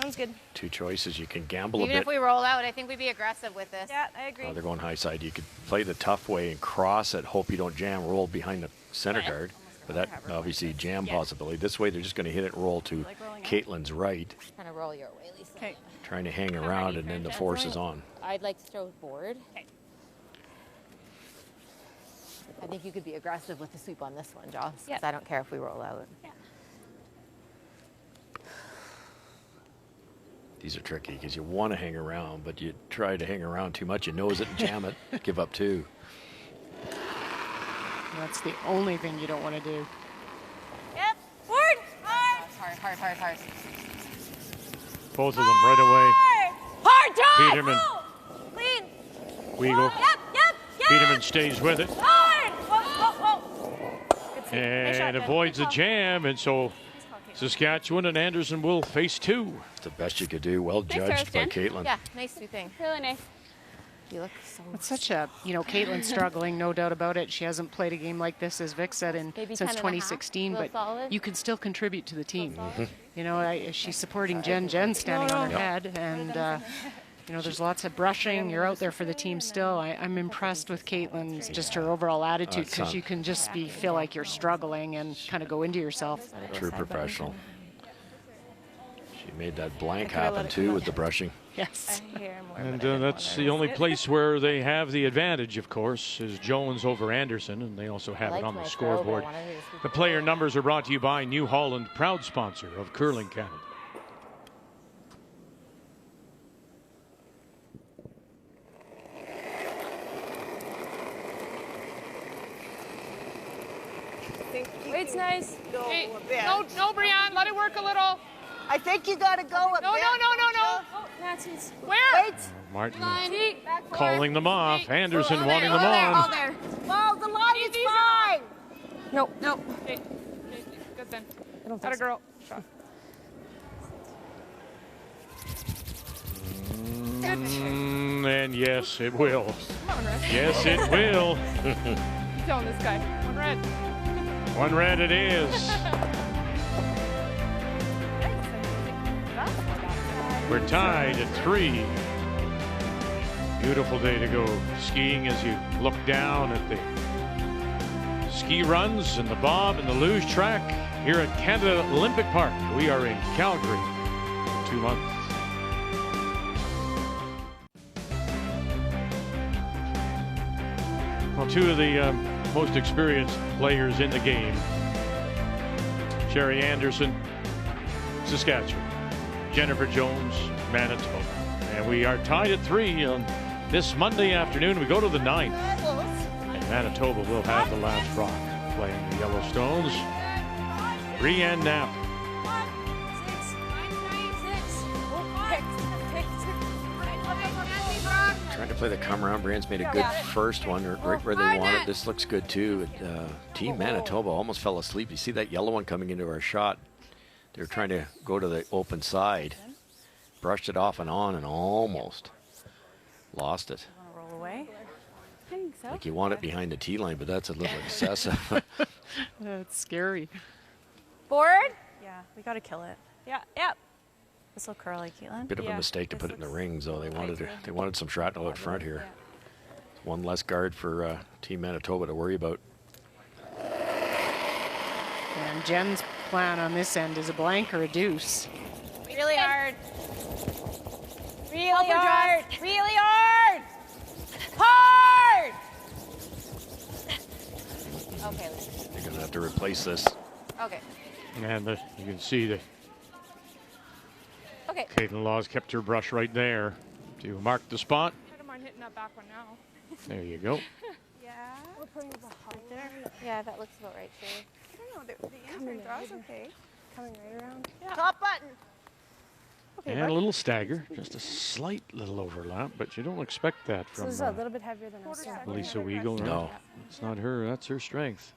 Sounds good. 2 choices. You can gamble Even a bit. if we roll out, I think we'd be aggressive with this. Yeah, I agree. They're going high side. You could play the tough way and cross it, hope you don't jam, roll behind the center guard. But that obviously jam possibility. This way they're just going to hit it and roll to Caitlin's right. Kind of roll your way, Lisa. Okay. Trying to hang around and then the force is on. I'd like to throw board. Okay. I think you could be aggressive with the sweep on this one, Joss. Yeah. I don't care if we roll out. Yeah. These are tricky because you want to hang around, but you try to hang around too much, you nose it and jam it, give up 2. That's the only thing you don't want to do. Yep. Board. Hard, hard, hard, hard. Both of them right away. Hard drive. Peterman. Clean. Weagle. Yep. Peterman stays with it. Hard. Whoa. And avoids the jam, and so Saskatchewan and Anderson will face 2. It's the best you could do. Well judged by Caitlin. Yeah, nice sweeping. Really nice. You look so. It's such a, Caitlin's struggling, no doubt about it. She hasn't played a game like this, as Vic said, Maybe since 10.5, 2016, but solid. you can still contribute to the team. She's supporting Jen. Jen's standing on her head, and there's lots of brushing. You're out there for the team still. I'm impressed with Caitlin's, just her overall attitude, because you can just feel like you're struggling and kind of go into yourself. True professional. She made that blank happen too with the brushing. Yes. And that's the only place where they have the advantage, of course, is Jones over Anderson, and they also have it on the scoreboard. The player numbers are brought to you by New Holland, proud sponsor of Curling Canada. Weight's nice. Hey, no, Brianne, let it work a little. I think you got to go a bit. No. Where? Wait. Martin Line. calling them off. Anderson All wanting there, them all on. there. Well, the line is fine. Nope. Okay. Good then. I don't Got a think so. girl. Shot. And yes, it will. Come on, Red. Yes, it will. Keep telling this guy. One red. One red it is. We're tied at 3. Beautiful day to go skiing as you look down at the ski runs and the bob and the luge track here at Canada Olympic Park. We are in Calgary for 2 months. Well, 2 of the most experienced players in the game. Sherry Anderson, Saskatchewan. Jennifer Jones, Manitoba. And we are tied at 3 on this Monday afternoon. We go to the 9th. And Manitoba will have the last rock playing the Yellowstones. Rianne Knapp. Trying to play the come around. Brienne's made a good first one right where they want it. This looks good too. Team Manitoba almost fell asleep. You see that yellow one coming into our shot. They were trying to go to the open side. Brushed it off and on and almost lost it. Roll away. I think so. Like you want it behind the tee line, but that's a little excessive. That's scary. Board? Yeah, we got to kill it. Yeah, yep. This will curly, Caitlin. Bit of a mistake to put it in the rings, though. They wanted some shrapnel out front here. One less guard for Team Manitoba to worry about. And Jen's plan on this end is a blank or a deuce. Really hard. Really hard. Really hard. Hard. Okay. You're going to have to replace this. Okay. And you can see that Okay. Caitlin Laws kept her brush right there to mark the spot. I don't mind hitting that back one now. There you go. Yeah. We're putting the heart there. Yeah, that looks about right, Sherry. I don't know. The answering throw's okay. Coming right around. Yeah. Top button. Okay, And a little stagger, just a slight little overlap, but you don't expect that So from this is a little bit heavier than us. Lisa Weigel. Right? No. It's not her, that's her strength.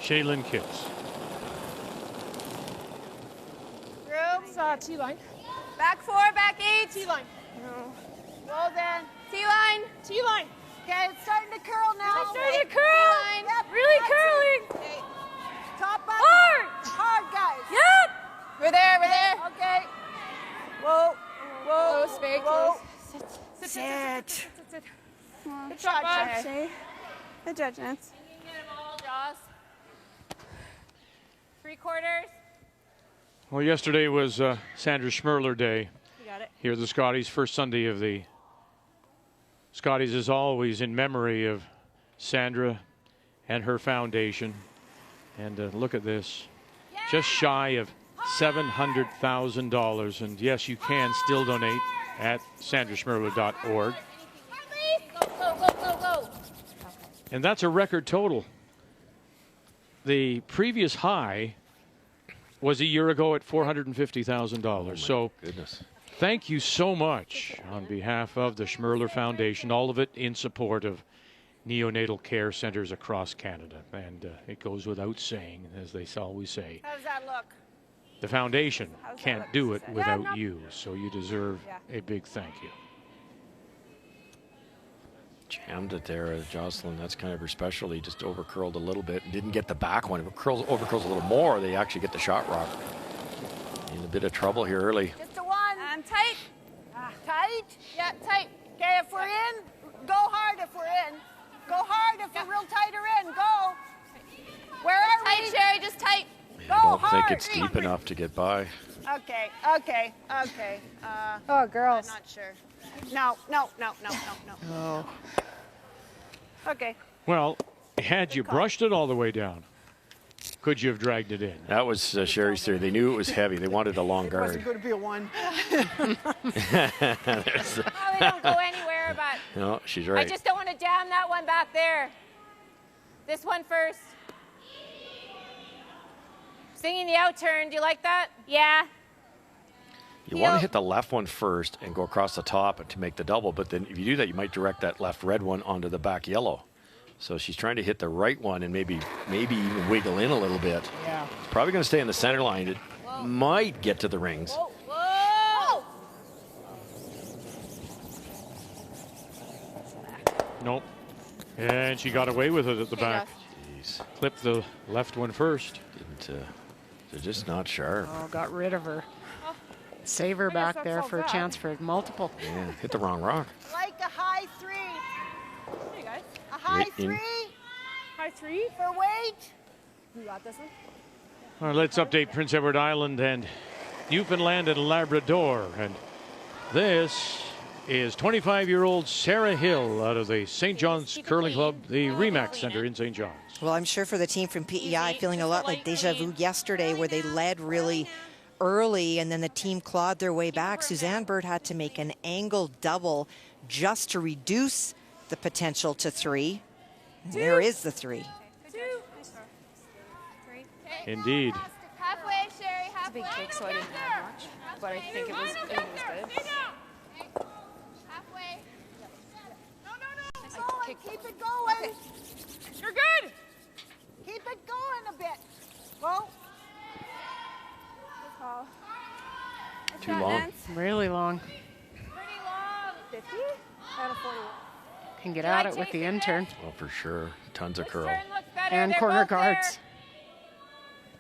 Shaylin Kitts. Room. T-line. Back 4, back 8. T-line. Well then. T-line. T-line. Okay, it's starting to curl now. It's starting to curl. Yep, Really that's curling. it. Okay. Top button. Hard. Hard, guys. Yep. We're there. We're there. Okay. Whoa. Whoa. Close, very Whoa. close. Sit. Good shot, Bob. Shay. Good judgments. Jaws. 3/4. Well, yesterday was Sandra Schmerler Day. You got it. Here at the Scotties, first Sunday of the Scotties is always in memory of Sandra and her foundation. And look at this, just shy of $700,000. And yes, you can still donate at sandraschmerler.org. Go, go, go, go, go. And that's a record total. The previous high was a year ago at $450,000. So Goodness. thank you so much on behalf of the Schmerler Foundation, all of it in support of neonatal care centers across Canada. And it goes without saying, as they always say, How does that look? the foundation How's that can't look, do it Suzanne? without you. So you deserve Yeah. a big thank you. Jammed it there, Jocelyn. That's kind of her specialty. Just overcurled a little bit and didn't get the back one. If it overcurls a little more, they actually get the shot rock. In a bit of trouble here early. Just a 1. Tight. Tight? Yeah, tight. Okay, if we're in, go hard if we're in. Go hard if we're real tight or in. Go. Where are Tight, we? Sherry. Just tight. Go I don't hard. think it's deep enough to get by. Okay, okay, okay. Oh, girls. I'm not sure. No. Oh. Okay. Well, had you brushed it all the way down, could you have dragged it in? That was Sherry's theory. They knew it was heavy. They wanted a long It wasn't guard. going to be a 1. Probably don't go anywhere, but No, she's I right. just don't want to jam that one back there. This one first. Singing the out turn. Do you like that? Yeah. You want to hit the left one first and go across the top to make the double, but then if you do that, you might direct that left red one onto the back yellow. So she's trying to hit the right one and maybe even wiggle in a little bit. Yeah. It's probably going to stay in the center line. It might get to the rings. Whoa. Whoa. Nope. And she got away with it at the back. Jeez. Clipped the left one first. They're just not sharp. Oh, got rid of her. Save her back there for a chance for multiple. Yeah, hit the wrong rock. Like a high 3. Hey, guys. A high 3 High 3. for weight. You got this one? All right, let's update Prince Edward Island and Newfoundland and Labrador. And this is 25-year-old Sarah Hill out of the St. John's Curling Club, the Remax Center in St. John's. Well, I'm sure for the team from PEI, feeling a lot like deja vu yesterday, where they led really early and then the team clawed their way back. Suzanne Bird had to make an angle double just to reduce the potential to 3. And there is the 3. Indeed. Halfway, Sherry. Halfway. It's a big kick, so I didn't have much, but I think it was good. Halfway. Solid. Keep it going. You're good. Keep it going a bit. Go. Too long. Really long. Pretty long. 50 out of 41. Can get at it with the intern. Well, for sure. Tons of curl. Turn looks better. And They're corner both there. guards.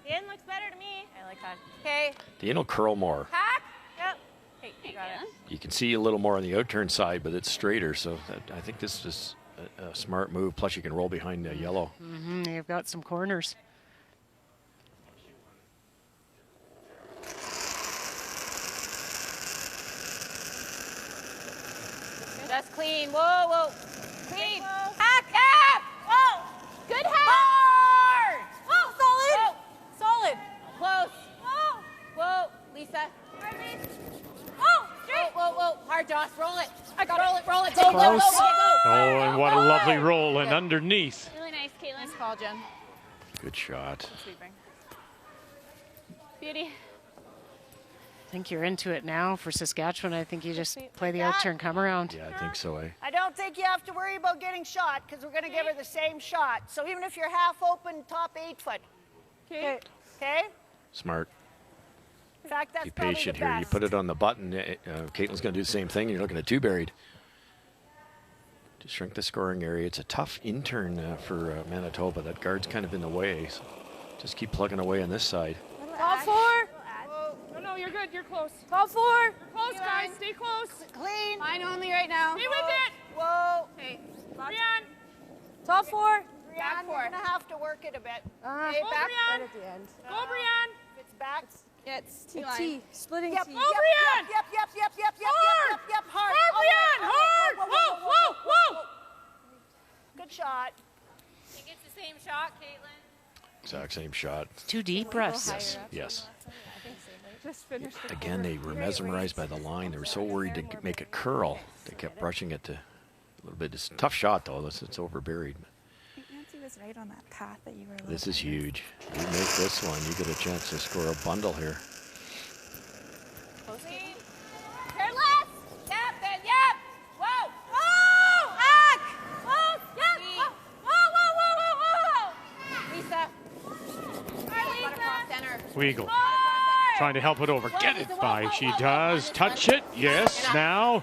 The in looks better to me. I like that. Okay. The in will curl more. Hack. Yep. Hey, you got it. You can see a little more on the out turn side, but it's straighter. So I think this is a smart move. Plus, you can roll behind the yellow. You've got some corners. Just clean. Whoa, whoa. Clean. Hack, hack. Whoa. Good hack. Hard. Whoa, solid. Whoa. Solid. Close. Whoa. Whoa, Lisa. Whoa, straight. Whoa, whoa, whoa. Hard, Josh. Roll it. I got it. Roll it. Go, go, go, go, go. Oh, and what a lovely roll. And underneath. Really nice, Caitlin. Nice call, Jen. Good shot. Sweeping. Beauty. I think you're into it now for Saskatchewan. I think you just play the out turn, come around. Yeah, I think so, eh? I don't think you have to worry about getting shot because we're going to give her the same shot. So even if you're half open, top 8 foot. Okay. Okay? Smart. In fact, that's Be probably patient the here. You best. put it on the button. Caitlin's going to do the same thing. You're looking at 2 buried. To shrink the scoring area. It's a tough intern for Manitoba. That guard's kind of in the way. So just keep plugging away on this side. Call 4. No, you're good. You're close. Call 4. You're close, guys. Stay close. Clean. Mine only right now. Stay with it. Whoa. Hey. Brianne. Top 4. Brianne, you're going to have to work it a bit. Hey, Go, back. Brianne. Right at the end. Go, Brianne. It's back. Yeah, it's T. Splitting Yep, T. yep, Go, Brianne. yep, yep, yep, yep, yep, Hard. yep, yep, hard. Hard, Oh, Brianne. Hard. whoa, Whoa, whoa, whoa. Good shot. Think it's the same shot, Caitlin. Exact same shot. 2 deep breaths. Yes, yes. Just finished the Again, they were mesmerized by the line. They were so worried to make it curl. They kept brushing it to a little bit. It's a tough shot, though. It's over buried. Nancy was right on that path that you were looking. This is huge. You make this one, you get a chance to score a bundle here. Clean. Turn left. Yep, then yep. Whoa. Whoa. Hack. Whoa. Yep. Whoa, whoa, whoa, whoa, whoa. Lisa. All right, Lisa. Cross center. Weagle. Trying to help it over. Get it by. She does. Touch it. Yes, now.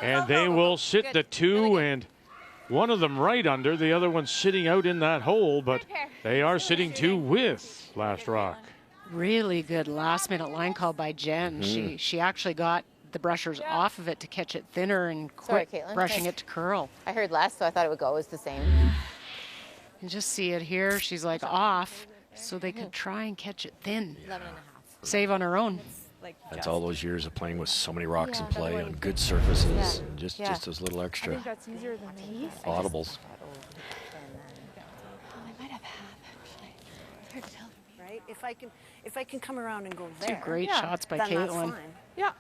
And they will sit the 2, and one of them right under, the other one sitting out in that hole, but they are sitting 2 with last rock. Really good last minute line call by Jen. She actually got the brushers off of it to catch it thinner and Sorry, quit Caitlin. brushing it to curl. I heard less, so I thought it would go as the same. You just see it here. She's like off, so they could try and catch it thin. 11.5. Save on her own. That's all those years of playing with so many rocks in play on good surfaces, and just those little I extra think that's easier than these. audibles. I might have actually. It's hard to tell from here. Right? If I can come around and go 2 there. great shots by then that's Caitlin. fine. Yeah.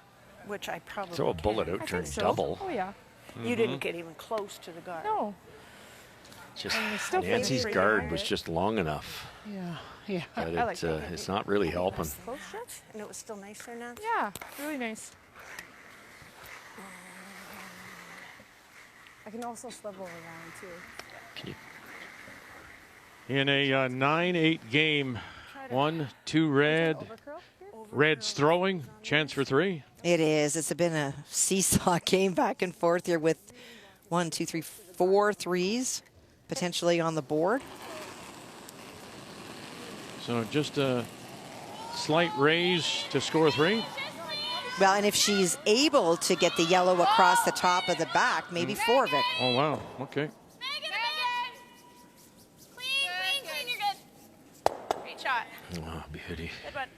Which I probably Throw a bullet can. out, turn So. double. Oh, yeah. You didn't get even close to the guard. No. Just Nancy's guard was just long enough. Yeah. But it's not really helping. Close stretch, and it was still nice there, Nancy. Yeah, really nice. I can also swivel around too. In a 9-8 game, 1-2 red. Red's throwing. Chance for 3. It is. It's been a seesaw game back and forth here with 1, 2, 3, 4 threes potentially on the board. So just a slight raise to score 3. Well, and if she's able to get the yellow across the top of the back, maybe 4, Vic. Oh, wow. Okay. Clean, you're good. Great shot. Oh, beauty. Good one.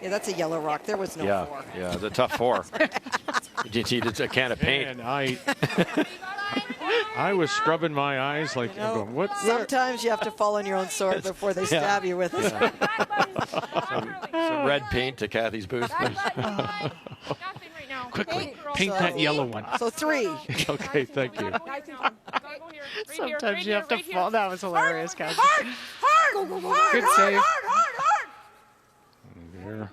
Yeah, that's a yellow rock. There was no 4. Yeah, it's a tough 4. It's a can of paint. And I was scrubbing my eyes like, I'm going, what? Sometimes you have to fall on your own sword before they stab you with it. Some red paint to Kathy's booth. Quickly, paint that yellow one. So 3. Okay, thank you. Sometimes you have to fall. That was hilarious, Kathy. Hard! Good save. There.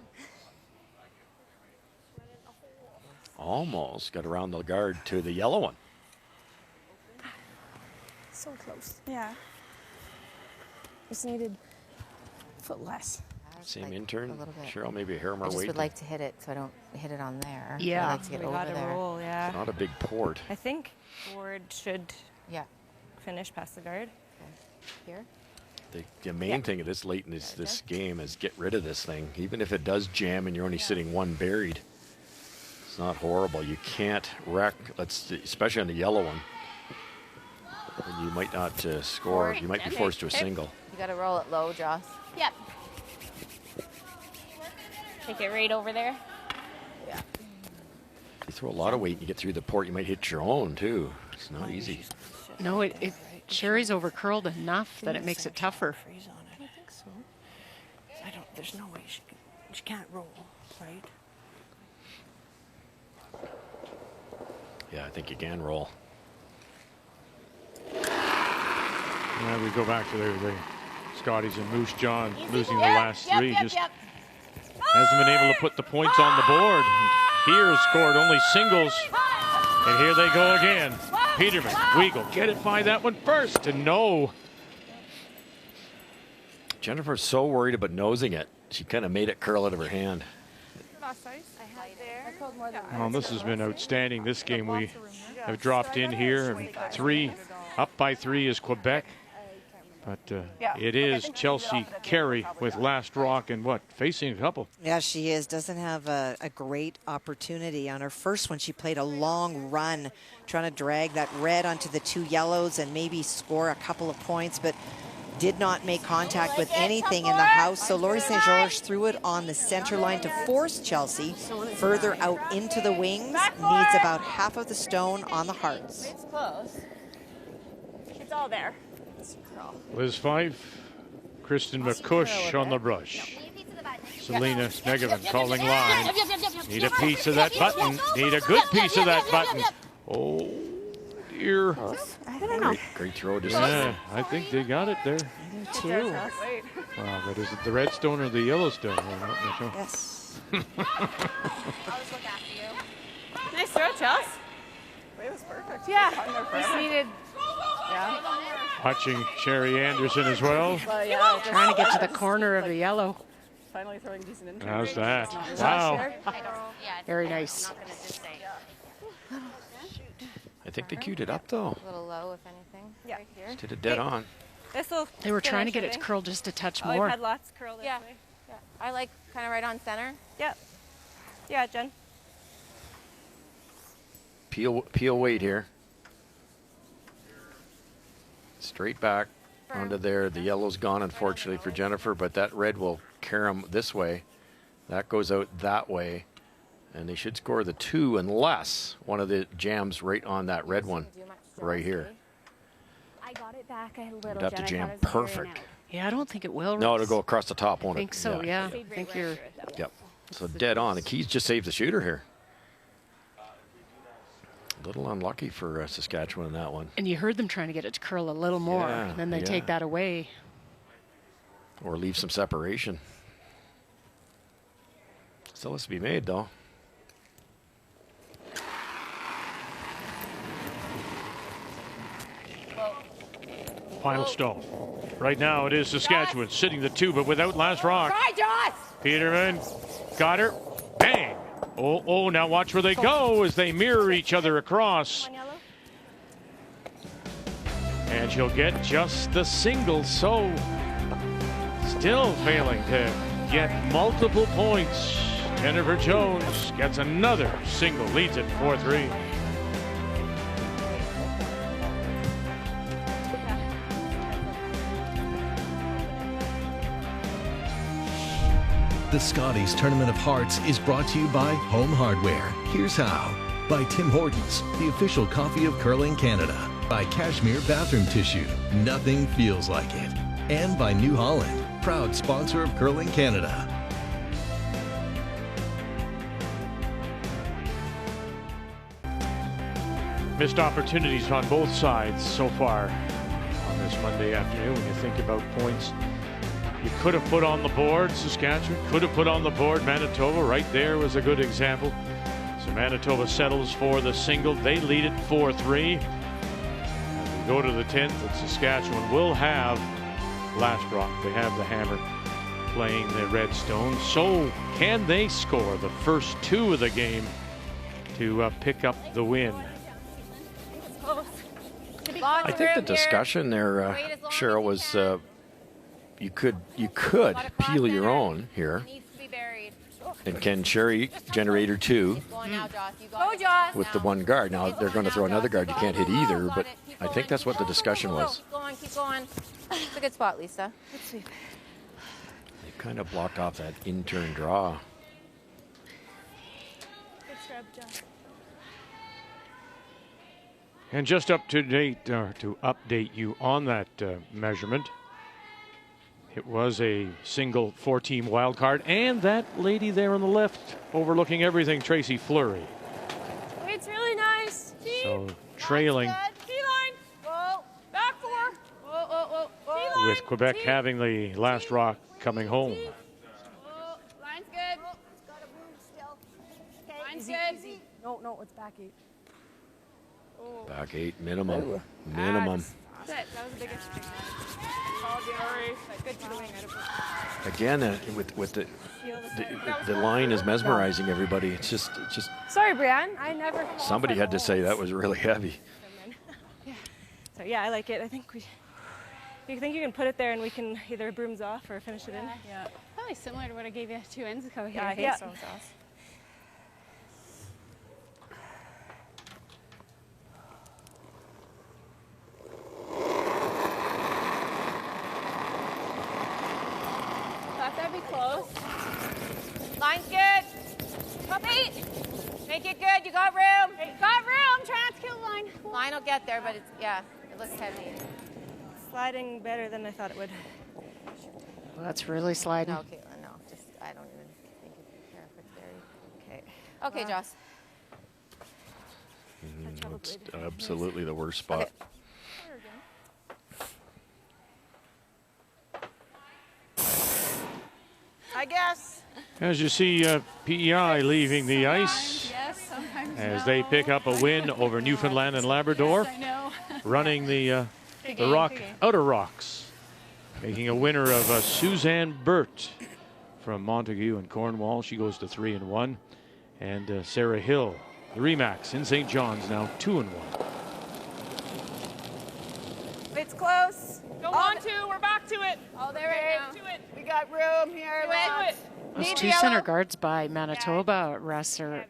Almost got around the guard to the yellow one. So close. Yeah. Just needed a foot less. Same intern. Cheryl, maybe a hair more I just weight. would like to hit it, so I don't hit it on there. Yeah. I'd like to get We over gotta there. roll, yeah. It's not a big port. I think board should finish past the guard. Here? The main thing of this late in this game is get rid of this thing. Even if it does jam and you're only sitting 1 buried, it's not horrible. You can't wreck, especially on the yellow one. And you might not score. You might be forced to a single. You got to roll it low, Joss. Yep. Take it right over there. Yeah. You throw a lot of weight and you get through the port, you might hit your own too. It's not easy. No, Sherry's over curled enough that it makes it tougher. I think so. There's no way she can't roll, right? Yeah, I think you can roll. Yeah, we go back to the Scotties and Moose John losing the last 3. Just hasn't been able to put the points on the board. Here scored only singles. And here they go again. Peterman, Weagle, get it by that one first. And no. Jennifer's so worried about nosing it. She kind of made it curl out of her hand. Well, this has been outstanding. This game we have dropped in here. And 3, up by 3 is Quebec. But it is Chelsea Carey with last rock and facing a couple. Yeah, she is. Doesn't have a great opportunity. On her first one, she played a long run trying to drag that red onto the 2 yellows and maybe score a couple of points, but did not make contact with anything in the house. So Laurie St. George threw it on the center line to force Chelsea further out into the wings. Needs about half of the stone on the hearts. It's close. It's all there. Liz Fife, Kristen McCush on the brush. Selena Snegovan calling line. Need a piece of that button. Need a good piece of that button. Oh, dear. I don't know. Great throw. Yeah, I think they got it there. Too. Wow, but is it the red stone or the yellow stone? I'm not sure. Yes. I'll just look after you. Nice throw, Chels. It was perfect. Yeah. Just needed. Yeah. Watching Sherry Anderson as well. Trying to get to the corner of the yellow. Finally throwing decent into How's that? Wow. Very nice. I think they queued it up though. A little low, if anything. Yeah. Right here. Did it dead on. They were trying to get it to curl just a touch more. I've had lots curl this way. Yeah. I like kind of right on center. Yep. Yeah, Jen. Peel weight here. Straight back onto there. The yellow's gone, unfortunately, for Jennifer, but that red will carry them this way. That goes out that way. And they should score the 2 unless one of the jams right on that red one right here. I got it back a little. You'd have to jam perfect. Yeah, I don't think it will. No, it'll go across the top, won't it? I think so, yeah. I think you're... Yep. So dead on. The Keys just saved the shooter here. A little unlucky for Saskatchewan in that one. And you heard them trying to get it to curl a little more, Yeah, and then they take that away. Or leave some separation. Still has to be made, though. Final stone. Right now it is Saskatchewan sitting the 2, but without last rock. Try, Joss! Peterman got her. Bang! Oh, now watch where they go as they mirror each other across. And she'll get just the single, so still failing to get multiple points. Jennifer Jones gets another single, leads it 4-3. The Scotties Tournament of Hearts is brought to you by Home Hardware. Here's how. By Tim Hortons, the official coffee of curling Canada. By Cashmere Bathroom Tissue. Nothing feels like it. And by New Holland, proud sponsor of Curling Canada. Missed opportunities on both sides so far on this Monday afternoon. When you think about points you could have put on the board, Saskatchewan could have put on the board. Manitoba right there was a good example. So Manitoba settles for the single. They lead it 4-3. As we go to the 10th, and Saskatchewan will have last rock. They have the hammer playing the Redstone. So can they score the first 2 of the game to pick up the win? I think the discussion there, Cheryl, was you could peel your own here. And can Sherry generator 2 with the one guard? Now they're going to throw another guard. You can't hit either, but I think that's what the discussion was. Keep going. It's a good spot, Lisa. They kind of blocked off that in-turn draw. Good scrub, John. And just up to date, to update you on that measurement, it was a single 4-team wild card, and that lady there on the left overlooking everything, Tracy Fleury. It's really nice. So trailing T-line. Whoa. Back 4. Whoa. T-line. with Quebec having the last rock coming home. Whoa. Line's good. It's got a move still. Okay. Line's good. Easy. No, it's back 8. Oh. Back 8 minimum. Minimum. That was the biggest thing. Sorry. Good to the wing. Again, with the line is mesmerizing everybody. It's just Sorry, Brianne. I never. somebody had to say that was really heavy. Yeah. So yeah, I like it. I think you think you can put it there and we can either brooms off or finish it in. Yeah. Probably similar to what I gave you 2 ends ago here. Yeah, I think so. Thought that'd be close. Line's good. Top 8. Make it good. You got room. Got room. Trying to kill the line. Line will get there, but it's, yeah, it looks heavy. Sliding better than I thought it would. Well, that's really sliding. No, Caitlin, no. Just, I don't even think it's care if it's there. Okay. Okay, Joss. It's absolutely the worst spot. Okay. I guess. As you see, PEI leaving the ice as they pick up a win over Newfoundland and Labrador, running the outer rocks, making a winner of Suzanne Burt from Montague and Cornwall. She goes to 3-1, and Sarah Hill, the Remax in St. John's, now 2-1. It's close. Go on 2. We're back to it. Oh, there it is. To it. We got room here. Do it. Those 2 center guards by Manitoba, Russ, are,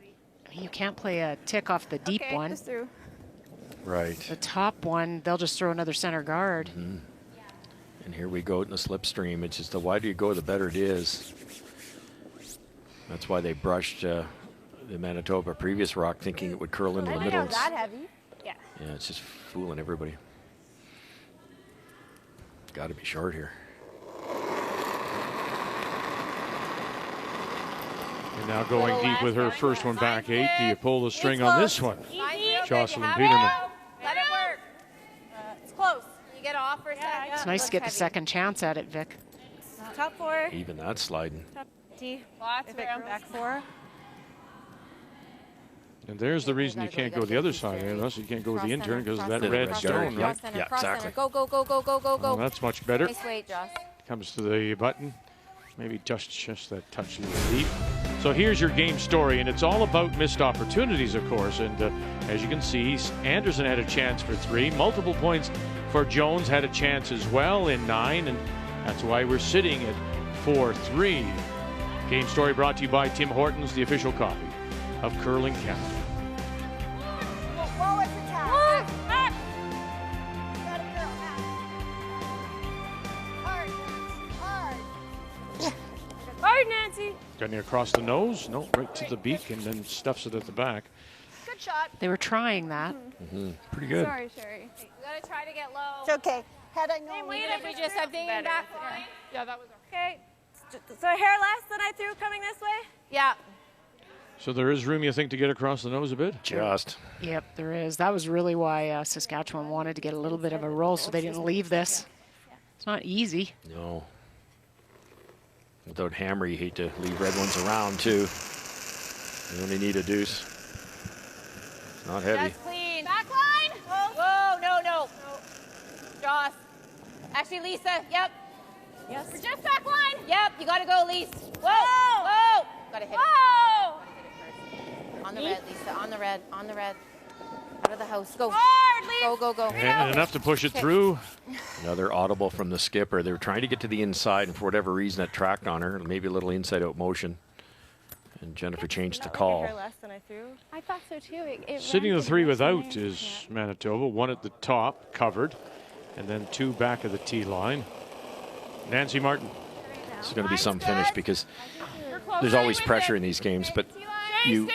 you can't play a tick off the deep one. Just through. Right. The top one, they'll just throw another center guard. Mm-hmm. And here we go in the slipstream. It's just the wider you go, the better it is. That's why they brushed the Manitoba previous rock, thinking it would curl into the middle. It's that heavy. Yeah. Yeah, it's just fooling everybody. Got to be short here. And now going deep with her first one back 8. Do you pull the string on this one? Easy. Jocelyn Peterman. Let it work. It's close. You get off for a second. It's nice to get the second chance at it, Vic. Top 4. Even that sliding. Top D. Lots If of it room. back 4. And there's the reason you can't go the other side there, unless you can't go with the intern because of that red stone. Yeah, Right? yeah, exactly. Go, go, go, go, go, go, go. Well, that's much better. Nice weight, Josh. Comes to the button. Maybe just that touch a little deep. So here's your game story, and it's all about missed opportunities, of course. And as you can see, Anderson had a chance for 3. Multiple points for Jones, had a chance as well in 9, and that's why we're sitting at 4-3. Game story brought to you by Tim Hortons, the official coffee of Curling Canada. Whoa, it's a tap. Got it, girl, hard, hard. Hard, Nancy. Getting across the nose, no, right to the beak, and then stuffs it at the back. Good shot. They were trying that. Pretty good. Sorry, Sherry. You gotta try to get low. It's okay. Had I known. Even if we just have thinking back line. Yeah, that was okay. So hair less than I threw coming this way? Yeah. So there is room, you think, to get across the nose a bit? Just. Yep, there is. That was really why Saskatchewan wanted to get a little bit of a roll so they didn't leave this. It's not easy. No. Without hammer, you hate to leave red ones around, too. You only need a deuce. It's not heavy. That's clean. Back line. Whoa, no. Joss. Actually, Lisa, yep. Yes. We're just back line. Yep, you gotta go, Lisa. Whoa. Gotta hit it. On the red, Lisa, on the red. Out of the house. Go. Hard, go. And enough to push it through. Another audible from the skipper. They were trying to get to the inside, and for whatever reason, it tracked on her. Maybe a little inside-out motion. And Jennifer changed the call. Hair less than I threw? I thought so too. It Sitting ran the to 3 next without line. is Manitoba. 1 at the top, covered, and then 2 back of the tee line. Nancy Martin. This is going to be some finish because there's always pressure in these games, but you,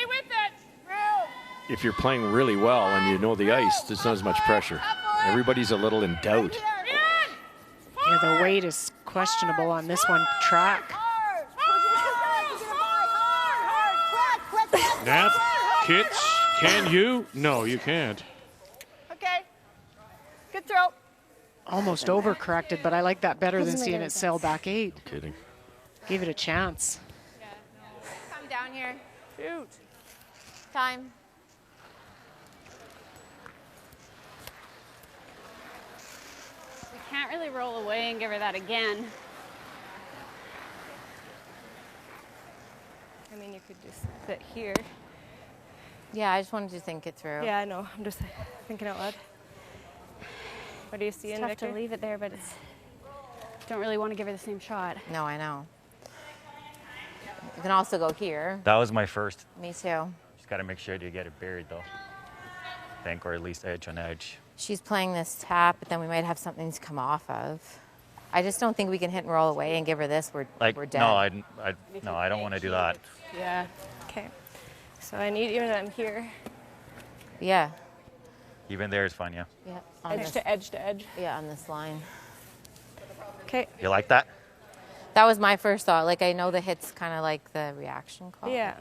if you're playing really well and you know the ice, there's not as much pressure. Everybody's a little in doubt. Yeah, the weight is questionable on this one track. Nap, Kits, can you? No, you can't. Okay. Good throw. Almost overcorrected, but I like that better than seeing it sail back 8. No kidding. Gave it a chance. Come down here. Shoot. Time. We can't really roll away and give her that again. I mean, you could just sit here. Yeah, I just wanted to think it through. Yeah, I know. I'm just thinking out loud. What do you see It's in tough Victor? to leave it there, but it's don't really want to give her the same shot. No, I know. You can also go here. That was my first. Me too. Just got to make sure you get it buried, though. I think, or at least edge on edge. She's playing this tap, but then we might have something to come off of. I just don't think we can hit and roll away and give her this. We're dead. No, I don't want to do that. Yeah. Okay. So I need, even though I'm here. Yeah. Even there is fine, yeah. Yeah. Edge to edge to edge. Yeah, on this line. Okay. You like that? That was my first thought. Like, I know the hit's kind of like the reaction call. Yeah.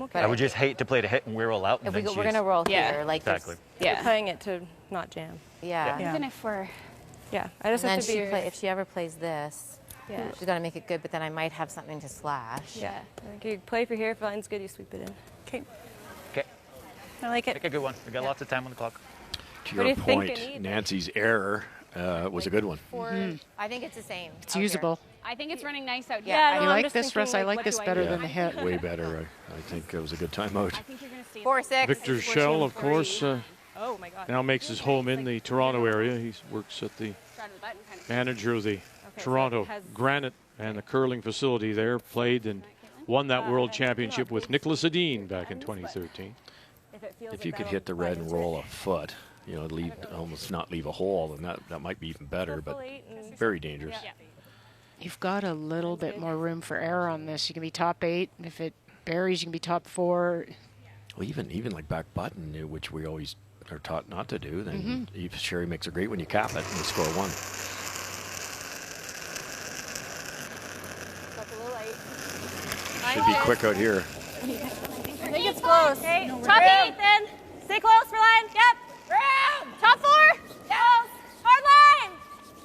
Okay. I would just hate to play the hit and we roll out. And If we then go, we're going to roll here. Like exactly. Yeah. We're playing it to not jam. Yeah. Yeah. Even if we're. Yeah. I just And have then to be. if she ever plays this, Yeah. she's got to make it good, but then I might have something to slash. Yeah. Like you play for here. If line's good, you sweep it in. Okay. Okay. I like it. Pick a good one. We got lots of time on the clock. To What do your you think point, you need? Nancy's error was a good one. I think it's the same. It's usable. I think it's running nice out here. Yeah, You no, I'm like just this, thinking, Russ? I like what this do I better do? than the hit. Way better. I think it was a good timeout. I think you're going to stay 4-6. Victor Schell, of course, Oh my God. now makes his home in the Toronto area. He works at the Side of the button kind of. manager of the Okay, so Toronto it has- Granite and the curling facility there, played and won that world championship with Nicholas Edin back in 2013. If you could hit the red and roll a foot, you know, leave almost not leave a hole, and that might be even better, but very dangerous. You've got a little bit more room for error on this. You can be top 8. If it buries, you can be top 4. Well, even like back button, which we always are taught not to do, then if Sherry makes a great when you cap it and you score 1. That's a little light. Should be quick out here. I think it's close. Okay. No, Top we're 8 then. Stay close for line. Yep. Room. Top 4. Yes. Hard line.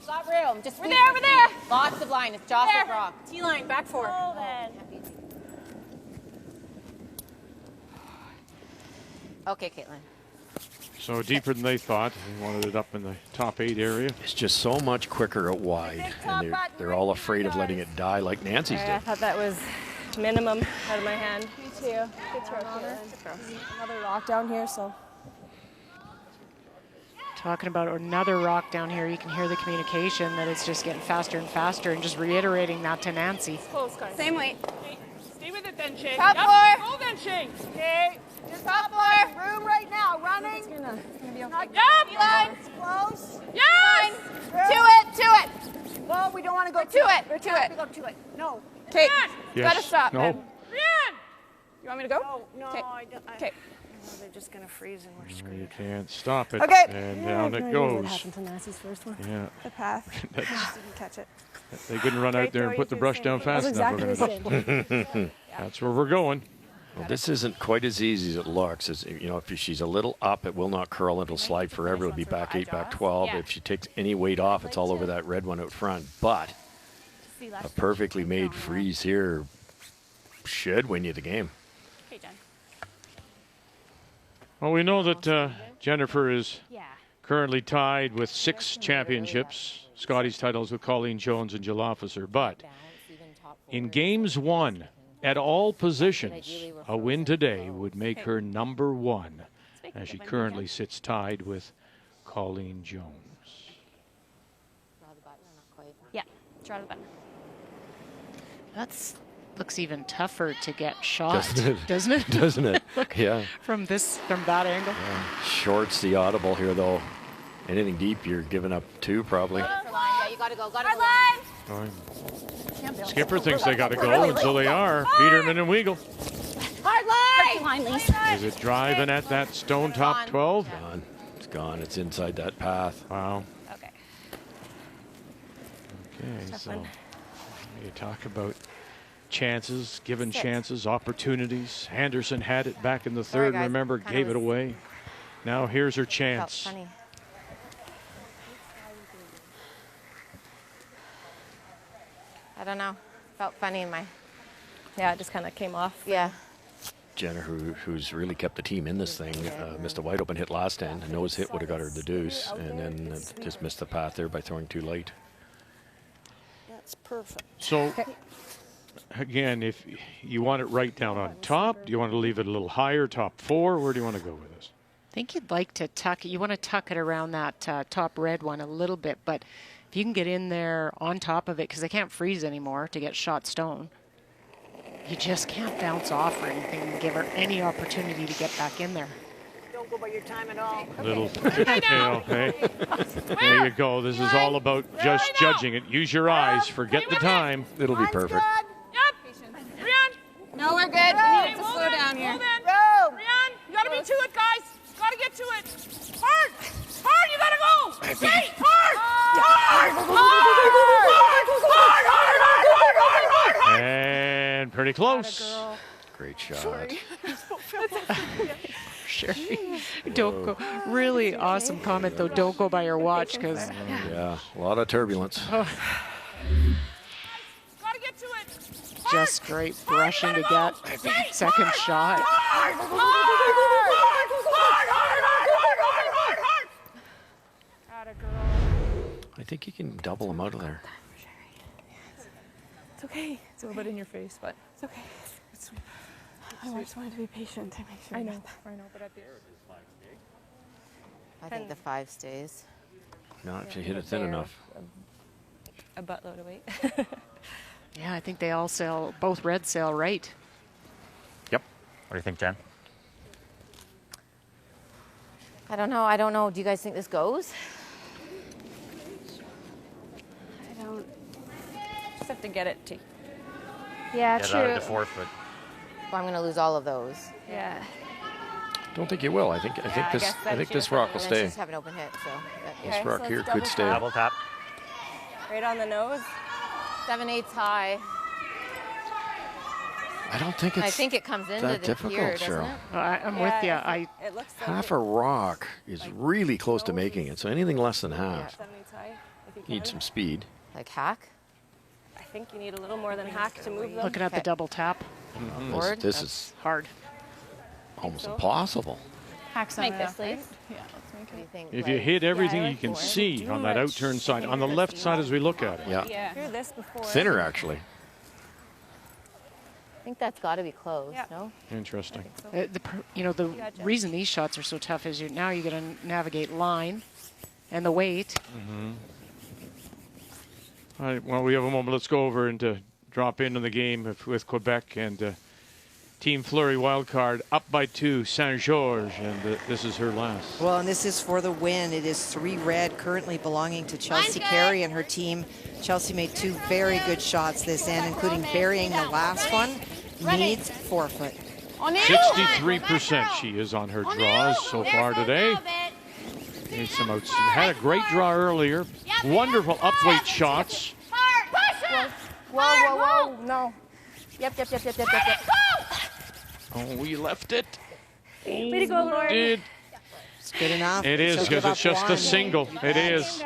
Got room. Just We're there. We're there. Lots of line. It's Jocelyn Brock. T-line. Back 4. Hold it. Okay, Caitlin. So deeper than they thought. They wanted it up in the top 8 area. It's just so much quicker out wide, and they're all afraid of letting it die like Nancy's I did. thought that was minimum out of my hand. Me too. Good throw, Caitlin. Another rock down here, so. Talking about another rock down here, you can hear the communication that it's just getting faster and faster, and just reiterating that to Nancy. Close, guys. Same weight. Stay with it then, Shane. Top 4. Hold then, Shane. Okay. Your top 4. Room right now. Running. It's gonna be okay. Yep. T-line. Close. Yes. To it. Well, we don't want to go To it. We're To it. We go to it. No. Okay. Yes. Gotta stop. No. then. Brian! You want me to go? No, Okay. I don't. Okay. Oh, they're just going to freeze and we're You screwed. can't stop it. Okay. And I down have it no idea what goes. happened to Nancy's first one. Yeah. The path. I just didn't catch it. They couldn't run out there and put the brush down fast enough. That's exactly the same. That's where we're going. Well, this isn't quite as easy as it looks. It's, you know, if she's a little up, it will not curl. It'll slide forever. It'll be back 8, back 12. Yeah. If she takes any weight off, it's all over that red one out front. But a perfectly made freeze here should win you the game. Okay, Jen. Well, we know that Jennifer is currently tied with 6 championships, Scotties titles with Colleen Jones and Jill Officer. But in games won at all positions, a win today would make her number 1, as she currently sits tied with Colleen Jones. Yeah, draw the button. That's looks even tougher to get shot, Doesn't it? doesn't it? Doesn't it? Look, Yeah. from that angle. Short's the audible here, though. Anything deep, you're giving up 2 probably. Yeah, you gotta go. Gotta go. Fine. Skipper thinks they got to go, and so they are. Peterman and Weagle. Hard line. Is it driving at that stone top 12? Gone. It's gone. It's inside that path. Wow. Okay. Okay, so you talk about chances, given chances, opportunities. Anderson had it back in the Sorry, third, guys. remember, Kinda gave it was- away. Now here's her Felt chance. funny. I don't know. Felt funny in my. Yeah, it just kind of came off. Yeah. Jenner, who's really kept the team in this thing, missed a wide open hit last end. A nose hit would have got her the deuce, and then just missed the path there by throwing too late. That's perfect. So, again, if you want it right down on top, do you want to leave it a little higher, top 4? Where do you want to go with this? I think you'd like to tuck it. You want to tuck it around that top red one a little bit, but if you can get in there on top of it, because they can't freeze anymore to get shot stone, you just can't bounce off or anything and give her any opportunity to get back in there. Don't go by your time at all. Little tail, hey? There you go. This is all about just judging it. Use your eyes. Forget the time. It'll be perfect. No, we're good. We need it to slow down here. Go. Brian, you gotta be to it, guys. Gotta get to it. Hard. Hard, you gotta go. Stay. Hard. Hard. Hard. And pretty close. Great shot. Sure. Don't go. Really awesome comment, though. Don't go by your watch, because. Yeah, a lot of turbulence. Gotta get to it. Just great brushing to get second shot. I think you can double them out of there. It's okay. It's a little bit in your face, but it's okay. I just wanted to be patient and make sure. I know, but at the end. I think the 5 stays. Not if you hit it thin enough. A buttload of weight. Yeah, I think they all sail, both red sail right. Yep. What do you think, Jen? I don't know. Do you guys think this goes? I don't. Just have to get it to. Yeah, Get true. out of the 4 foot. Well, I'm going to lose all of those. Yeah. Don't think you will. I think this rock will And then stay. she's have an open hit, so. This rock here could stay. Double tap. Right on the nose. 7/8 high. I don't think it's I think it comes into that the difficult, pier, doesn't Cheryl. it? I'm with you. It looks so Half a rock is really close to making it, so anything less than half. That means high, if you Need can. some speed. Like hack? I think you need a little more than hack to move them. Looking at the double tap. This is hard. almost impossible. Hack's Make on this, enough, right? please. Yeah, let's make it. Think If you hit everything you can see on that outturn side, on the left side as we look at it. Yeah. Hear this before. Thinner, actually. I think that's got to be close, no? Interesting. The reason these shots are so tough is now you got to navigate line and the weight. All right, well, we have a moment. Let's go over and drop into the game with Quebec and Team Fleury wildcard up by 2, Saint-Georges, and this is her last. Well, and this is for the win. It is 3 red, currently belonging to Chelsea Carey and her team. Chelsea made 2 very good shots this end, including burying the last one. Needs forefoot. 63% she is on her draws so far today. Needs some outs. Had a great draw earlier. Wonderful upweight shots. Whoa. No. Yep. Oh, we left it. Way to go, Lord. Did. It's good enough. It is, because it's just a single. It is.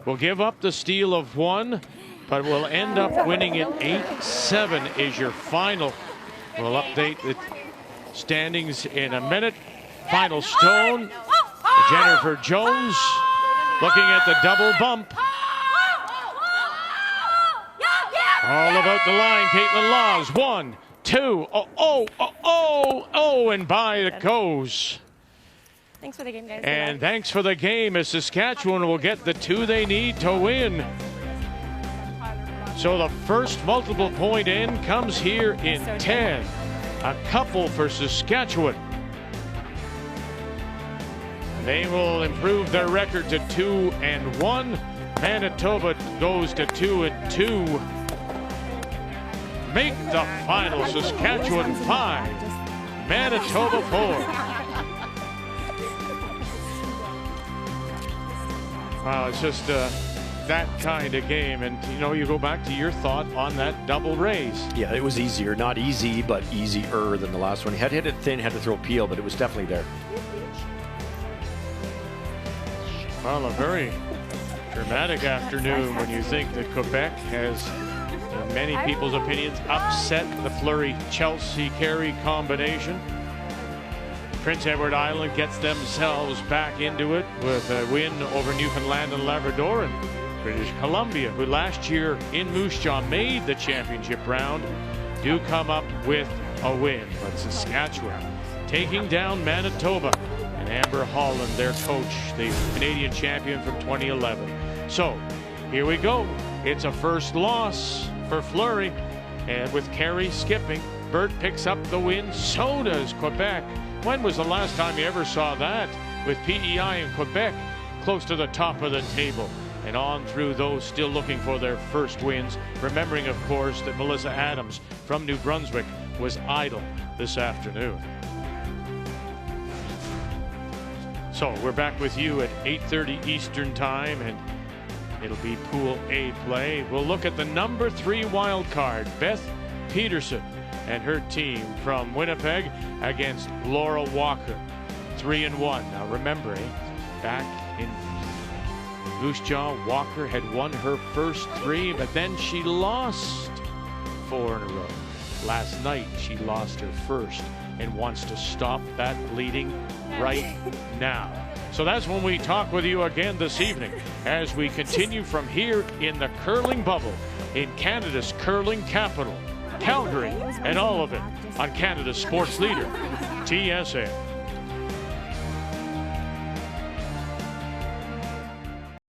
We'll give up the steal of 1, but we'll end up winning it 8-7 is your final. We'll update the standings in a minute. Final stone. Jennifer Jones looking at the double bump. All about the line. Caitlin Laws. 1, 2. And by it goes. Thanks for the game, guys. And thanks for the game, as Saskatchewan will get the 2 they need to win. So the first multiple point end comes here in 10. A couple for Saskatchewan. They will improve their record to 2-1. Manitoba goes to 2-2. Make the final. Saskatchewan 5, Manitoba 4. Wow, it's just that kind of game. And, you go back to your thought on that double raise. Yeah, it was easier. Not easy, but easier than the last one. He had hit it thin, had to throw peel, but it was definitely there. Well, a very dramatic afternoon when you think that Quebec has, in many people's opinions, upset the Fleury-Chelsea Carey combination. Prince Edward Island gets themselves back into it with a win over Newfoundland and Labrador, and British Columbia, who last year in Moose Jaw made the championship round, do come up with a win. But Saskatchewan taking down Manitoba, and Amber Holland, their coach, the Canadian champion from 2011. So here we go. It's a first loss for Fleury, and with Carey skipping, Bert picks up the win. So does Quebec. When was the last time you ever saw that? With PEI and Quebec close to the top of the table. And on through those still looking for their first wins. Remembering, of course, that Melissa Adams from New Brunswick was idle this afternoon. So we're back with you at 8:30 Eastern Time, and it'll be Pool A play. We'll look at the number 3 wild card, Beth Peterson and her team from Winnipeg against Laura Walker. 3-1. Now remember, back in Moose Jaw, Walker had won her first 3, but then she lost 4 in a row. Last night she lost her first and wants to stop that bleeding right now. So that's when we talk with you again this evening as we continue from here in the curling bubble in Canada's curling capital, Calgary, and all of it on Canada's sports leader, TSN.